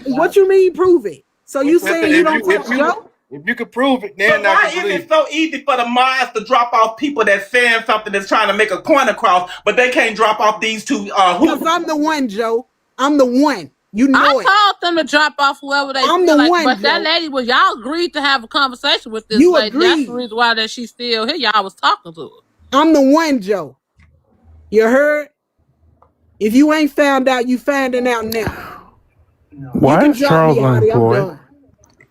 What you mean prove it? So you saying you don't touch Joe? If you could prove it, then So why is it so easy for the mods to drop off people that's saying something that's trying to make a point across, but they can't drop off these two? Because I'm the one, Joe. I'm the one. You know I it. told them to drop off whoever they I'm feel the like, one, but that Joe. lady was y'all agreed to have a conversation with this You lady. That's agreed. the reason why that she's still here. Y'all was talking to her. I'm the one, Joe. You heard? If you ain't found out, you finding out now. Why is Charles unemployed?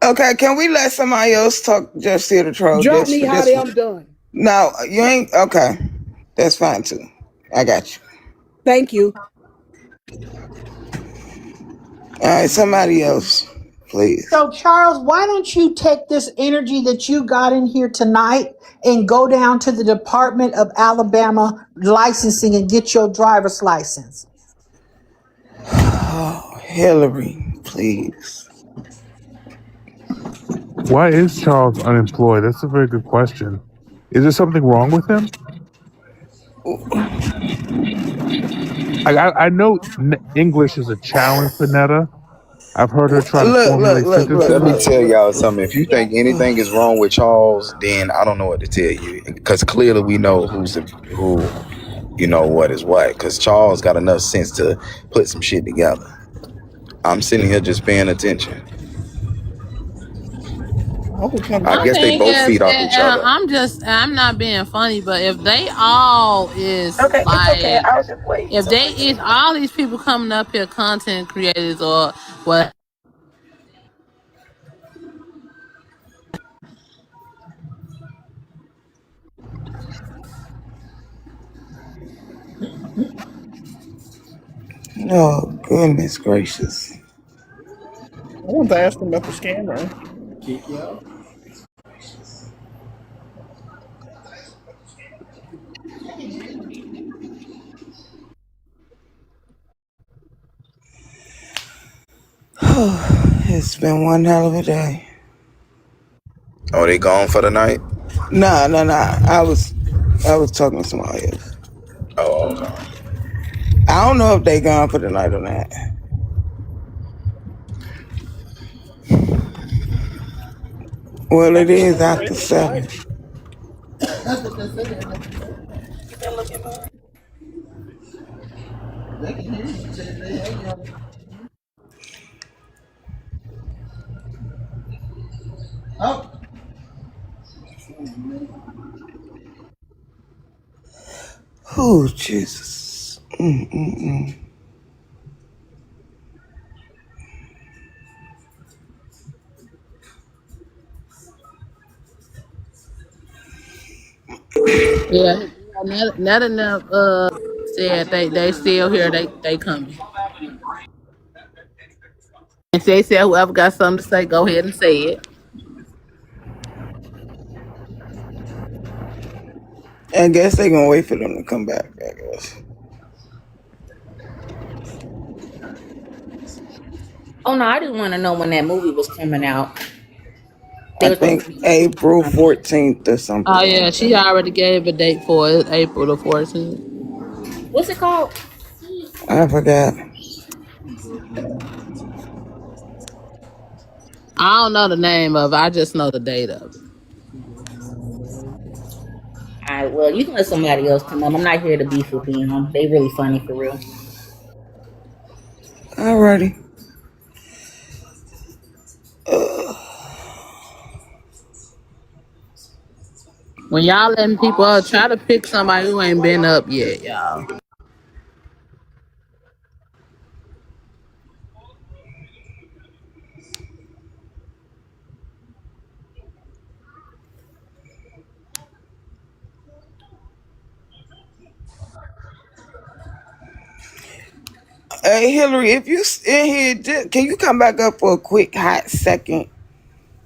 Okay, can we let somebody else talk? Just hear the troll. Drop me, Hottie. I'm done. No, you ain't. Okay, that's fine too. I got you. Thank you. All right, somebody else, please. So, Charles, why don't you take this energy that you got in here tonight and go down to the Department of Alabama licensing and get your driver's license? Oh, Hillary, please. Why is Charles unemployed? That's a very good question. Is there something wrong with him? I know English is a challenge for Netta. I've heard her try to formulate sentences. Let me tell y'all something. If you think anything is wrong with Charles, then I don't know what to tell you. Because clearly we know who you know what is what, because Charles got enough sense to put some shit together. I'm sitting here just paying attention. I My guess they thing both is, feed off each other. I'm not being funny, but if they all is Okay, it's okay. like, I'll just wait. if they is all these people coming up here, content creators or what, Oh, goodness gracious. I want to ask them about the scammer. It's been one hell of a day. Oh, they gone for the night? Nah. I was talking to somebody else. Oh, okay. I don't know if they gone for the night or not. Well, it is after 7. that's what they said. They can hear you. Oh. Oh, Jesus. Yeah, not enough. Said they still here. They coming. And they said whoever got something to say, go ahead and say it. I guess they gonna wait for them to come back, I guess. Oh no, I didn't want to know when that movie was coming out. I think April 14th or something. Oh yeah, she already gave a date for it, April the 14th. What's it called? I forgot. I don't know the name of it. I just know the date of it. All right, well, you can let somebody else come on. I'm not here to beef with them. They really funny for real. Alrighty. When y'all letting people up, try to pick somebody who ain't been up yet, y'all. Hey, Hillary, if you in here, can you come back up for a quick hot second?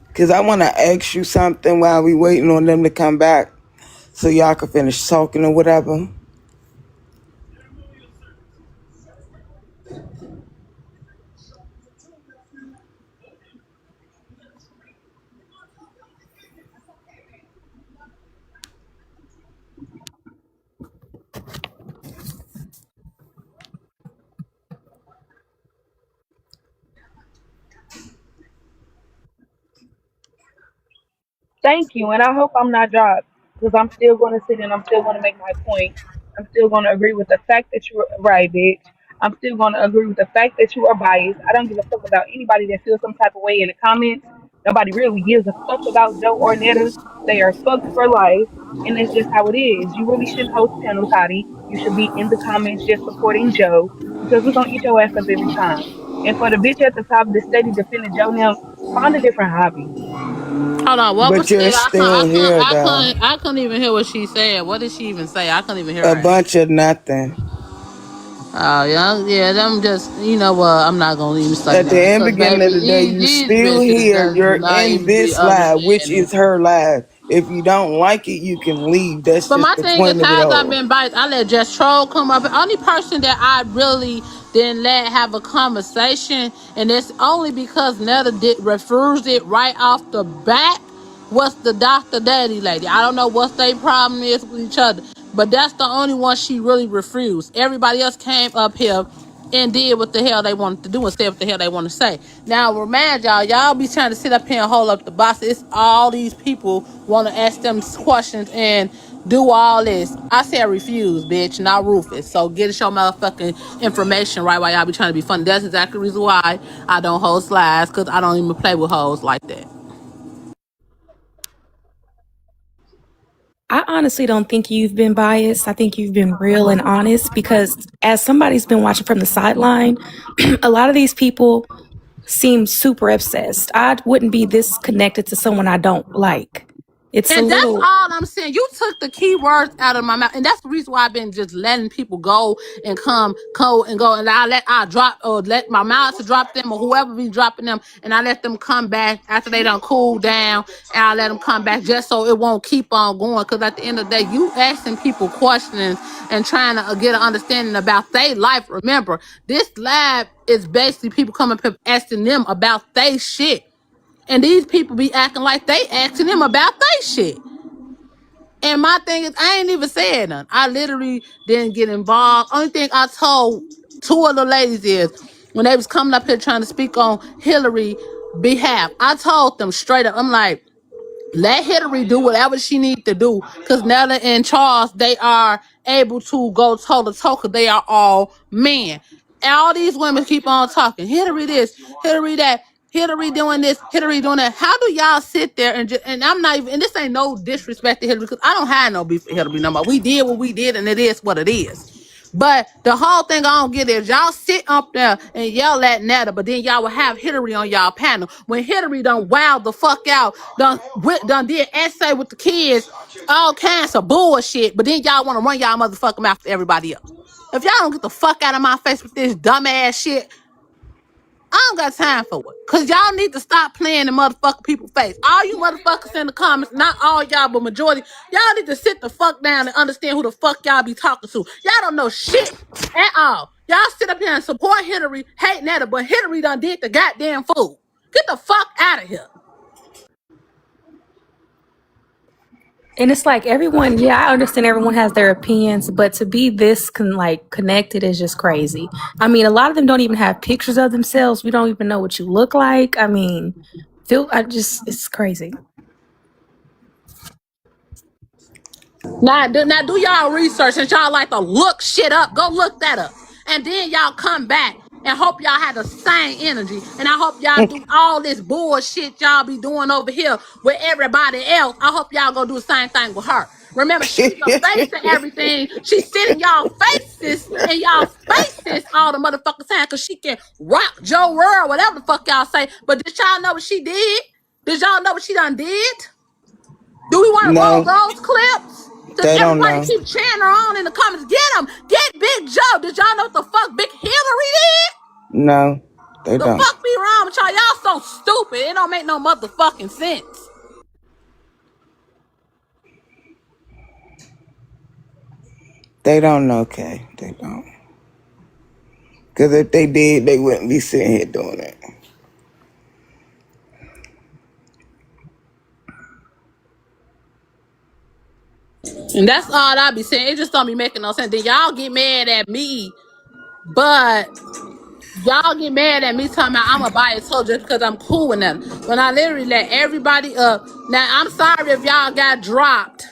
Because I want to ask you something while we waiting on them to come back so y'all can finish talking or whatever. Thank you, and I hope I'm not dropped because I'm still going to sit and I'm still going to make my point. I'm still going to agree with the fact that you are right, bitch. I'm still going to agree with the fact that you are biased. I don't give a fuck about anybody that feels some type of way in the comments. Nobody really gives a fuck about Joe or Netta. They are fucked for life, and that's just how it is. You really shouldn't host panels, Hottie. You should be in the comments just supporting Joe because we're going to eat your ass up every time. And for the bitch at the top that steady defending Joe now, find a different hobby. Hold on, what was But you're said? still here, though. I couldn't even hear what she said. What did she even say? I couldn't even hear A her. bunch of nothing. Oh yeah, them just I'm not gonna even say At the nothing end because beginning of baby, the day, you these still bitches here. does You're not in even be this live, which understanding. is her live. If you don't like it, you can leave. That's But just my the thing is, point of it how's I all. been biased? I let Just Troll come up. The only person that I really didn't let have a conversation, and it's only because Netta did refused it right off the bat, was the Dr. Daddy lady. I don't know what their problem is with each other, but that's the only one she really refused. Everybody else came up here and did what the hell they wanted to do and said what the hell they want to say. Now, remind y'all be trying to sit up here and hold up the box. It's all these people want to ask them questions and do all this. I said refuse, bitch, not Rufus. So get your motherfucking information right while y'all be trying to be funny. That's exactly the reason why I don't hold slides, because I don't even play with hoes like that. I honestly don't think you've been biased. I think you've been real and honest because as somebody's been watching from the sideline, a lot of these people seem super obsessed. I wouldn't be this connected to someone I don't like. It's And a that's little... all I'm saying. You took the key words out of my mouth. And that's the reason why I've been just letting people go and come and go. And I drop or let my mouth to drop them or whoever be dropping them. And I let them come back after they done cool down. And I let them come back just so it won't keep on going. Because at the end of the day, you asking people questions and trying to get an understanding about their life. Remember, this lab is basically people coming up asking them about their shit. And these people be acting like they asking them about their shit. And my thing is, I ain't even saying nothing. I literally didn't get involved. Only thing I told two of the ladies is when they was coming up here trying to speak on Hillary behalf, I told them straight up, I'm like, let Hillary do whatever she needs to do. Because Nella and Charles, they are able to go toe to toe because they are all men. And all these women keep on talking. Hillary this, Hillary that, Hillary doing this, Hillary doing that. How do y'all sit there and I'm not even, and this ain't no disrespect to Hillary because I don't have no beef for Hillary no more. We did what we did and it is what it is. But the whole thing I don't get is y'all sit up there and yell at Netta, but then y'all will have Hillary on y'all panel. When Hillary done wowed the fuck out, done did essay with the kids, all kinds of bullshit, but then y'all want to run y'all motherfucking mouth to everybody else. If y'all don't get the fuck out of my face with this dumbass shit, I don't got time for it. Cause y'all need to stop playing in motherfucking people's face. All you motherfuckers in the comments, not all y'all, but majority, y'all need to sit the fuck down and understand who the fuck y'all be talking to. Y'all don't know shit at all. Y'all sit up here and support Hillary, hate Netta, but Hillary done did the goddamn fool. Get the fuck out of here. And it's like everyone, yeah, I understand everyone has their opinions, but to be this connected is just crazy. I mean, a lot of them don't even have pictures of themselves. We don't even know what you look like. I mean, it's crazy. Now do y'all research and y'all like to look shit up. Go look that up. And then y'all come back and hope y'all have the same energy. And I hope y'all do all this bullshit y'all be doing over here with everybody else. I hope y'all go do the same thing with her. Remember, she's the face to everything. She's sitting y'all faces and y'all faces all the motherfucking time because she can rock Joe World, whatever the fuck y'all say. But did y'all know what she did? Did y'all know what she done did? Do we want to roll those clips? Does everybody keep cheering her on in the comments? Get him! Get Big Joe! Did y'all know what the fuck Big Hillary did? No, they don't. The fuck be wrong with y'all? Y'all so stupid. It don't make no motherfucking sense. They don't know, Kay. They don't. Because if they did, they wouldn't be sitting here doing it. And that's all I be saying. It just don't be making no sense. Then y'all get mad at me, but y'all get mad at me talking about I'm a biased hoe just because I'm cool with them. When I literally let everybody up. Now, I'm sorry if y'all got dropped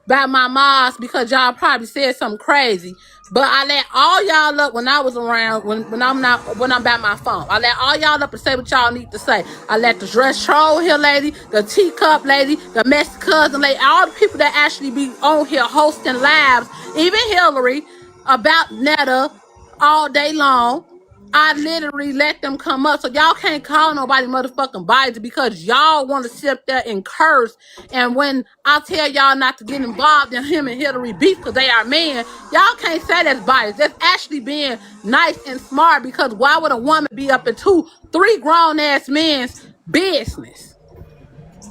by my moms because y'all probably said something crazy. But I let all y'all up when I was around, when I'm by my phone. I let all y'all up and say what y'all need to say. I let the dress troll here lady, the teacup lady, the messy cousin lady, all the people that actually be on here hosting lives, even Hillary, about Netta all day long. I literally let them come up. So y'all can't call nobody motherfucking biased because y'all want to sit up there and curse. And when I tell y'all not to get involved in him and Hillary beef because they are men, y'all can't say that's biased. That's actually being nice and smart because why would a woman be up in 2-3 grown-ass men's business?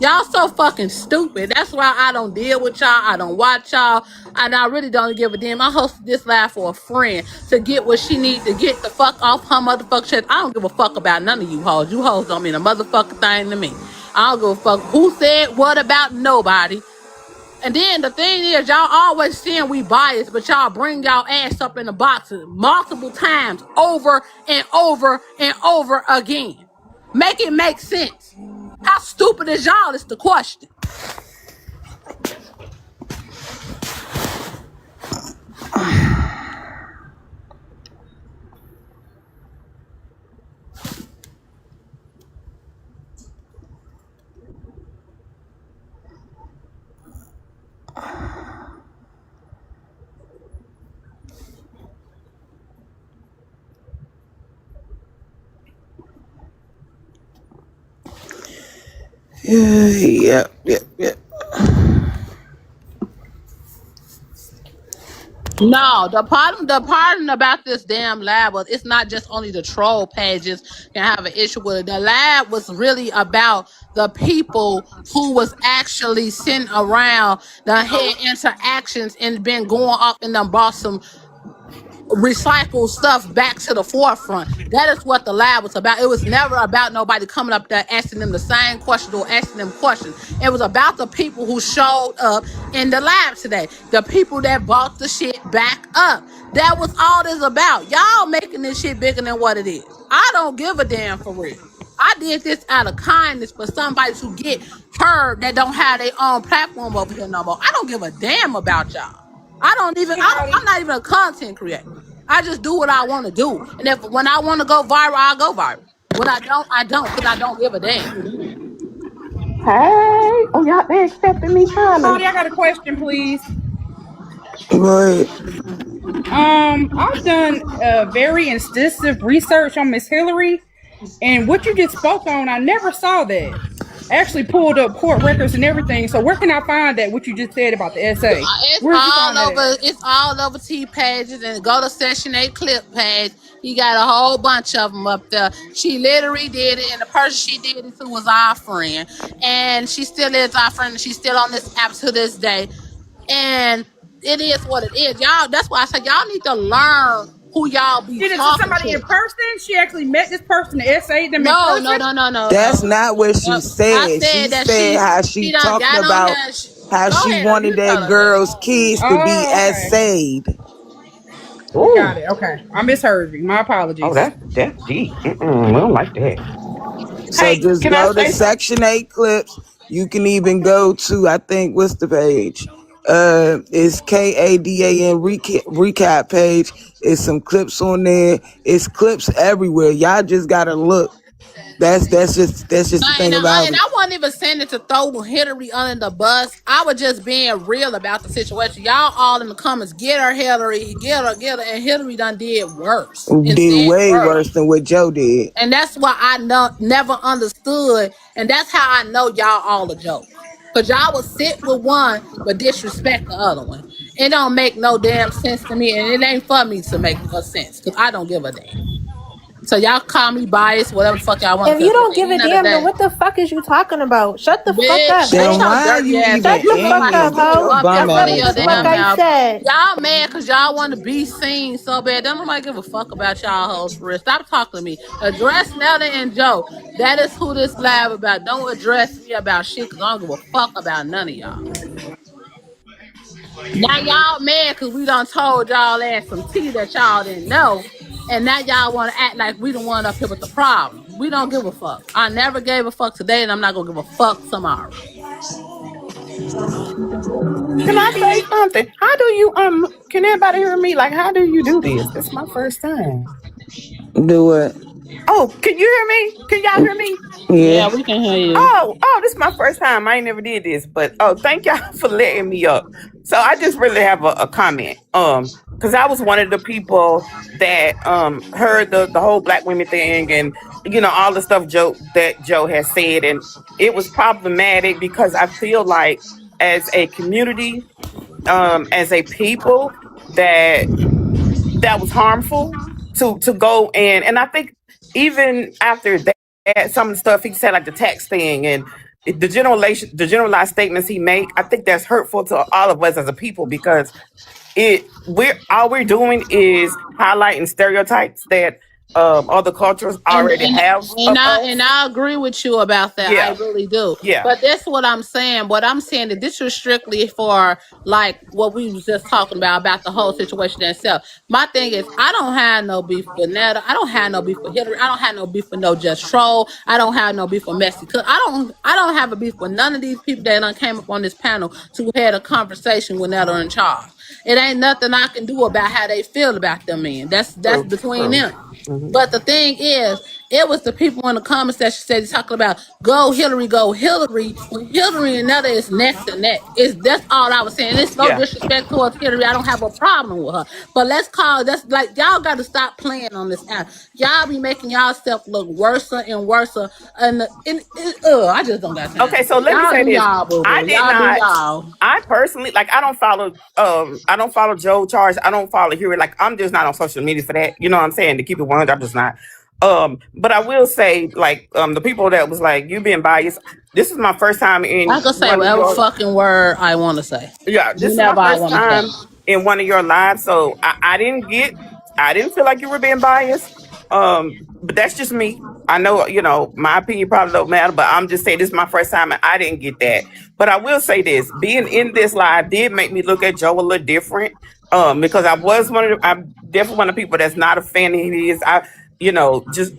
Y'all so fucking stupid. That's why I don't deal with y'all. I don't watch y'all. And I really don't give a damn. I hosted this live for a friend to get what she needs to get the fuck off her motherfucking shit. I don't give a fuck about none of you hoes. You hoes don't mean a motherfucking thing to me. I don't give a fuck who said what about nobody. And then the thing is, y'all always saying we biased, but y'all bring y'all ass up in the boxes multiple times over and over and over again. Make it make sense. How stupid is y'all is the question. Yep. No, the problem about this damn lab was it's not just only the troll pages can have an issue with it. The lab was really about the people who was actually sitting around the head interactions and been going off and done brought some recycle stuff back to the forefront. That is what the lab was about. It was never about nobody coming up there asking them the same questions or asking them questions. It was about the people who showed up in the lab today. The people that brought the shit back up. That was all this about. Y'all making this shit bigger than what it is. I don't give a damn for real. I did this out of kindness for somebody to get heard that don't have their own platform over here no more. I don't give a damn about y'all. I'm not even a content creator. I just do what I want to do. And when I want to go viral, I'll go viral. When I don't, because I don't give a damn. Hey, oh y'all, they accepting me finally. Tony, I got a question, please. What? I've done very extensive research on Miss Hillary, and what you just spoke on, I never saw that. I actually pulled up court records and everything. So where can I find that? What you just said about the essay? It's all over T pages, and go to Section 8 clip page. He got a whole bunch of them up there. She literally did it, and the person she did it to was our friend, and she still is our friend. And she's still on this app to this day, and it is what it is. Y'all, that's why I said y'all need to learn who y'all be did it talking to somebody to. in person? She actually met this person and essayed them in person? No. That's not what she said. She said how she talking about how she wanted that girl's kids to be essayed. Got it. Okay. I misheard you. My apologies. Oh, that's deep. We don't like that. So just go to Section 8 clips. You can even go to, I think, what's the page? It's KADAN recap page. It's some clips on there. It's clips everywhere. Y'all just gotta look. That's just the thing about it. And I wasn't even saying it to throw Hillary under the bus. I was just being real about the situation. Y'all all in the comments, get her, Hillary, get her, and Hillary done did worse. Did way worse than what Joe did. And that's why I never understood, and that's how I know y'all all a joke. Because y'all will sit with one but disrespect the other one. It don't make no damn sense to me, and it ain't for me to make a sense, because I don't give a damn. So y'all call me biased, whatever the fuck y'all want. If you don't give a damn, then what the fuck is you talking about? Shut the fuck up. Then why you even Shut the fuck up, ho. That's what the fuck I said. Y'all mad because y'all want to be seen so bad. Don't nobody give a fuck about y'all hoes for real. Stop talking to me. Address Nelda and Joe. That is who this lab about. Don't address me about shit, because I don't give a fuck about none of y'all. Now y'all mad because we done told y'all ass some tea that y'all didn't know. And now y'all want to act like we the one up here with the problem. We don't give a fuck. I never gave a fuck today, and I'm not going to give a fuck tomorrow. Can I say something? How do you, can everybody hear me? Like, how do you do this? This is my first time. Do it. Oh, can you hear me? Can y'all hear me? Yeah, we can hear you. Oh, this is my first time. I ain't never did this, but thank y'all for letting me up. So I just really have a comment. Because I was one of the people that heard the whole black women thing and all the stuff Joe has said, and it was problematic because I feel like as a community, as a people, that was harmful to go and I think even after that, some of the stuff he said, like the tax thing and the generalized statements he make, I think that's hurtful to all of us as a people, because all we're doing is highlighting stereotypes that other cultures already have. And I agree with you about that. Yeah. I really do. Yeah. But that's what I'm saying. What I'm saying that this was strictly for like what we was just talking about the whole situation itself. My thing is, I don't have no beef with Netta. I don't have no beef with Hillary. I don't have no beef with no Just Troll. I don't have no beef with Messy Cook. I don't have a beef with none of these people that done came up on this panel to had a conversation with Netta in charge. It ain't nothing I can do about how they feel about them men. That's between them. Mm-hmm. But the thing is It was the people in the comment section said talking about go Hillary, when Hillary and Netta is neck to neck. That's all I was saying. It's no disrespect towards Hillary. I don't have a problem with her. But that's like y'all gotta stop playing on this app. Y'all be making y'all stuff look worse and worse. And I just don't got time. Okay, so let me say this. I did not. Y'all. I personally I don't follow Joe Charles. I don't follow Hillary. Like, I'm just not on social media for that. You know what I'm saying? To keep it 100, I'm just not. But I will say, like, the people that was like, you being biased. This is my first time in. I can say whatever fucking word I want to say. Yeah, this is my first time in one of your lives, so I didn't feel like you were being biased. But that's just me. I know, my opinion probably don't matter, but I'm just saying this is my first time and I didn't get that. But I will say this, being in this live did make me look at Joe a little different. Because I'm definitely one of the people that's not a fan of his. Just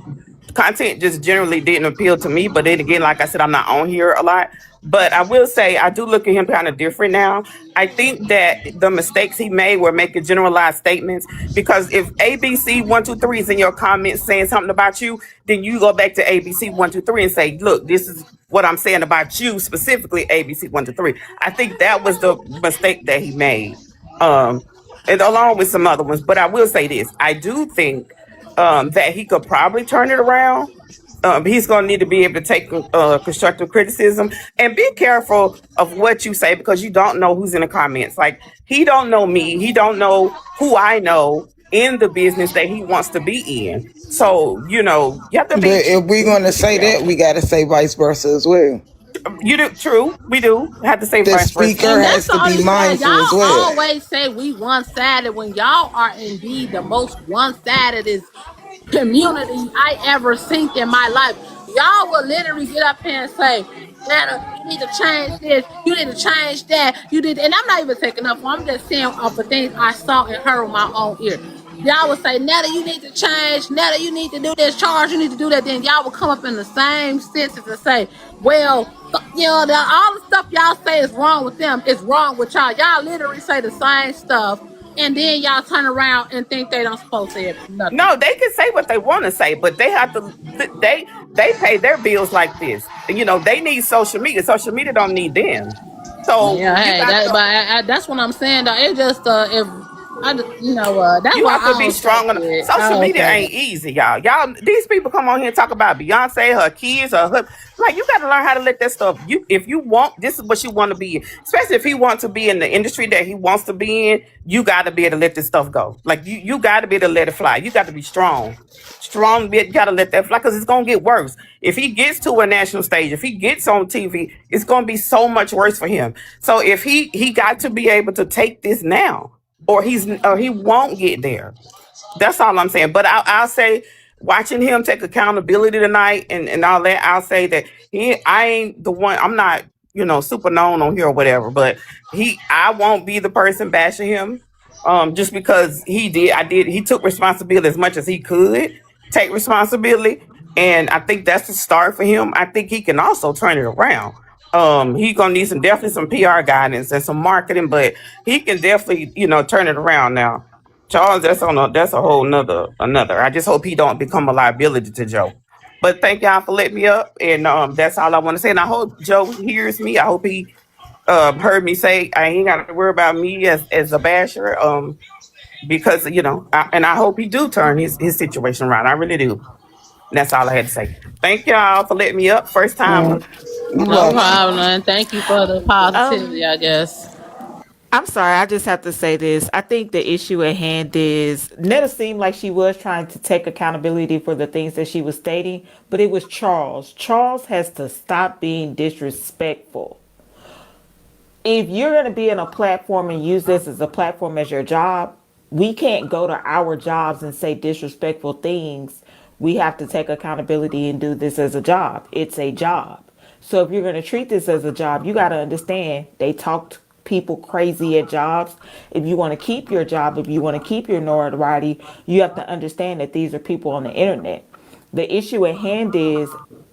content just generally didn't appeal to me. But then again, like I said, I'm not on here a lot. But I will say I do look at him kind of different now. I think that the mistakes he made were making generalized statements, because if ABC123 is in your comments saying something about you, then you go back to ABC123 and say, look, this is what I'm saying about you, specifically ABC123. I think that was the mistake that he made. And along with some other ones. But I will say this, I do think that he could probably turn it around. He's going to need to be able to take constructive criticism and be careful of what you say, because you don't know who's in the comments. Like, he don't know me. He don't know who I know in the business that he wants to be in. So, you have to be. But if we're going to say that, we got to say vice versa as well. You do, true. We do have to say the vice versa. speaker has to be mindful as well. Y'all always say we one-sided when y'all are indeed the most one-sided community I ever seen in my life. Y'all will literally get up here and say, Nana, you need to change this, you need to change that, and I'm not even taking up. I'm just saying off the things I saw and heard with my own ear. Y'all would say, Netta, you need to change. Netta, you need to do this. Charge, you need to do that. Then y'all would come up in the same sentence and say, well, all the stuff y'all say is wrong with them is wrong with y'all. Y'all literally say the same stuff, and then y'all turn around and think they don't supposed to say nothing. No, they can say what they want to say, but they have to. They pay their bills like this. They need social media. Social media don't need them. So that's what I'm saying. Though it just if. That's you why have to be strong enough. Social media ain't easy, y'all. These people come on here and talk about Beyonce, her kids, like, you got to learn how to let that stuff. If you want, this is what you want to be in. Especially if he wants to be in the industry that he wants to be in, you got to be able to let this stuff go. Like, you got to be able to let it fly. You got to be strong. You got to let that fly, because it's gonna get worse. If he gets to a national stage, if he gets on TV, it's gonna be so much worse for him. So if he got to be able to take this now, or he won't get there. That's all I'm saying. But I'll say, watching him take accountability tonight and all that, I'll say that I ain't the one. I'm not, super known on here or whatever. But I won't be the person bashing him, just because he took responsibility as much as he could take responsibility, and I think that's the start for him. I think he can also turn it around. He's gonna need definitely some PR guidance and some marketing, but he can definitely, turn it around now. Charles, that's a whole another. I just hope he don't become a liability to Joe. But thank y'all for letting me up, and that's all I want to say. And I hope Joe hears me. I hope he heard me say I ain't got to worry about me as a basher. Because and I hope he do turn his situation around. I really do. And that's all I had to say. Thank y'all for letting me up. First time. No problem, and thank you for the positivity, I guess. I'm sorry, I just have to say this. I think the issue at hand is Netta seemed like she was trying to take accountability for the things that she was stating, but it was Charles. Charles has to stop being disrespectful. If you're going to be in a platform and use this as a platform as your job, we can't go to our jobs and say disrespectful things. We have to take accountability and do this as a job. It's a job. So if you're going to treat this as a job, you got to understand they talked people crazy at jobs. If you want to keep your job, if you want to keep your notoriety, you have to understand that these are people on the internet. The issue at hand is,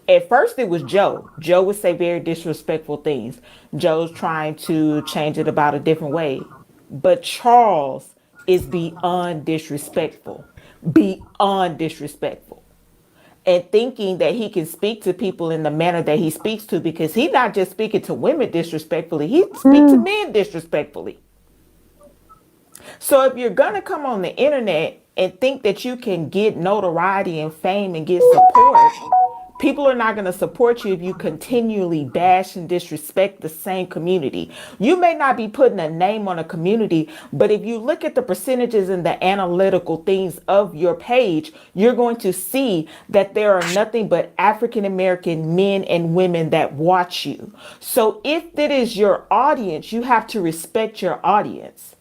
at first it was Joe. Joe would say very disrespectful things. Joe's trying to change it about a different way. But Charles is beyond disrespectful. Beyond disrespectful. and thinking that he can speak to people in the manner that he speaks to, because he's not just speaking to women disrespectfully, he speaks to men disrespectfully. So if you're gonna come on the internet and think that you can get notoriety and fame and get support, people are not going to support you if you continually bash and disrespect the same community. You may not be putting a name on a community, but if you look at the percentages and the analytical things of your page, you're going to see that there are nothing but African American men and women that watch you. So if that is your audience, you have to respect your audience.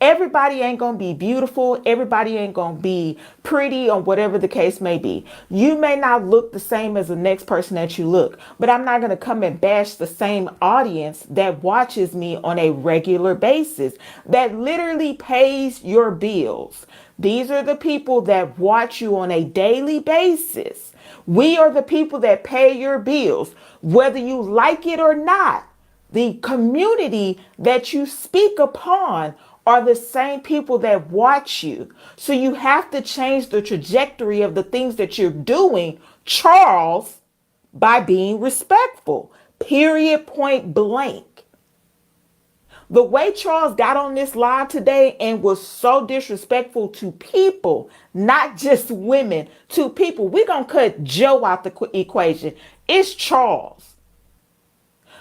Everybody ain't gonna be beautiful. Everybody ain't gonna be pretty, or whatever the case may be. You may not look the same as the next person that you look, but I'm not gonna come and bash the same audience that watches me on a regular basis, that literally pays your bills. These are the people that watch you on a daily basis. We are the people that pay your bills, whether you like it or not. The community that you speak upon are the same people that watch you. So you have to change the trajectory of the things that you're doing, Charles, by being respectful. Period, point blank. The way Charles got on this live today and was so disrespectful to people, not just women, to people. We're going to cut Joe out the equation. It's Charles.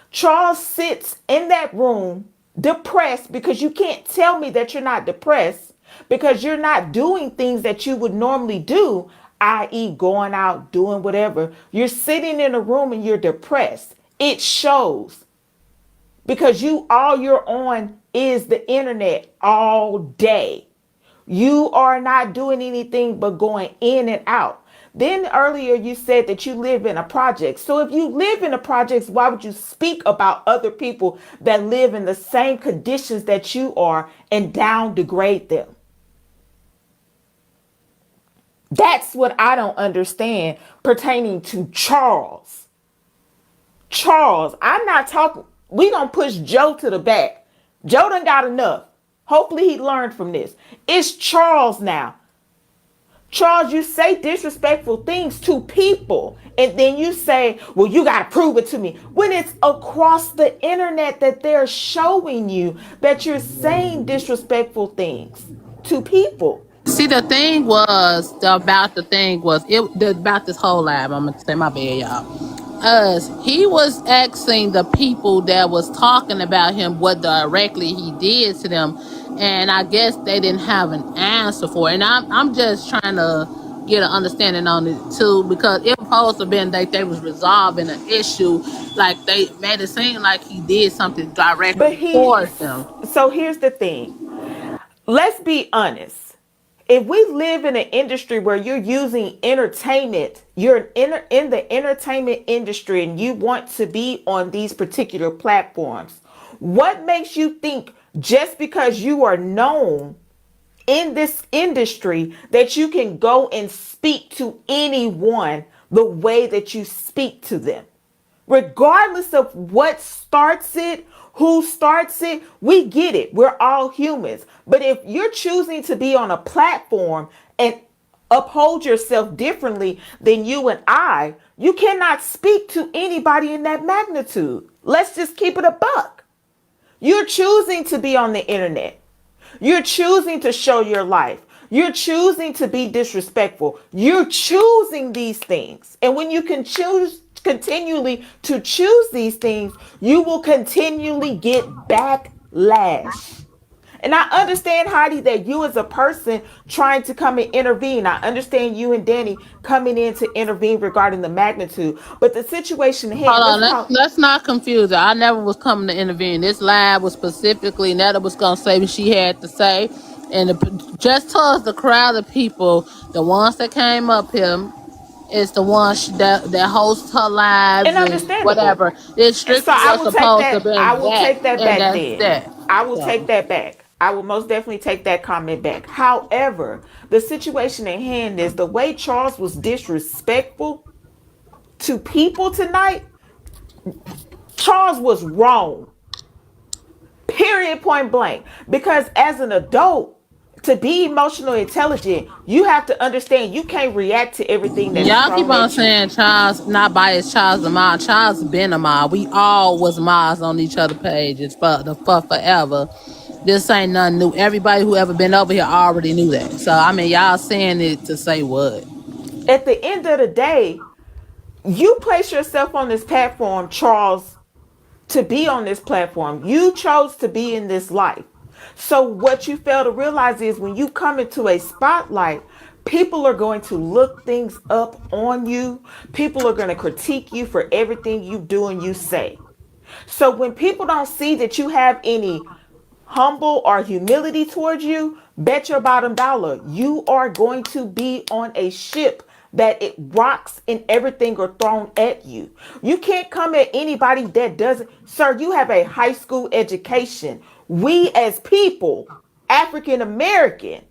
Charles sits in that room depressed, because you can't tell me that you're not depressed, because you're not doing things that you would normally do, i.e. going out, doing whatever. You're sitting in a room and you're depressed. It shows, because all you're on is the internet all day. You are not doing anything but going in and out. Then earlier you said that you live in a project. So if you live in a project, why would you speak about other people that live in the same conditions that you are and down degrade them? That's what I don't understand pertaining to Charles. Charles, I'm not talking. We gonna push Joe to the back. Joe done got enough. Hopefully he learned from this. It's Charles now. Charles, you say disrespectful things to people, and then you say, well, you got to prove it to me. When it's across the internet that they're showing you that you're saying disrespectful things to people. See, about this whole live. I'm gonna say my bad, y'all. He was asking the people that was talking about him what directly he did to them, and I guess they didn't have an answer for it. And I'm just trying to get an understanding on it too, because it was supposed to have been that they was resolving an issue, like they made it seem like he did something directly towards them. So here's the thing. Let's be honest. If we live in an industry where you're using entertainment, you're in the entertainment industry and you want to be on these particular platforms, what makes you think just because you are known in this industry that you can go and speak to anyone the way that you speak to them? Regardless of what starts it, who starts it, we get it. We're all humans. But if you're choosing to be on a platform and uphold yourself differently than you and I, you cannot speak to anybody in that magnitude. Let's just keep it a buck. You're choosing to be on the internet. You're choosing to show your life. You're choosing to be disrespectful. You're choosing these things. And when you can choose continually to choose these things, you will continually get backlash. And I understand, Heidi, that you as a person trying to come and intervene. I understand you and Danny coming in to intervene regarding the magnitude. But the situation here. Hold on, let's not confuse it. I never was coming to intervene. This live was specifically Netta was going to say what she had to say. And just towards the crowd of people, the ones that came up here, is the ones that hosts her lives and whatever. It's strictly so I will supposed take that. to be I will take that back then. that. I will take that back. I will most definitely take that comment back. However, the situation at hand is the way Charles was disrespectful to people tonight. Charles was wrong. Period, point blank. Because as an adult, To be emotionally intelligent, you have to understand you can't react to everything that's Y'all keep thrown on at you. saying Charles not biased. Charles the mod. Charles been a mod. We all was mods on each other pages for forever. This ain't nothing new. Everybody who ever been over here already knew that. So I mean, y'all saying it to say what? At the end of the day, you place yourself on this platform, Charles, to be on this platform. You chose to be in this life. So what you fail to realize is when you come into a spotlight, people are going to look things up on you. People are going to critique you for everything you do and you say. So when people don't see that you have any humble or humility towards you, bet your bottom dollar you are going to be on a ship that it rocks and everything are thrown at you. You can't come at anybody that doesn't. Sir, you have a high school education. We as people, African American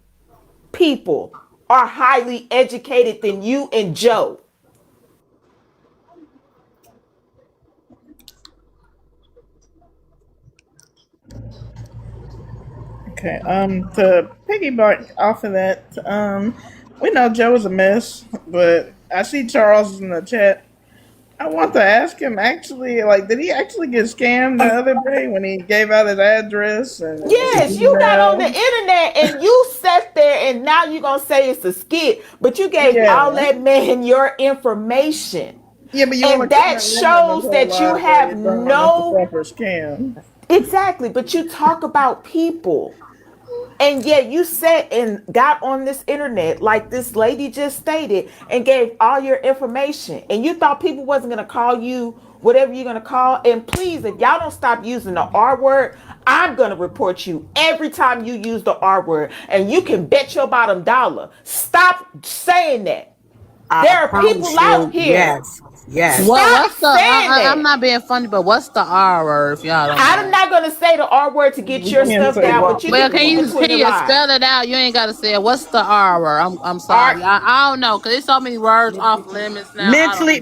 people, are highly educated than you and Joe. Okay. To piggyback off of that, we know Joe is a mess, but I see Charles in the chat. I want to ask him actually, like, did he actually get scammed the other day when he gave out his address and Yes, you got on the internet and you sat there and now you're going to say it's a skit, but you gave all that man your information. Yeah, but you and that shows that you have no proper scam. Exactly, but you talk about people. And yet you sat and got on this internet like this lady just stated and gave all your information. And you thought people wasn't going to call you whatever you're going to call. And please, if y'all don't stop using the R word, I'm going to report you every time you use the R word. And you can bet your bottom dollar. Stop saying that. There are people out here. Yes. What's the? I'm not being funny, but what's the R word? If y'all don't know? I'm not gonna say the R word to get your stuff down, but you can you spell it out? You ain't gotta say it. What's the R word? I'm sorry, I don't know because there's so many words off limits now. Mentally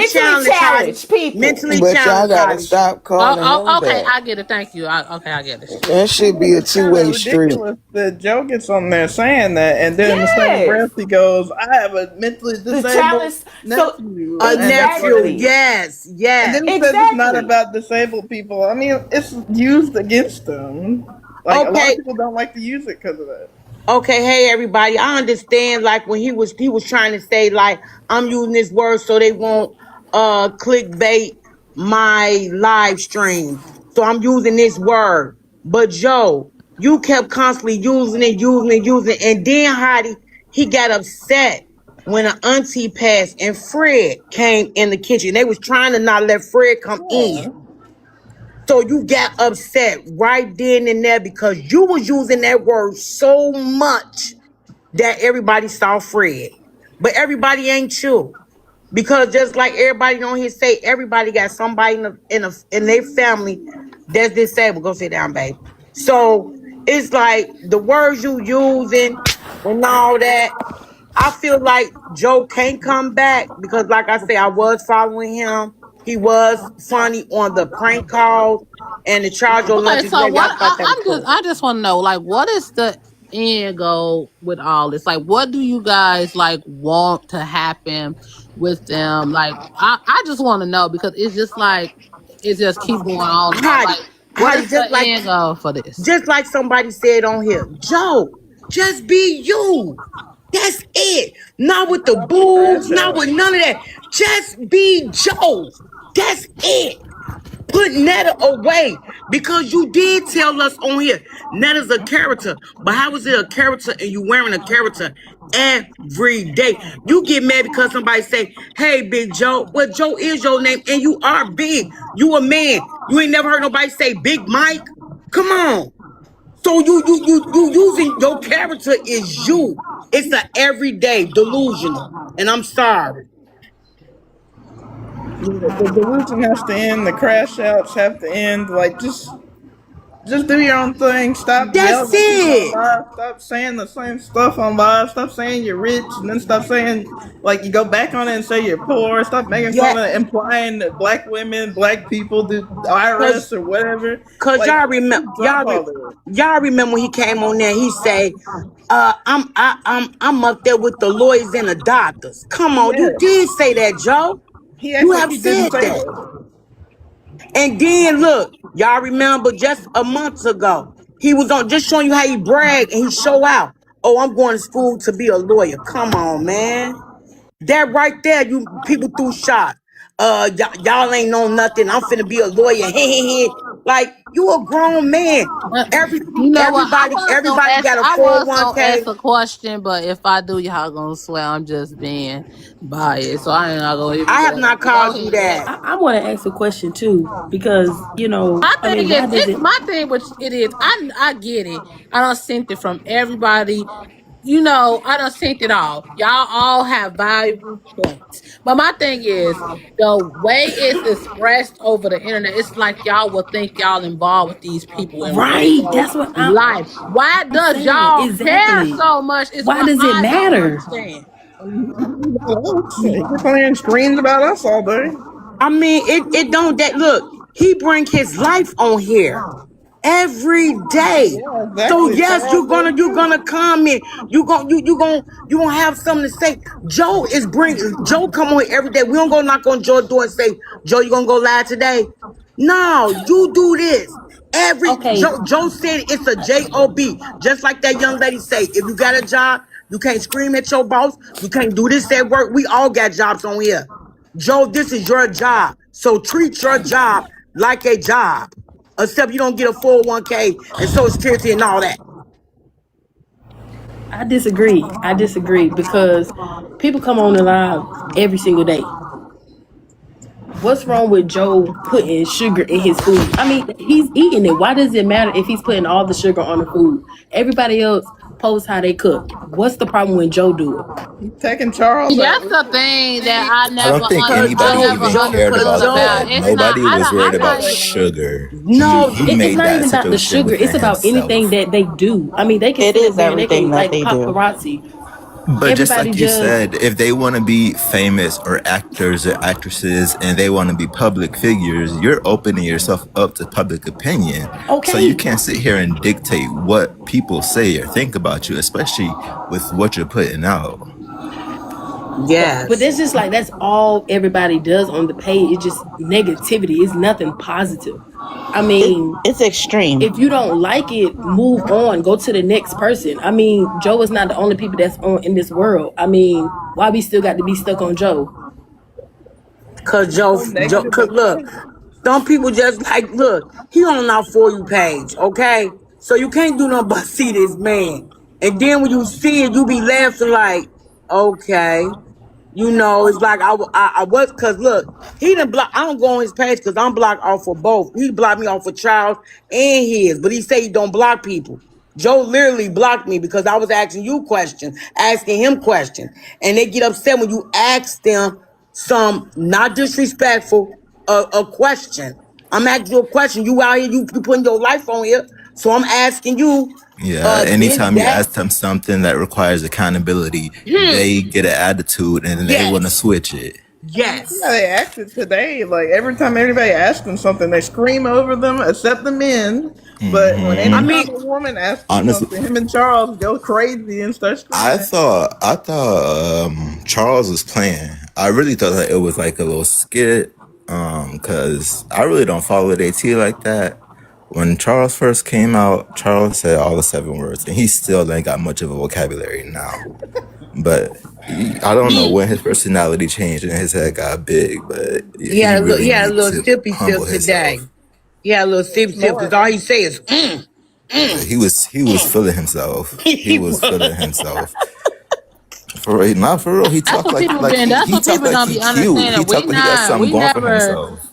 challenged people. Mentally but challenged. Y'all gotta stop calling him okay, that. I get it. Thank you. I get it. That should be a two-way street. That Joe gets on there saying that, and then in the same breath he goes, "I have a mentally disabled nephew." A nephew, yes. And then he says it's not about disabled people. I mean, it's used against them. Like a lot of people don't like to use it because of that. Okay, hey everybody. I understand like when he was trying to say like I'm using this word so they won't clickbait my live stream. So I'm using this word. But Joe, you kept constantly using it, and then Hottie, he got upset when an auntie passed and Fred came in the kitchen. They was trying to not let Fred come in. So you got upset right then and there because you was using that word so much that everybody saw Fred. But everybody ain't you. Because just like everybody on here say, everybody got somebody in their family that's disabled. Go sit down, babe. So it's like the words you using and all that. I feel like Joe can't come back because like I say, I was following him. He was funny on the prank calls and the charge your lunches. So what? I just want to know, like, what is the end goal with all this? Like, what do you guys like want to happen with them? Like, I just want to know because it's just like it just keep going on. Like, what is the end goal for this? Just like somebody said on here, Joe, just be you. That's it. Not with the boobs, not with none of that. Just be Joe. That's it. Put Netta away because you did tell us on here Netta's a character, but how is it a character and you wearing a character every day? You get mad because somebody say, "Hey, Big Joe." Well, Joe is your name, and you are big. You a man. You ain't never heard nobody say Big Mike. Come on. So you using your character is you. It's an everyday delusional, and I'm sorry. The delusion has to end. The crash outs have to end. Like, just Just do your own thing. Stop That's yelling at people on it. live. Stop saying the same stuff on live. Stop saying you're rich, and then stop saying like you go back on it and say you're poor. Stop making Yeah, fun of implying that black women, black people do cause IRS or whatever. cause Like y'all remember just drop all that. y'all remember when he came on there. He say, I'm up there with the lawyers and the doctors. Come on, you Yeah, did say that, Joe. he You acts like have he didn't said say that. that. And then look, y'all remember just a month ago, he was on just showing you how he brag and he show out. Oh, I'm going to school to be a lawyer. Come on, man. That right there, you people threw shots. Y'all ain't know nothing. I'm finna be a lawyer. Like you a grown man. You know what? Everybody got a I was gonna 401k. ask a question, but if I do, y'all gonna swear I'm just being biased. So I ain't not gonna even I have go there. not But go called you ahead. that. I want to ask a question too because My I thing mean, is, why does it's it? my thing, which it is. I get it. I don't think it from everybody. You know, I don't think it all. Y'all all have valuable points. But my thing is, the way it's expressed over the internet, it's like y'all will think y'all involved with these people in real Right. That's what life. Why I'm does saying. y'all care Exactly. so much? Is Why what does it I don't matter? understand. He gets on here and screams about us all day. I mean, it don't that look. He bring his life on here every day. Yeah, So exactly. yes, Charles does you're too. gonna comment. You gonna have something to say. Joe come on here every day. We don't go knock on Joe's door and say, Joe, you gonna go live today? No, you do this. Okay. Joe said it's a job. Just like that young lady say, if you got a job, you can't scream at your boss. You can't do this at work. We all got jobs on here. Joe, this is your job. So treat your job like a job. Except you don't get a 401k and Social Security and all that. I disagree. I disagree because people come on the live every single day. What's wrong with Joe putting sugar in his food? I mean, he's eating it. Why does it matter if he's putting all the sugar on the food? Everybody else posts how they cook. What's the problem when Joe do it? He's taking Charles See, out that's with the it. thing that I don't think Cause anybody Joe, even Joe, cared cause about Joe. about. that. It's not. Nobody was worried I'm about not even. sugar. No, He It's made not that even about the situation sugar. It's within about anything himself. that they do. I mean, they can It sit up is there and they everything can that like they do. paparazzi. But just Everybody like you just said, if they want to be famous or actors or actresses and they want to be public figures, you're opening yourself up to public opinion. So you okay. can't sit here and dictate what people say or think about you, especially with what you're putting out. But Yes. that's just like that's all everybody does on the page. It's just negativity. It's nothing positive. I mean, It's extreme. if you don't like it, move on. Go to the next person. I mean, Joe is not the only people that's on in this world. I mean, why we still got to be stuck on Joe? Cause So negative cause look, about it. some people just like, look, he on our For You page, okay? So you can't do nothing but see this man. And then when you see it, you be laughing like, okay. It's like I was, cause look, he didn't block. I don't go on his page because I'm blocked off for both. He blocked me off for Charles and his, but he say he don't block people. Joe literally blocked me because I was asking you questions, asking him questions, and they get upset when you ask them some not disrespectful a question. I'm asking you a question. You out here, you putting your life on here, so I'm asking you Yeah, this, anytime you that. ask them something that requires accountability, they get an attitude and then they want to Yes, switch it. Yeah, yes. they acted today. Like every time everybody asks them something, they scream over them, except the men. But when I Hmm. anytime mean, a woman asks them Honestly, something, him and Charles go crazy and start screaming. I thought Charles was playing. I really thought that it was like a little skit. Cause I really don't follow AT like that. When Charles first came out, Charles said all the 7 words, and he still ain't got much of a vocabulary now. But I don't know when his personality changed and his head got big, but he He really had a needs little to sippy humble sip himself. today. He had a little sippy sip because all he say is He was feeling himself. He he was feeling was. himself. For real, not for real. He That's talked what like people like been. he That's he what talked people like don't he be cute. He understanding. talked like he got something We going for never. himself.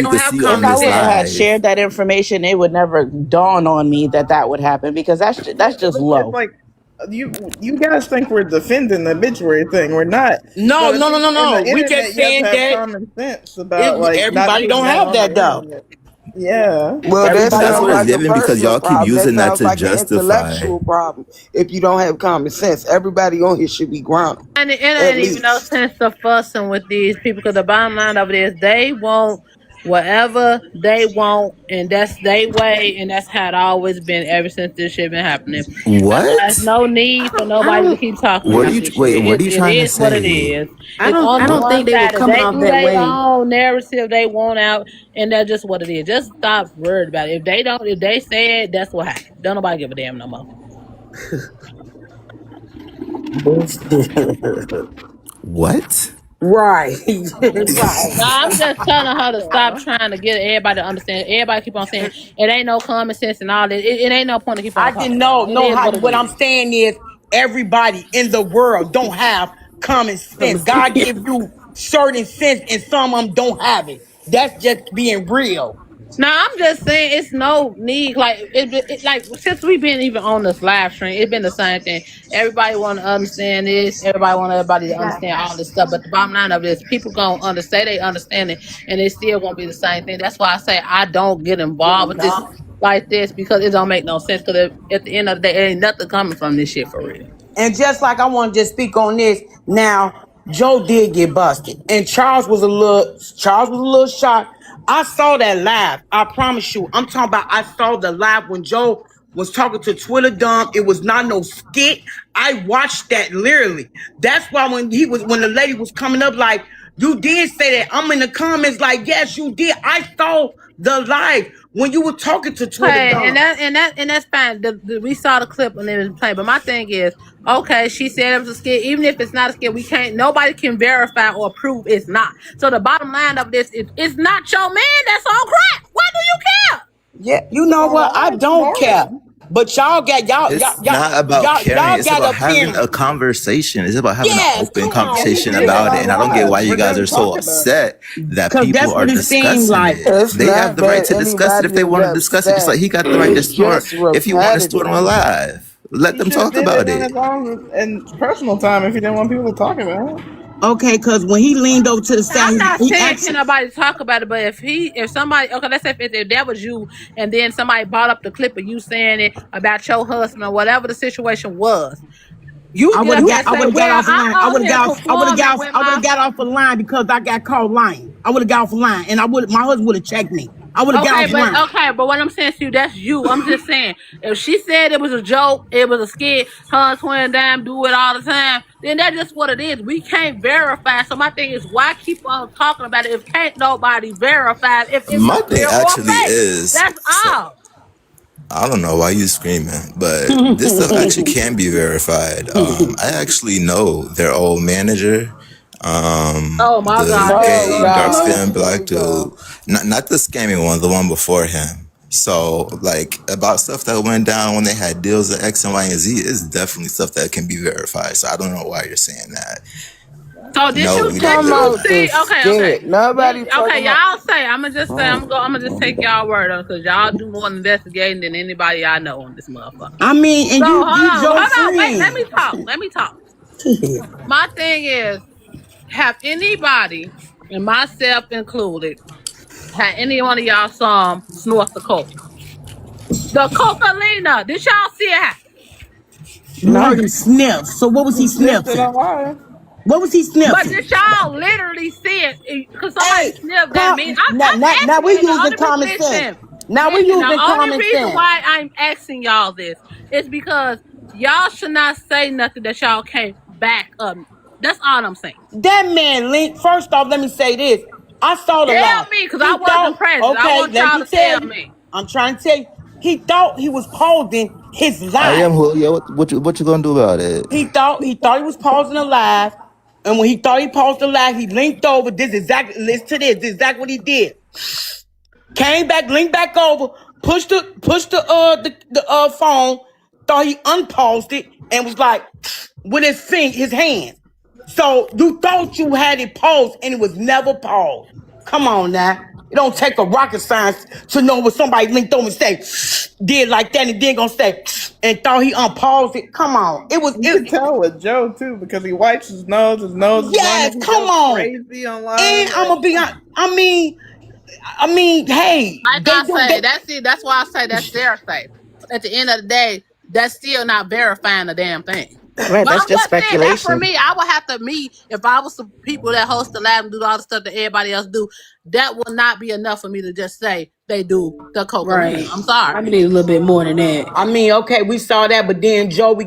everybody you don't could have see If on I this wouldn't have had live. shared that information, it would never dawn on me that that would happen because that's just It's low. like you guys think we're defending the obituary thing. We're not. No, But no, no, no, in no. the We just internet, you have to saying have that common sense about like not everybody putting don't that have on the that though. internet. Yeah. Well, that But Everybody that's sounds what on it's like a given because personal y'all keep problem. That using that sounds to like an justify. intellectual problem. If you don't have common sense, everybody on here should be grounded, And it at ain't even no least. sense of fussing with these people because the bottom line of it is they want whatever they want, and that's their way, and that's how it always been ever since this shit been happening. That's why there's What? no need for I nobody to don't keep talking What are about you? this shit. Wait, what are you It trying to is what it say? is. I It's don't on I the don't one think they were side. coming They off do that their way. own narrative they want out, and that's just what it is. Just stop worried about it. If they don't, if they say it, that's what happened. Don't nobody give a damn no more. What? Right. Right. No, I'm just telling her to stop trying to get everybody to understand. Everybody keep on saying it ain't no common sense and all that. It ain't no point to keep I on didn't talking about know. it. It No, is how what it what I'm is. saying is everybody in the world don't have common sense. God give you certain sense, and some of them don't have it. That's just being real. Now I'm just saying it's no need. Like like since we've been even on this live stream, it's been the same thing. Everybody want to understand this. Everybody want everybody to understand all this stuff. But the bottom line of it is, people gonna understand. They understand it, and it's still gonna be the same thing. That's why I say I don't get involved with this like this because it don't make no sense. Because at the end of the day, it ain't nothing coming from this shit for real. And just like I want to just speak on this now, Joe did get busted, and Charles was a little shocked. I saw that live. I promise you. I'm talking about. I saw the live when Joe was talking to Twitter Dump. It was not no skit. I watched that literally. That's why when the lady was coming up like, you did say that. I'm in the comments like, yes, you did. I saw the live when you were talking to Twitter Okay, and Dump. that's fine. We saw the clip and it was playing. But my thing is, okay, she said it was a skit. Even if it's not a skit, nobody can verify or prove it's not. So the bottom line of this is, it's not your man that's on crack. Why do you care? Yeah, you know what? I don't care. But y'all got It's not about caring. y'all It's got about having a appearance. conversation. It's about having an Yes, open come on. He conversation did it about it. on And I don't get live why you for guys them are to so talk about it. upset that Cause people that's are what it seemed discussing like. it. It's They have not the right that to discuss it if anybody they is want to discuss it, just like upset. he got the right to It's snort just if he want to snort on a repetitive. live. Let He them should have talk did it about on it. his own and personal time if he didn't want people to talk about it. Okay, cause when he leaned over to the I'm side, not he saying can actually nobody talk about it, but if somebody, okay, let's say if that was you, and then somebody brought up the clip of you saying it about your husband or whatever the situation was, you I get would up have there got and say, "Well, off the I'm line. on here performing with I would my." have got off the line because I got caught lying. I would have got off the line, and my husband would have checked me. I would have got Okay, off the line. but what I'm saying to you, that's you. I'm just saying, if she said it was a joke, it was a skit, her and Twin Dime do it all the time, then that's just what it is. We can't verify. So my thing is, why keep on talking about it if can't nobody verify if it My was thing real or actually fake? is, That's all. I don't know why you screaming, but this stuff actually can be verified. I actually know their old manager, Oh my the God, here we Oh go gay dark again. God, skinned here black we go. dude, not the scammy one, the one before him. So like about stuff that went down when they had deals at X and Y and Z is definitely stuff that can be verified. So I don't know why you're saying that. So did No, you We we did don't talking know you about that. the see? Okay. skit. Nobody talking Okay, about. y'all say. I'm gonna just say. I'm gonna just take y'all word on because y'all do more investigating than anybody I know on this motherfucker. I mean, and So you Joe hold on, wait. Let friend. me talk. Let me talk. My thing is, have anybody, and myself included, had any one of y'all saw him snort the coke? The coca Did y'all see it happen? You heard No. him sniff. So what was He he sniffed it sniffing? on live. What was he But sniffing? did y'all literally see it? Because somebody Hey, sniffed that mean. I'm now asking we you. The using only reason, common sense. listen, Now we listen. The using only common reason sense. why I'm asking y'all this is because y'all should not say nothing that y'all can't back up. That's all I'm saying. That man Link, first off, let me say this. I saw the Tell live. me, because I He wasn't thought, present. I okay, want let y'all me to tell tell you. me. I'm trying to tell you. He thought he was pausing his I am live. Julio. What you gonna do about it? He thought he was pausing the live. And when he thought he paused the live, he linked over. Listen to this. This is exactly what he did. Came back, linked back over, pushed the phone, thought he unpaused it, and was like with his hand. So you thought you had it paused and it was never paused. Come on now. It don't take a rocket science to know what somebody linked over and say, did like that and then gonna say, and thought he unpaused it. Come on. You could tell with Joe too because he wipes his nose. His nose is running. Yes, He come goes on. crazy on live. And I'm Like, gonna be honest. I mean, I mean, hey, Like they I do say, they that's it. That's why I say that's their say. At the end of the day, that's still not verifying the damn thing. Right, But that's I'm just just saying that for speculation. me, I would have to if I was the people that host the lab and do all the stuff that everybody else do, that will not be enough for me to just say they do the cocaine. Right. I'm I sorry. need a little bit more than that. I mean, okay, we saw that, but then Joe, we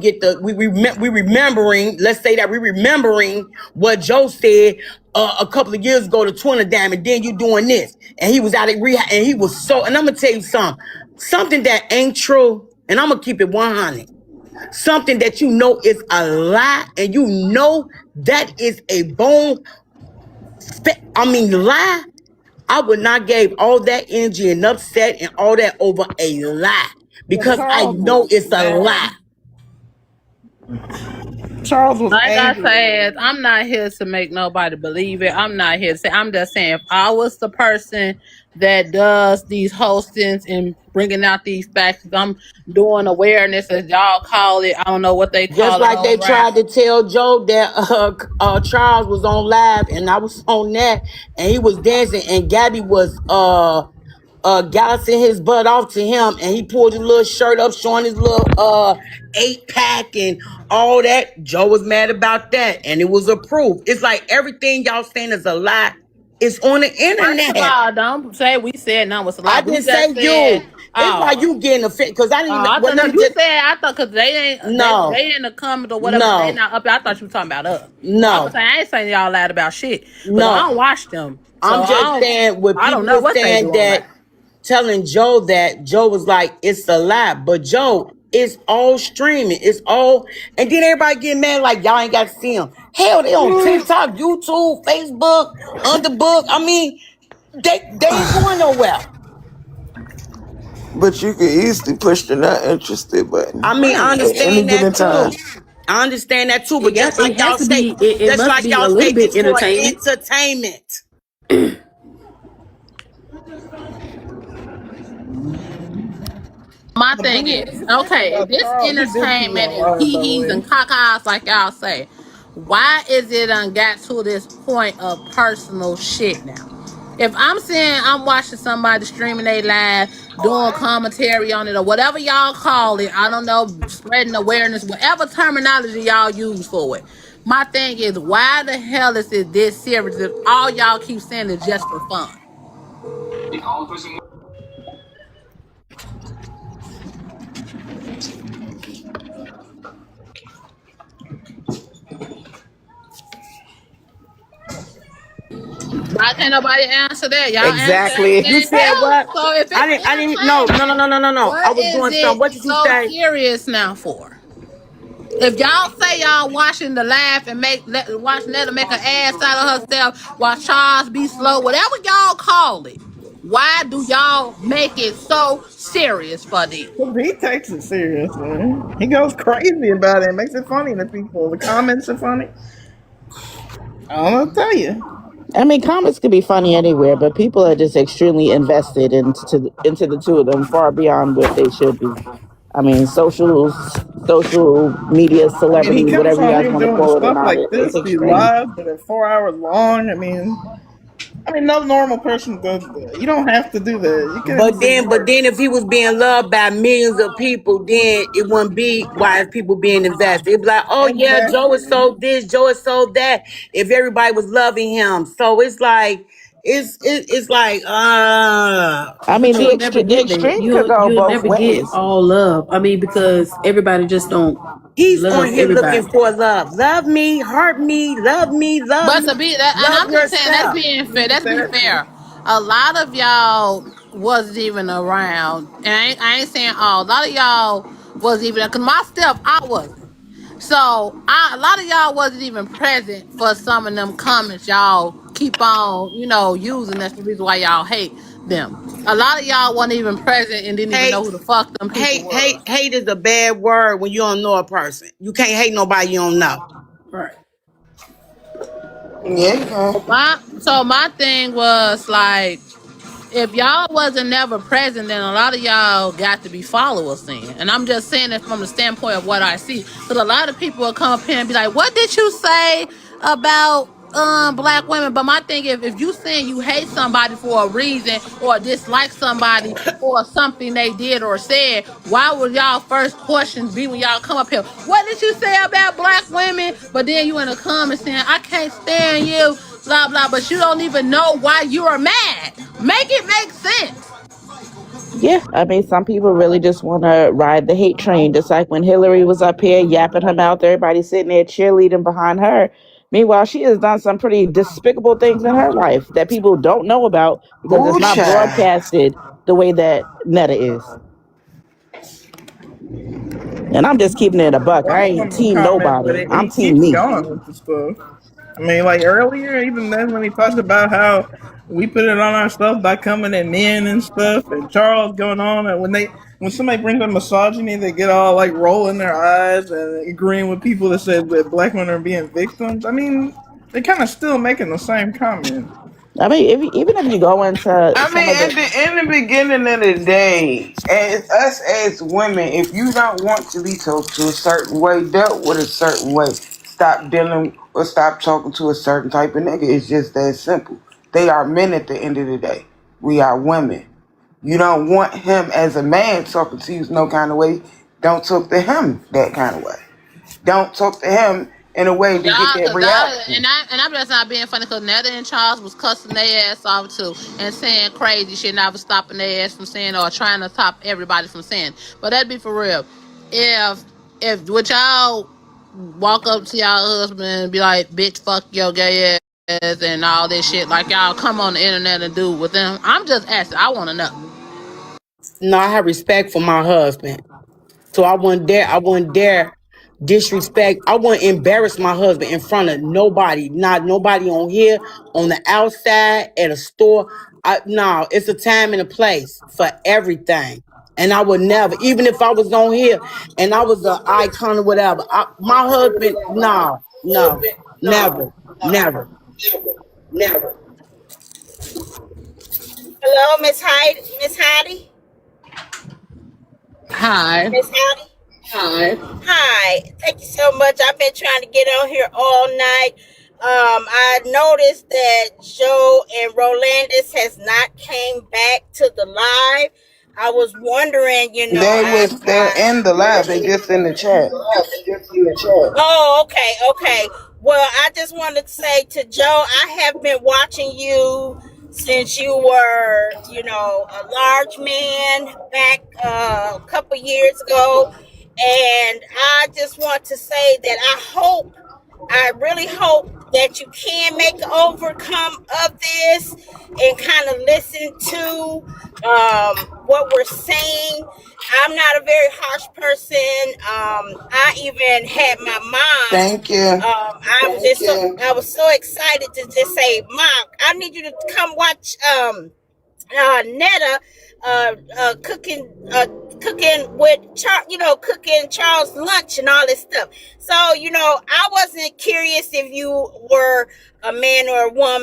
remembering. Let's say that we remembering what Joe said a couple of years ago to Trinidad, and then you doing this, and he was out of rehab, and he was so. And I'm gonna tell you something that ain't true, and I'm gonna keep it 100. Something that you know is a lie, and you know that is a lie. I would not give all that energy and upset and all that over a lie But because I Charles know was it's a lie. mad. Charles was Like I angry. said, I'm not here to make nobody believe it. I'm not here to say. I'm just saying, if I was the person that does these hostings and bringing out these facts, I'm doing awareness, as y'all call it. I don't know what they Just call it like they over around. tried to tell Joe that Charles was on live and I was on that and he was dancing and Gabby was galloping his butt off to him and he pulled his little shirt up showing his little 8-pack and all that. Joe was mad about that and it was approved. It's like everything y'all saying is a lie. It's on the First of internet. all, don't say we said no was a lie. I We didn't say just said, you. It's like you getting offended because I didn't even. I Well, thought let no. me You just. said I thought because No, they in the comments or whatever. They no, not up there. I thought you were talking about us. So I was no, saying I ain't saying y'all lied about shit because I no. don't watch them. So I'm just saying when I don't people know are what they saying do on that, there. telling Joe that Joe was like, it's a lie. But Joe, it's all streaming. It's all, and then everybody get mad like y'all ain't got to see them. Hell, they on TikTok, YouTube, Facebook, Underbook. I mean, they ain't going nowhere. But you could easily push the not interested button I mean, I Right. at any understand given that time. too. I understand that too, but It has to be. It just must like be y'all a little say, bit it's for entertainment. entertainment. My The thing thing, is, the thing okay, if about it's Charles, he did cheat entertainment on and live, by the hee-hees way. and caca like y'all say, why is it got to this point of personal shit now? If I'm saying I'm watching somebody streaming they live, doing commentary on it or whatever y'all call it, I don't know, spreading awareness, whatever terminology y'all use for it. My thing is, why the hell is it this serious if all y'all keep saying is just for fun? Why can't nobody answer that? Y'all answer Exactly. You anything said else? what? So if I it's didn't. No, no, no, entertainment, no, no, no, no. I what was is doing something. it What did you so say? serious now for? If y'all say y'all watching the laugh and watch Netta make an ass out of herself, watch Charles be slow, whatever y'all call it, why do y'all make it so serious for them? He takes it serious, man. He goes crazy about it. Makes it funny to people. The comments are funny. I don't know what to tell you. I mean, comics could be funny anywhere, but people are just extremely invested into the two of them far beyond what they should be. I mean, social media I mean, he celebrities, comes whatever you on guys here want to doing the call it or stuff not, like it's this, these extreme. lives that are 4 hours long. I mean, no normal person does that. You don't have to do that. You can But just ignore then, it. if he was being loved by millions of people, then it wouldn't be why is people being invested. It'd be like, oh yeah, Joe is Exactly. so this, Joe is so that. If everybody was loving him, so it's like, it's like, I But mean, you'll never the get that. extreme could go You'll both never get ways. all love. I mean, because everybody just don't he's on love here looking everybody. for love. Love me, heart me, love But me, to be that, and love I'm just saying, that's yourself. being fair. Need Let's be therapy. fair. A lot of y'all wasn't even around, and I ain't saying all. A lot of y'all wasn't even because myself, I wasn't. So a lot of y'all wasn't even present for some of them comments y'all keep on, using. That's the reason why y'all hate them. A lot of y'all wasn't even present and didn't even know Hate, who the fuck them people was. hate is a bad word when you don't know a person. You can't hate nobody you don't know. Right. Yeah, you can. So my thing was like, if y'all wasn't never present, then a lot of y'all got to be followers then. And I'm just saying it from the standpoint of what I see. Because a lot of people will come up here and be like, what did you say about black women, but my thing is, if you saying you hate somebody for a reason or dislike somebody for something they did or said, why would y'all first questions be when y'all come up here? What did you say about black women? But then you in the comments saying, I can't stand you, blah blah, but you don't even know why you are mad. Make it make sense. Yeah, I mean, some people really just want to ride the hate train, just like when Hillary was up here yapping her mouth, everybody sitting there cheerleading behind her. Meanwhile, she has done some pretty despicable things in her life that people don't know about because it's Ooh, not child. broadcasted the way that Netta is. And I'm just keeping it a buck. I That's ain't one team comment, but nobody. I'm he team keeps me. going with the stuff. I mean, like earlier, even then when he talked about how we put it on ourselves by coming at men and stuff, and Charles going on, and when somebody brings up misogyny, they get all like rolling their eyes and agreeing with people that said that black women are being victims. I mean, they're kind of still making the same comment. I mean, even if you go into I some mean, of the, in the beginning of the day, as us as women, if you don't want to be talked to a certain way, dealt with a certain way, stop dealing or stop talking to a certain type of nigga. It's just that simple. They are men at the end of the day. We are women. You don't want him as a man talking to you no kind of way. Don't talk to him that kind of way. Don't talk to him in a way to get Y'all, that cause I reaction. and I'm just not being funny, cause Netta and Charles was cussing their ass off too and saying crazy shit, not stopping their ass from saying or trying to stop everybody from saying. But that'd be for real. If would y'all walk up to y'all husband and be like, "Bitch, fuck your gay ass" and all this shit, like y'all come on the internet and do with them? I'm just asking. I want to know. No, I have respect for my husband. So I wouldn't dare disrespect. I wouldn't embarrass my husband in front of nobody. Not nobody on here, on the outside, at a store. No, it's a time and a place for everything. And I would never, even if I was on here and I was an icon or whatever, my husband, no, never, never. Never. Hello, Miss Heidi. Hi. Miss Heidi. Hi. Hi. Thank you so much. I've been trying to get on here all night. I noticed that Joe and Rolandis has not came back to the live. I was wondering, They're in the lab. They just in the chat. Oh, okay. Well, I just wanted to say to Joe, I have been watching you since you were, a large man back a couple years ago. And I just want to say that I really hope that you can make an overcome of this and kind of listen to what we're saying. I'm not a very harsh person. I even had my mom. Thank you. I was so excited to just say, Mom, I need you to come watch Netta cooking with cooking Charles lunch and all this stuff. So I wasn't curious if you were a man or a woman.